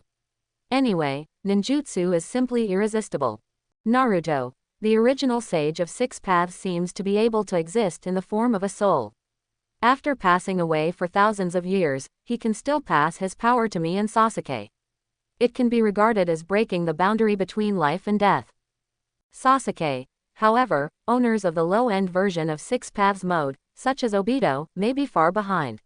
Anyway, ninjutsu is simply irresistible. Naruto, the original sage of 6 paths seems to be able to exist in the form of a soul. After passing away for thousands of years, he can still pass his power to me and Sasuke. It can be regarded as breaking the boundary between life and death. Sasuke, however, owners of the low-end version of 6 paths mode, such as Obito, may be far behind.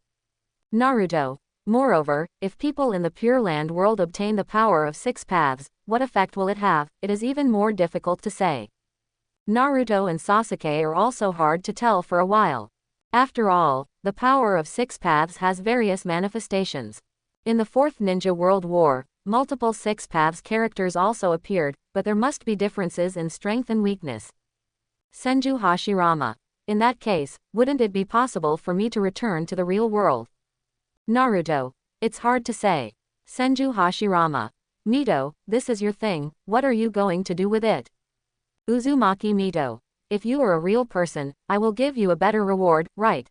Naruto, moreover, if people in the Pure Land world obtain the power of 6 paths, what effect will it have? It is even more difficult to say. Naruto and Sasuke are also hard to tell for a while. After all, the power of 6 paths has various manifestations. In the Fourth Ninja World War, multiple 6 paths characters also appeared, but there must be differences in strength and weakness. Senju Hashirama. In that case, wouldn't it be possible for me to return to the real world? Naruto. It's hard to say. Senju Hashirama. Mido, this is your thing, what are you going to do with it? Uzumaki Mido. If you are a real person, I will give you a better reward, right?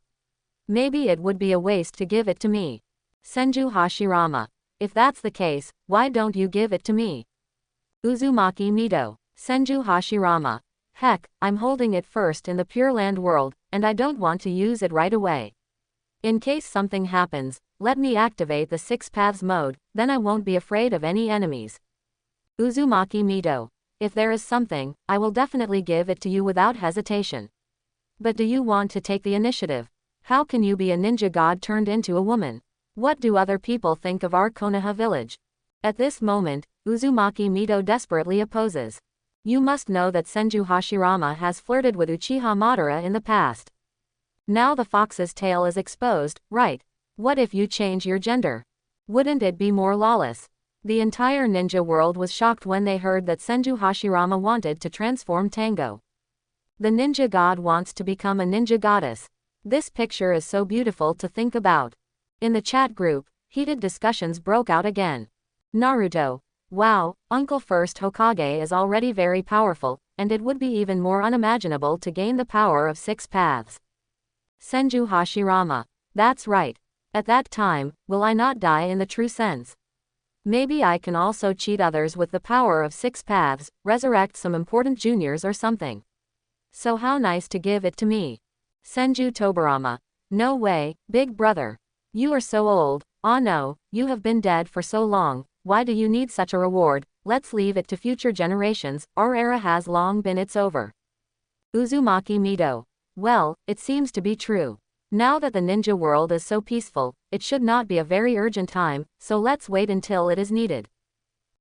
Maybe it would be a waste to give it to me. Senju Hashirama. If that's the case, why don't you give it to me? Uzumaki Mido. Senju Hashirama. Heck, I'm holding it first in the Pure Land world, and I don't want to use it right away. In case something happens, let me activate the 6 paths mode, then I won't be afraid of any enemies. Uzumaki Mido. If there is something, I will definitely give it to you without hesitation. But do you want to take the initiative? How can you be a ninja god turned into a woman? What do other people think of our Konoha village? At this moment, Uzumaki Mido desperately opposes. You must know that Senju Hashirama has flirted with Uchiha Madara in the past. Now the fox's tail is exposed, right? What if you change your gender? Wouldn't it be more lawless? The entire ninja world was shocked when they heard that Senju Hashirama wanted to transform Tango. The ninja god wants to become a ninja goddess. This picture is so beautiful to think about. In the chat group, heated discussions broke out again. Naruto. Wow, Uncle First Hokage is already very powerful, and it would be even more unimaginable to gain the power of 6 paths. Senju Hashirama. That's right. At that time, will I not die in the true sense? Maybe I can also cheat others with the power of 6 paths, resurrect some important juniors or something. So how nice to give it to me. Senju Tobarama. No way, big brother. You are so old, ah no, you have been dead for so long, why do you need such a reward? Let's leave it to future generations, our era has long been it's over. Uzumaki Mido. Well, it seems to be true. Now that the ninja world is so peaceful, it should not be a very urgent time, so let's wait until it is needed.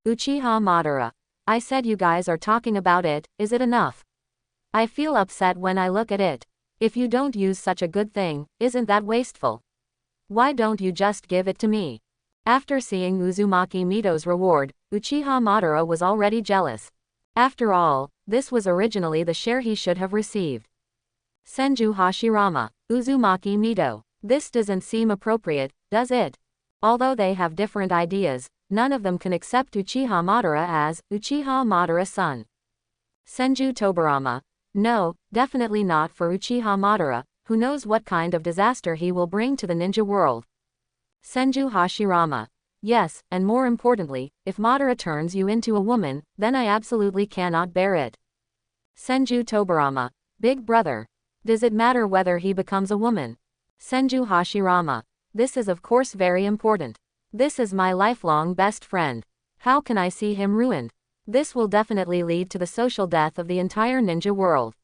Uchiha Madara. I said you guys are talking about it, is it enough? I feel upset when I look at it. If you don't use such a good thing, isn't that wasteful? Why don't you just give it to me? After seeing Uzumaki Mito's reward, Uchiha Madara was already jealous. After all, this was originally the share he should have received. Senju Hashirama, Uzumaki Mito. This doesn't seem appropriate, does it? Although they have different ideas, none of them can accept Uchiha Madara as Uchiha Madara's son. Senju Tobirama. No, definitely not for Uchiha Madara, who knows what kind of disaster he will bring to the ninja world. Senju Hashirama. Yes, and more importantly, if Madara turns you into a woman, then I absolutely cannot bear it. Senju Tobirama. Big brother. Does it matter whether he becomes a woman? Senju Hashirama. This is of course very important. This is my lifelong best friend. How can I see him ruined? This will definitely lead to the social death of the entire ninja world.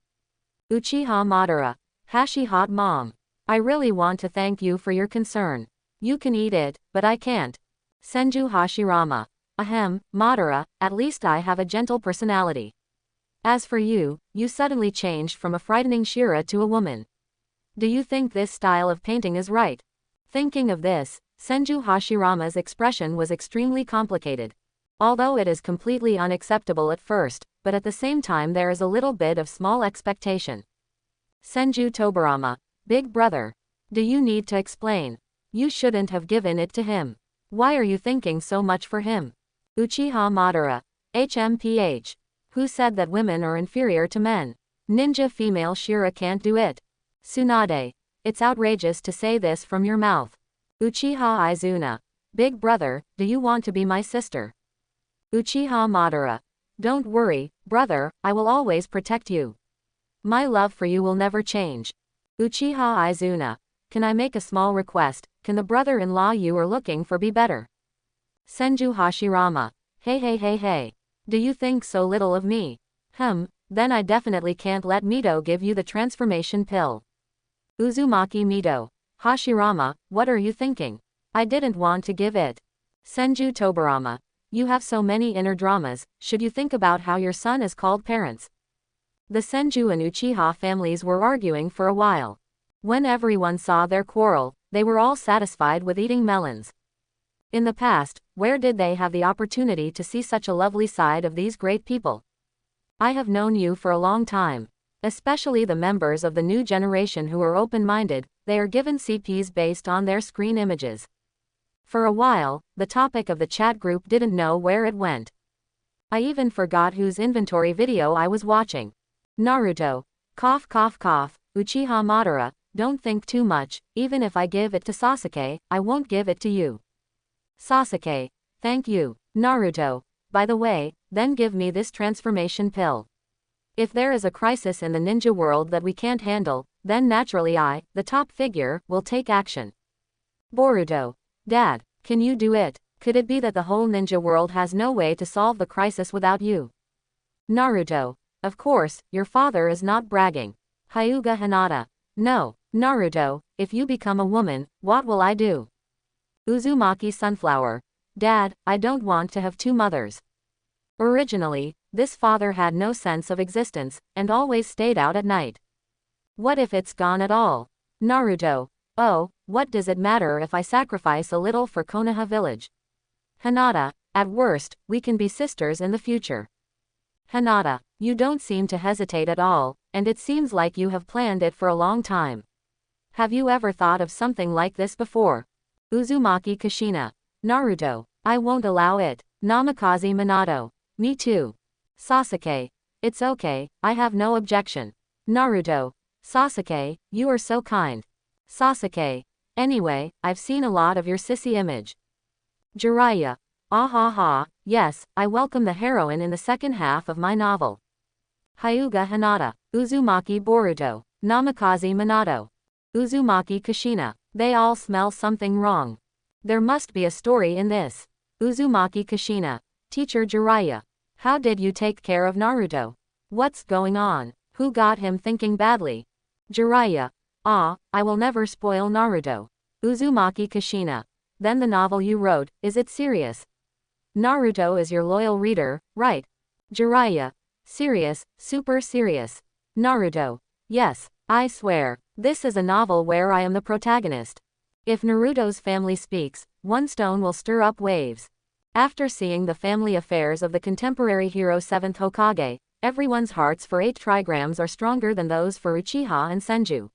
Uchiha Madara. Hashi hot mom. I really want to thank you for your concern. You can eat it, but I can't. Senju Hashirama. Ahem, Madara, at least I have a gentle personality. As for you, you suddenly changed from a frightening Shira to a woman. Do you think this style of painting is right? Thinking of this, Senju Hashirama's expression was extremely complicated. Although it is completely unacceptable at first, but at the same time there is a little bit of small expectation. Senju Tobirama. Big brother. Do you need to explain? You shouldn't have given it to him. Why are you thinking so much for him? Uchiha Madara. HMPH. Who said that women are inferior to men? Ninja female Shira can't do it. Tsunade. It's outrageous to say this from your mouth. Uchiha Izuna. Big brother, do you want to be my sister? Uchiha Madara. Don't worry, brother, I will always protect you. My love for you will never change. Uchiha Izuna. Can I make a small request? Can the brother-in-law you are looking for be better? Senju Hashirama. Hey. Do you think so little of me? Then I definitely can't let Mito give you the transformation pill. Uzumaki Mito. Hashirama, what are you thinking? I didn't want to give it. Senju Tobirama. You have so many inner dramas, should you think about how your son is called parents? The Senju and Uchiha families were arguing for a while. When everyone saw their quarrel, they were all satisfied with eating melons. In the past, where did they have the opportunity to see such a lovely side of these great people? I have known you for a long time. Especially the members of the new generation who are open-minded, they are given CPs based on their screen images. For a while, the topic of the chat group didn't know where it went. I even forgot whose inventory video I was watching. Naruto. Cough. Uchiha Madara, don't think too much, even if I give it to Sasuke, I won't give it to you. Sasuke. Thank you, Naruto. By the way, then give me this transformation pill. If there is a crisis in the ninja world that we can't handle, then naturally I, the top figure, will take action. Boruto. Dad, can you do it? Could it be that the whole ninja world has no way to solve the crisis without you? Naruto. Of course, your father is not bragging. Hyuga Hinata. No, Naruto, if you become a woman, what will I do? Uzumaki Sunflower. Dad, I don't want to have two mothers. Originally, this father had no sense of existence, and always stayed out at night. What if it's gone at all? Naruto. Oh, what does it matter if I sacrifice a little for Konoha village? Hinata. At worst, we can be sisters in the future. Hinata. You don't seem to hesitate at all, and it seems like you have planned it for a long time. Have you ever thought of something like this before? Uzumaki Kushina. Naruto. I won't allow it. Namikaze Minato. Me too. Sasuke. It's okay, I have no objection. Naruto. Sasuke, you are so kind. Sasuke. Anyway, I've seen a lot of your sissy image. Jiraiya. Ah ha ha, yes, I welcome the heroine in the second half of my novel. Hyuga Hinata. Uzumaki Boruto. Namikaze Minato. Uzumaki Kushina. They all smell something wrong. There must be a story in this. Uzumaki Kushina. Teacher Jiraiya. How did you take care of Naruto? What's going on? Who got him thinking badly? Jiraiya. Ah, I will never spoil Naruto. Uzumaki Kushina. Then the novel you wrote, is it serious? Naruto is your loyal reader, right? Jiraiya. Serious, super serious. Naruto. Yes, I swear, this is a novel where I am the protagonist. If Naruto's family speaks, one stone will stir up waves. After seeing the family affairs of the contemporary hero 7th Hokage, everyone's hearts for 8 trigrams are stronger than those for Uchiha and Senju.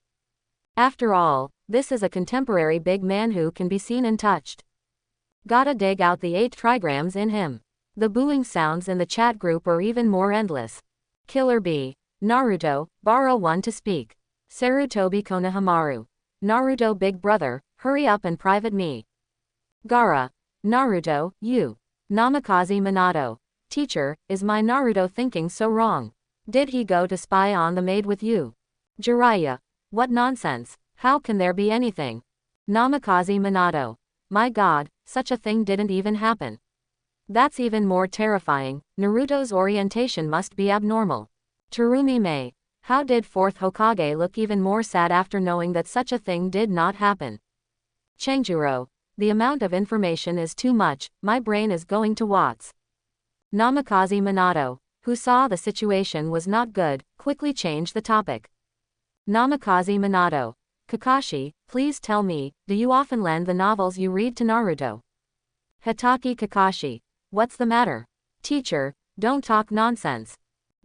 After all, this is a contemporary big man who can be seen and touched. Gotta dig out the 8 trigrams in him. The booing sounds in the chat group are even more endless. Killer Bee. Naruto, borrow one to speak. Sarutobi Konohamaru. Naruto big brother, hurry up and private me. Gaara. Naruto, you. Namikaze Minato. Teacher, is my Naruto thinking so wrong? Did he go to spy on the maid with you? Jiraiya. What nonsense, how can there be anything? Namikaze Minato. My god, such a thing didn't even happen. That's even more terrifying, Naruto's orientation must be abnormal. Terumi Mei. How did 4th Hokage look even more sad after knowing that such a thing did not happen? Chenjuro. The amount of information is too much, my brain is going to watts. Namikaze Minato, who saw the situation was not good, quickly changed the topic. Namikaze Minato. Kakashi, please tell me, do you often lend the novels you read to Naruto? Hitaki Kakashi. What's the matter? Teacher, don't talk nonsense.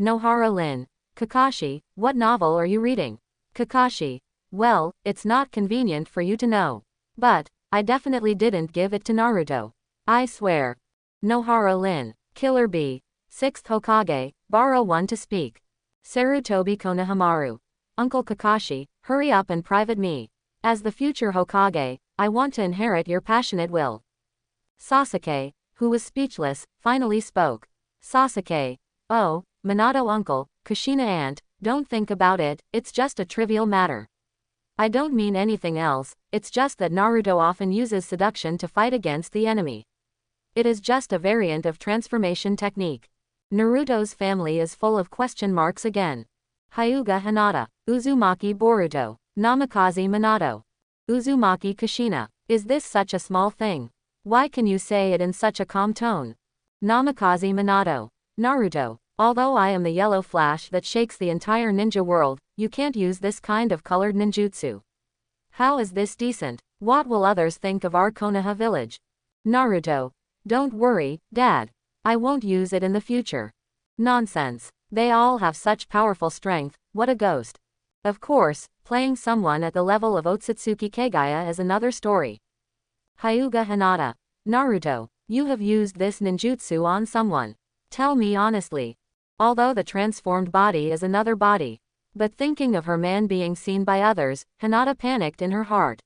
Nohara Lin. Kakashi, what novel are you reading? Kakashi. Well, it's not convenient for you to know. But, I definitely didn't give it to Naruto. I swear. Nohara Lin. Killer Bee. 6th Hokage, borrow one to speak. Sarutobi Konohamaru. Uncle Kakashi, hurry up and private me. As the future Hokage, I want to inherit your passionate will. Sasuke, who was speechless, finally spoke. Sasuke. Oh, Minato uncle, Kushina aunt, don't think about it, it's just a trivial matter. I don't mean anything else, it's just that Naruto often uses seduction to fight against the enemy. It is just a variant of transformation technique. Naruto's family is full of question marks again. Hyuga Hinata. Uzumaki Boruto. Namikaze Minato. Uzumaki Kushina. Is this such a small thing? Why can you say it in such a calm tone? Namikaze Minato. Naruto. Although I am the yellow flash that shakes the entire ninja world, you can't use this kind of colored ninjutsu. How is this decent? What will others think of our Konoha village? Naruto. Don't worry, Dad. I won't use it in the future. Nonsense. They all have such powerful strength, what a ghost. Of course, playing someone at the level of Otsutsuki Kagaya is another story. Hyuga Hinata. Naruto, you have used this ninjutsu on someone. Tell me honestly. Although the transformed body is another body. But thinking of her man being seen by others, Hinata panicked in her heart.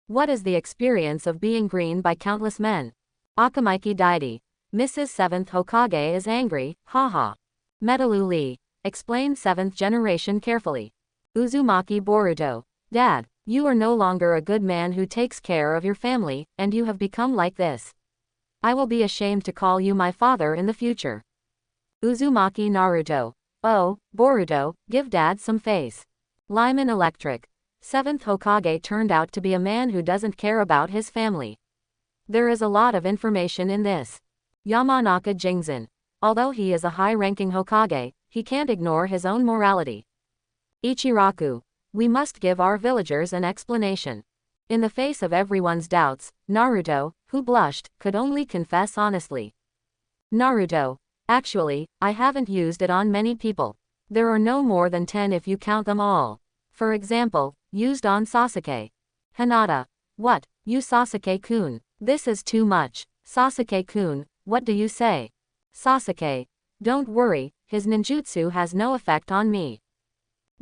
What is the experience of being green by countless men? Akamaiki Daidi. Mrs. 7th Hokage is angry, haha. Metalu Lee. Explain 7th generation carefully. Uzumaki Boruto. Dad, you are no longer a good man who takes care of your family, and you have become like this. I will be ashamed to call you my father in the future. Uzumaki Naruto. Oh, Boruto, give Dad some face. Lyman Electric. 7th Hokage turned out to be a man who doesn't care about his family. There is a lot of information in this. Yamanaka Jingzan. Although he is a high-ranking Hokage, he can't ignore his own morality. Ichiraku. We must give our villagers an explanation. In the face of everyone's doubts, Naruto, who blushed, could only confess honestly. Naruto. Actually, I haven't used it on many people. There are no more than 10 if you count them all. For example, used on Sasuke. Hinata. What, you Sasuke-kun? This is too much. Sasuke-kun, what do you say? Sasuke. Don't worry, his ninjutsu has no effect on me.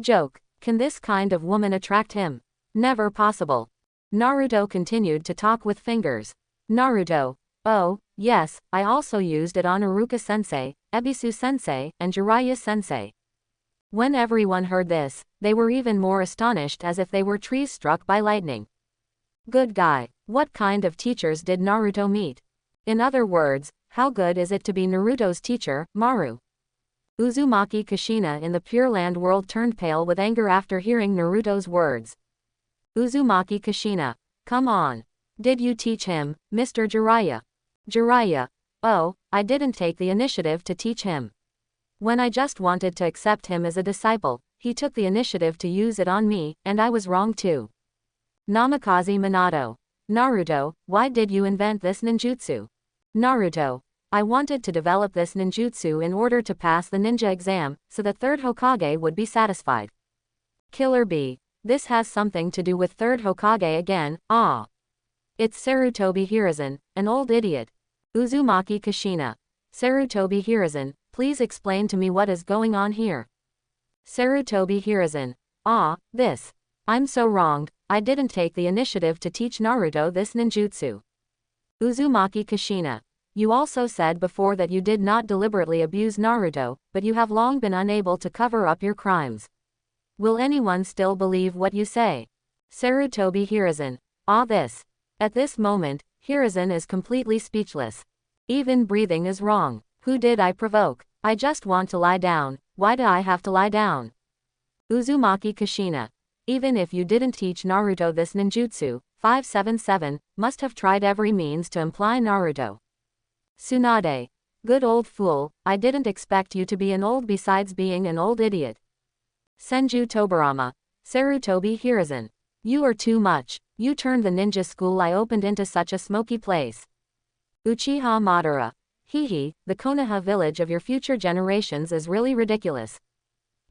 Joke. Can this kind of woman attract him? Never possible. Naruto continued to talk with fingers. Naruto. Oh, yes, I also used it on Iruka-sensei, Ebisu-sensei, and Jiraiya-sensei. When everyone heard this, they were even more astonished as if they were trees struck by lightning. Good guy. What kind of teachers did Naruto meet? In other words, how good is it to be Naruto's teacher, Maru? Uzumaki Kushina in the Pure Land world turned pale with anger after hearing Naruto's words. Uzumaki Kushina. Come on. Did you teach him, Mr. Jiraiya? Jiraiya. Oh, I didn't take the initiative to teach him. When I just wanted to accept him as a disciple, he took the initiative to use it on me, and I was wrong too. Namikaze Minato. Naruto, why did you invent this ninjutsu? Naruto, I wanted to develop this ninjutsu in order to pass the ninja exam, so the third Hokage would be satisfied. Killer Bee. This has something to do with third Hokage again, ah. It's Sarutobi Hiruzen, an old idiot. Uzumaki Kushina. Sarutobi Hiruzen, please explain to me what is going on here. Sarutobi Hiruzen. Ah, this. I'm so wronged, I didn't take the initiative to teach Naruto this ninjutsu. Uzumaki Kushina. You also said before that you did not deliberately abuse Naruto, but you have long been unable to cover up your crimes. Will anyone still believe what you say? Sarutobi Hiruzen. Ah, this. At this moment, Hiruzen is completely speechless. Even breathing is wrong. Who did I provoke? I just want to lie down. Why do I have to lie down? Uzumaki Kushina. Even if you didn't teach Naruto this ninjutsu, 577 must have tried every means to imply Naruto. Tsunade. Good old fool, I didn't expect you to be an old besides being an old idiot. Senju Tobarama. Sarutobi Hiruzen. You are too much. You turned the ninja school I opened into such a smoky place. Uchiha Madara. Hehe, the Konoha village of your future generations is really ridiculous.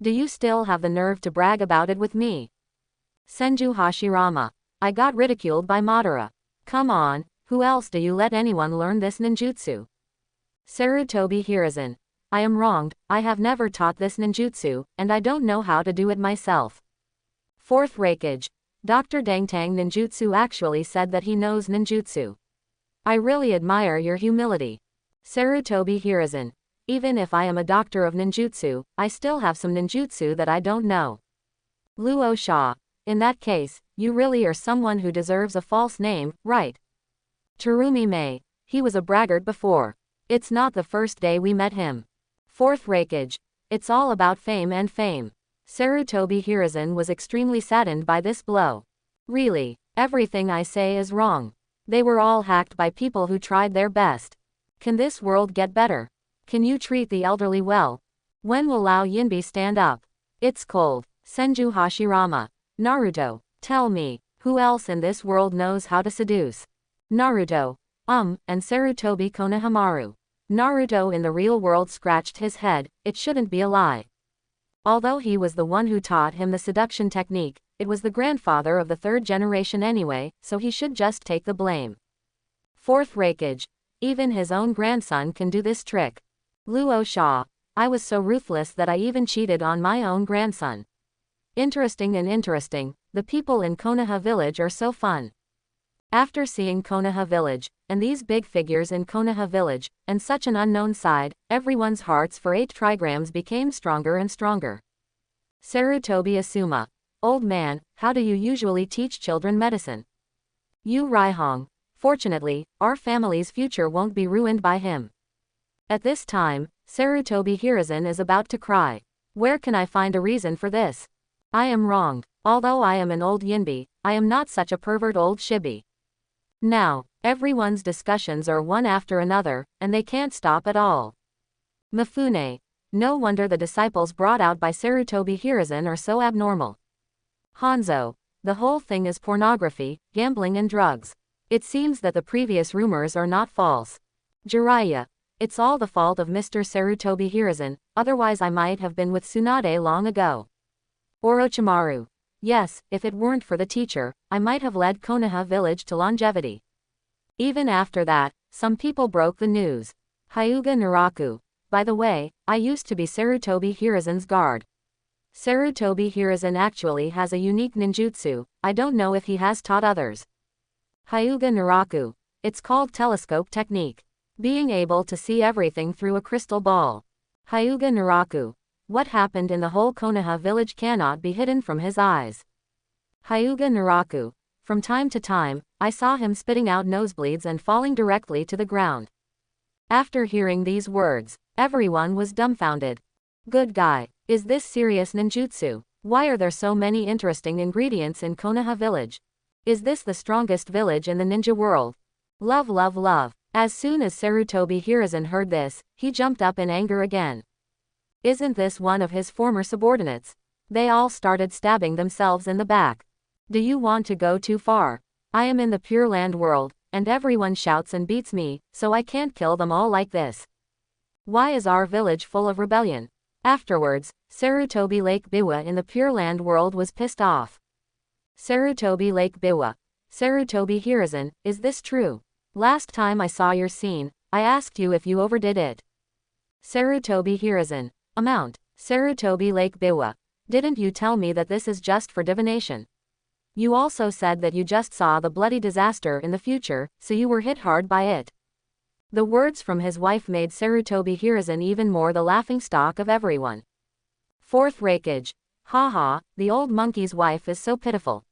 Do you still have the nerve to brag about it with me? Senju Hashirama. I got ridiculed by Madara. Come on, who else do you let anyone learn this ninjutsu? Sarutobi Hiruzen. I am wronged, I have never taught this ninjutsu, and I don't know how to do it myself. Fourth Raikage. Dr. Dangtang Ninjutsu actually said that he knows ninjutsu. I really admire your humility. Sarutobi Hiruzen. Even if I am a doctor of ninjutsu, I still have some ninjutsu that I don't know. Luo Sha. In that case, you really are someone who deserves a false name, right? Terumi Mei. He was a braggart before. It's not the first day we met him. Fourth Raikage. It's all about fame and fame. Sarutobi Hiruzen was extremely saddened by this blow. Really, everything I say is wrong. They were all hacked by people who tried their best. Can this world get better? Can you treat the elderly well? When will Lao Yinbi stand up? It's cold. Senju Hashirama. Naruto, tell me, who else in this world knows how to seduce? Naruto. And Sarutobi Konohamaru. Naruto in the real world scratched his head, it shouldn't be a lie. Although he was the one who taught him the seduction technique, it was the grandfather of the third generation anyway, so he should just take the blame. Fourth Raikage. Even his own grandson can do this trick. Luo Sha. I was so ruthless that I even cheated on my own grandson. Interesting and interesting, the people in Konoha village are so fun. After seeing Konoha village, and these big figures in Konoha village, and such an unknown side, everyone's hearts for 8 trigrams became stronger and stronger. Sarutobi Asuma. Old man, how do you usually teach children medicine? Yu Raihong. Fortunately, our family's future won't be ruined by him. At this time, Sarutobi Hiruzen is about to cry. Where can I find a reason for this? I am wronged. Although I am an old yinbi, I am not such a pervert old shibi. Now, everyone's discussions are one after another, and they can't stop at all. Mifune. No wonder the disciples brought out by Sarutobi Hiruzen are so abnormal. Hanzo. The whole thing is pornography, gambling and drugs. It seems that the previous rumors are not false. Jiraiya. It's all the fault of Mr. Sarutobi Hiruzen, otherwise I might have been with Tsunade long ago. Orochimaru. Yes, if it weren't for the teacher, I might have led Konoha village to longevity. Even after that, some people broke the news. Hyuga Naraku. By the way, I used to be Sarutobi Hiruzen's guard. Sarutobi Hiruzen actually has a unique ninjutsu, I don't know if he has taught others. Hyuga Naraku. It's called telescope technique. Being able to see everything through a crystal ball. Hyuga Naraku. What happened in the whole Konoha village cannot be hidden from his eyes. Hyuga Naraku. From time to time, I saw him spitting out nosebleeds and falling directly to the ground. After hearing these words, everyone was dumbfounded. Good guy, is this serious ninjutsu? Why are there so many interesting ingredients in Konoha village? Is this the strongest village in the ninja world? Love, love, love. As soon as Sarutobi Hiruzen heard this, he jumped up in anger again. Isn't this one of his former subordinates? They all started stabbing themselves in the back. Do you want to go too far? I am in the Pure Land world, and everyone shouts and beats me, so I can't kill them all like this. Why is our village full of rebellion? Afterwards, Sarutobi Lake Biwa in the Pure Land world was pissed off. Sarutobi Lake Biwa. Sarutobi Hiruzen, is this true? Last time I saw your scene, I asked you if you overdid it. Sarutobi Hiruzen. Amount. Sarutobi Lake Biwa. Didn't you tell me that this is just for divination? You also said that you just saw the bloody disaster in the future, so you were hit hard by it. The words from his wife made Sarutobi Hiruzen even more the laughingstock of everyone. Fourth Reikage. Haha, the old monkey's wife is so pitiful.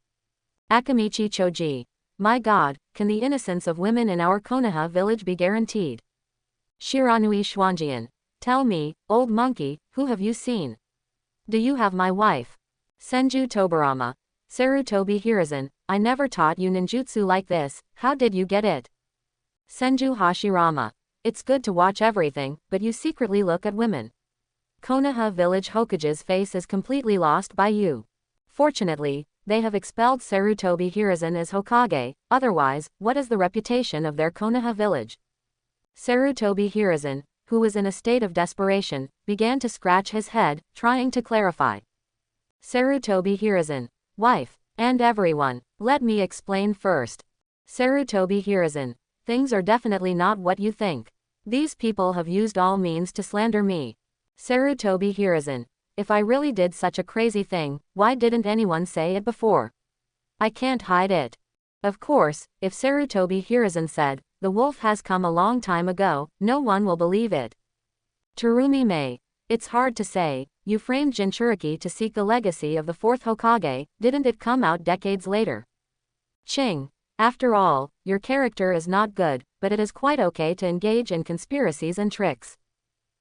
Akamichi Choji. My god, can the innocence of women in our Konoha village be guaranteed? Shiranui Schwanjian. Tell me, old monkey, who have you seen? Do you have my wife? Senju Tobarama. Sarutobi Hiruzen, I never taught you ninjutsu like this, how did you get it? Senju Hashirama. It's good to watch everything, but you secretly look at women. Konoha village Hokage's face is completely lost by you. Fortunately, they have expelled Sarutobi Hiruzen as Hokage, otherwise, what is the reputation of their Konoha village? Sarutobi Hiruzen, who was in a state of desperation, began to scratch his head, trying to clarify. Sarutobi Hiruzen. Wife. And everyone. Let me explain first. Sarutobi Hiruzen. Things are definitely not what you think. These people have used all means to slander me. Sarutobi Hiruzen. If I really did such a crazy thing, why didn't anyone say it before? I can't hide it. Of course, if Sarutobi Hiruzen said, the wolf has come a long time ago, no one will believe it. Terumi Mei. It's hard to say, you framed Jinchuriki to seek the legacy of the fourth Hokage, didn't it come out decades later? Ching. After all, your character is not good, but it is quite okay to engage in conspiracies and tricks.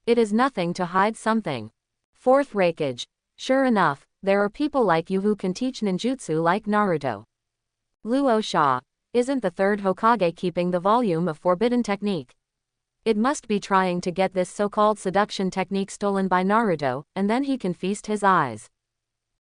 It is nothing to hide something. Fourth Reikage. Sure enough, there are people like you who can teach ninjutsu like Naruto. Luo Sha. Isn't the third Hokage keeping the volume of Forbidden Technique? It must be trying to get this so-called seduction technique stolen by Naruto, and then he can feast his eyes.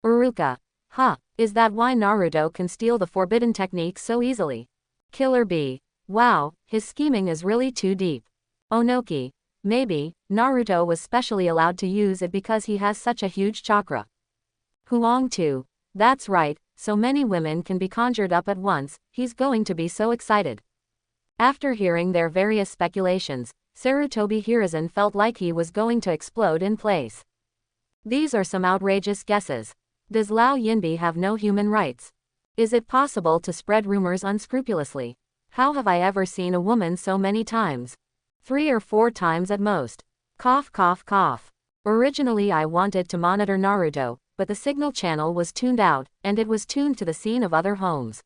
Uruka. Huh, is that why Naruto can steal the Forbidden Technique so easily? Killer Bee. Wow, his scheming is really too deep. Onoki. Maybe, Naruto was specially allowed to use it because he has such a huge chakra. Huang too. That's right, so many women can be conjured up at once, he's going to be so excited. After hearing their various speculations, Sarutobi Hiruzen felt like he was going to explode in place. These are some outrageous guesses. Does Lao Yinbi have no human rights? Is it possible to spread rumors unscrupulously? How have I ever seen a woman so many times? 3 or 4 times at most. Cough cough cough. Originally I wanted to monitor Naruto, but the signal channel was tuned out, and it was tuned to the scene of other homes.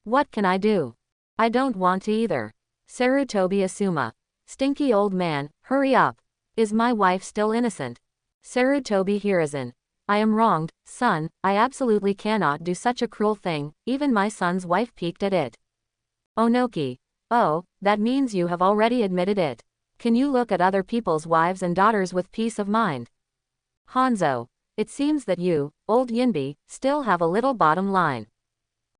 What can I do? I don't want to either. Sarutobi Asuma. Stinky old man, hurry up. Is my wife still innocent? Sarutobi Hiruzen. I am wronged, son, I absolutely cannot do such a cruel thing, even my son's wife peeked at it. Onoki. Oh, that means you have already admitted it. Can you look at other people's wives and daughters with peace of mind? Hanzo. It seems that you, old Yinbi, still have a little bottom line.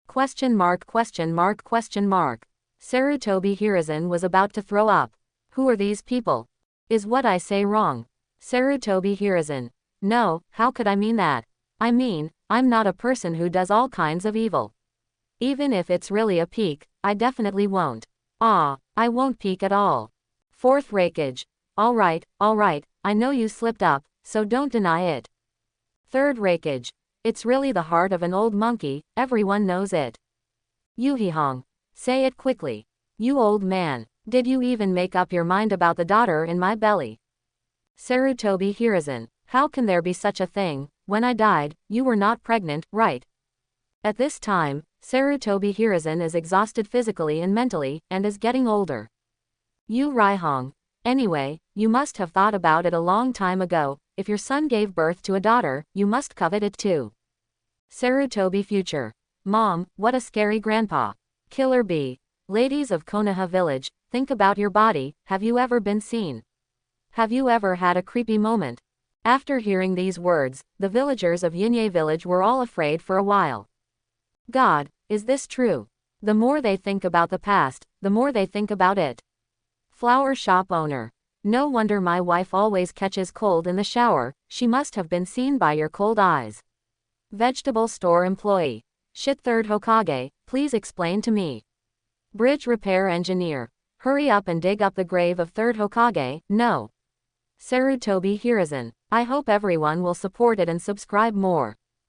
Question mark question mark question mark. Sarutobi Hiruzen was about to throw up. Who are these people? Is what I say wrong? Sarutobi Hiruzen. No, how could I mean that? I mean, I'm not a person who does all kinds of evil. Even if it's really a peek, I definitely won't. Ah, I won't peek at all. Fourth Reikage. Alright, I know you slipped up, so don't deny it. Third Reikage. It's really the heart of an old monkey, everyone knows it. Yuhihong. Say it quickly. You old man, did you even make up your mind about the daughter in my belly? Sarutobi Hiruzen. How can there be such a thing? When I died, you were not pregnant, right? At this time, Sarutobi Hiruzen is exhausted physically and mentally, and is getting older. Yu Raihong. Anyway, you must have thought about it a long time ago. If your son gave birth to a daughter, you must covet it too. Sarutobi Future. Mom, what a scary grandpa. Killer Bee. Ladies of Konoha village, think about your body, have you ever been seen? Have you ever had a creepy moment? After hearing these words, the villagers of Yinye village were all afraid for a while. God, is this true? The more they think about the past, the more they think about it. Flower shop owner. No wonder my wife always catches cold in the shower, she must have been seen by your cold eyes. Vegetable store employee. Shit, third Hokage, please explain to me. Bridge repair engineer. Hurry up and dig up the grave of third Hokage, no. Sarutobi Hiruzen. I hope everyone will support it and subscribe more.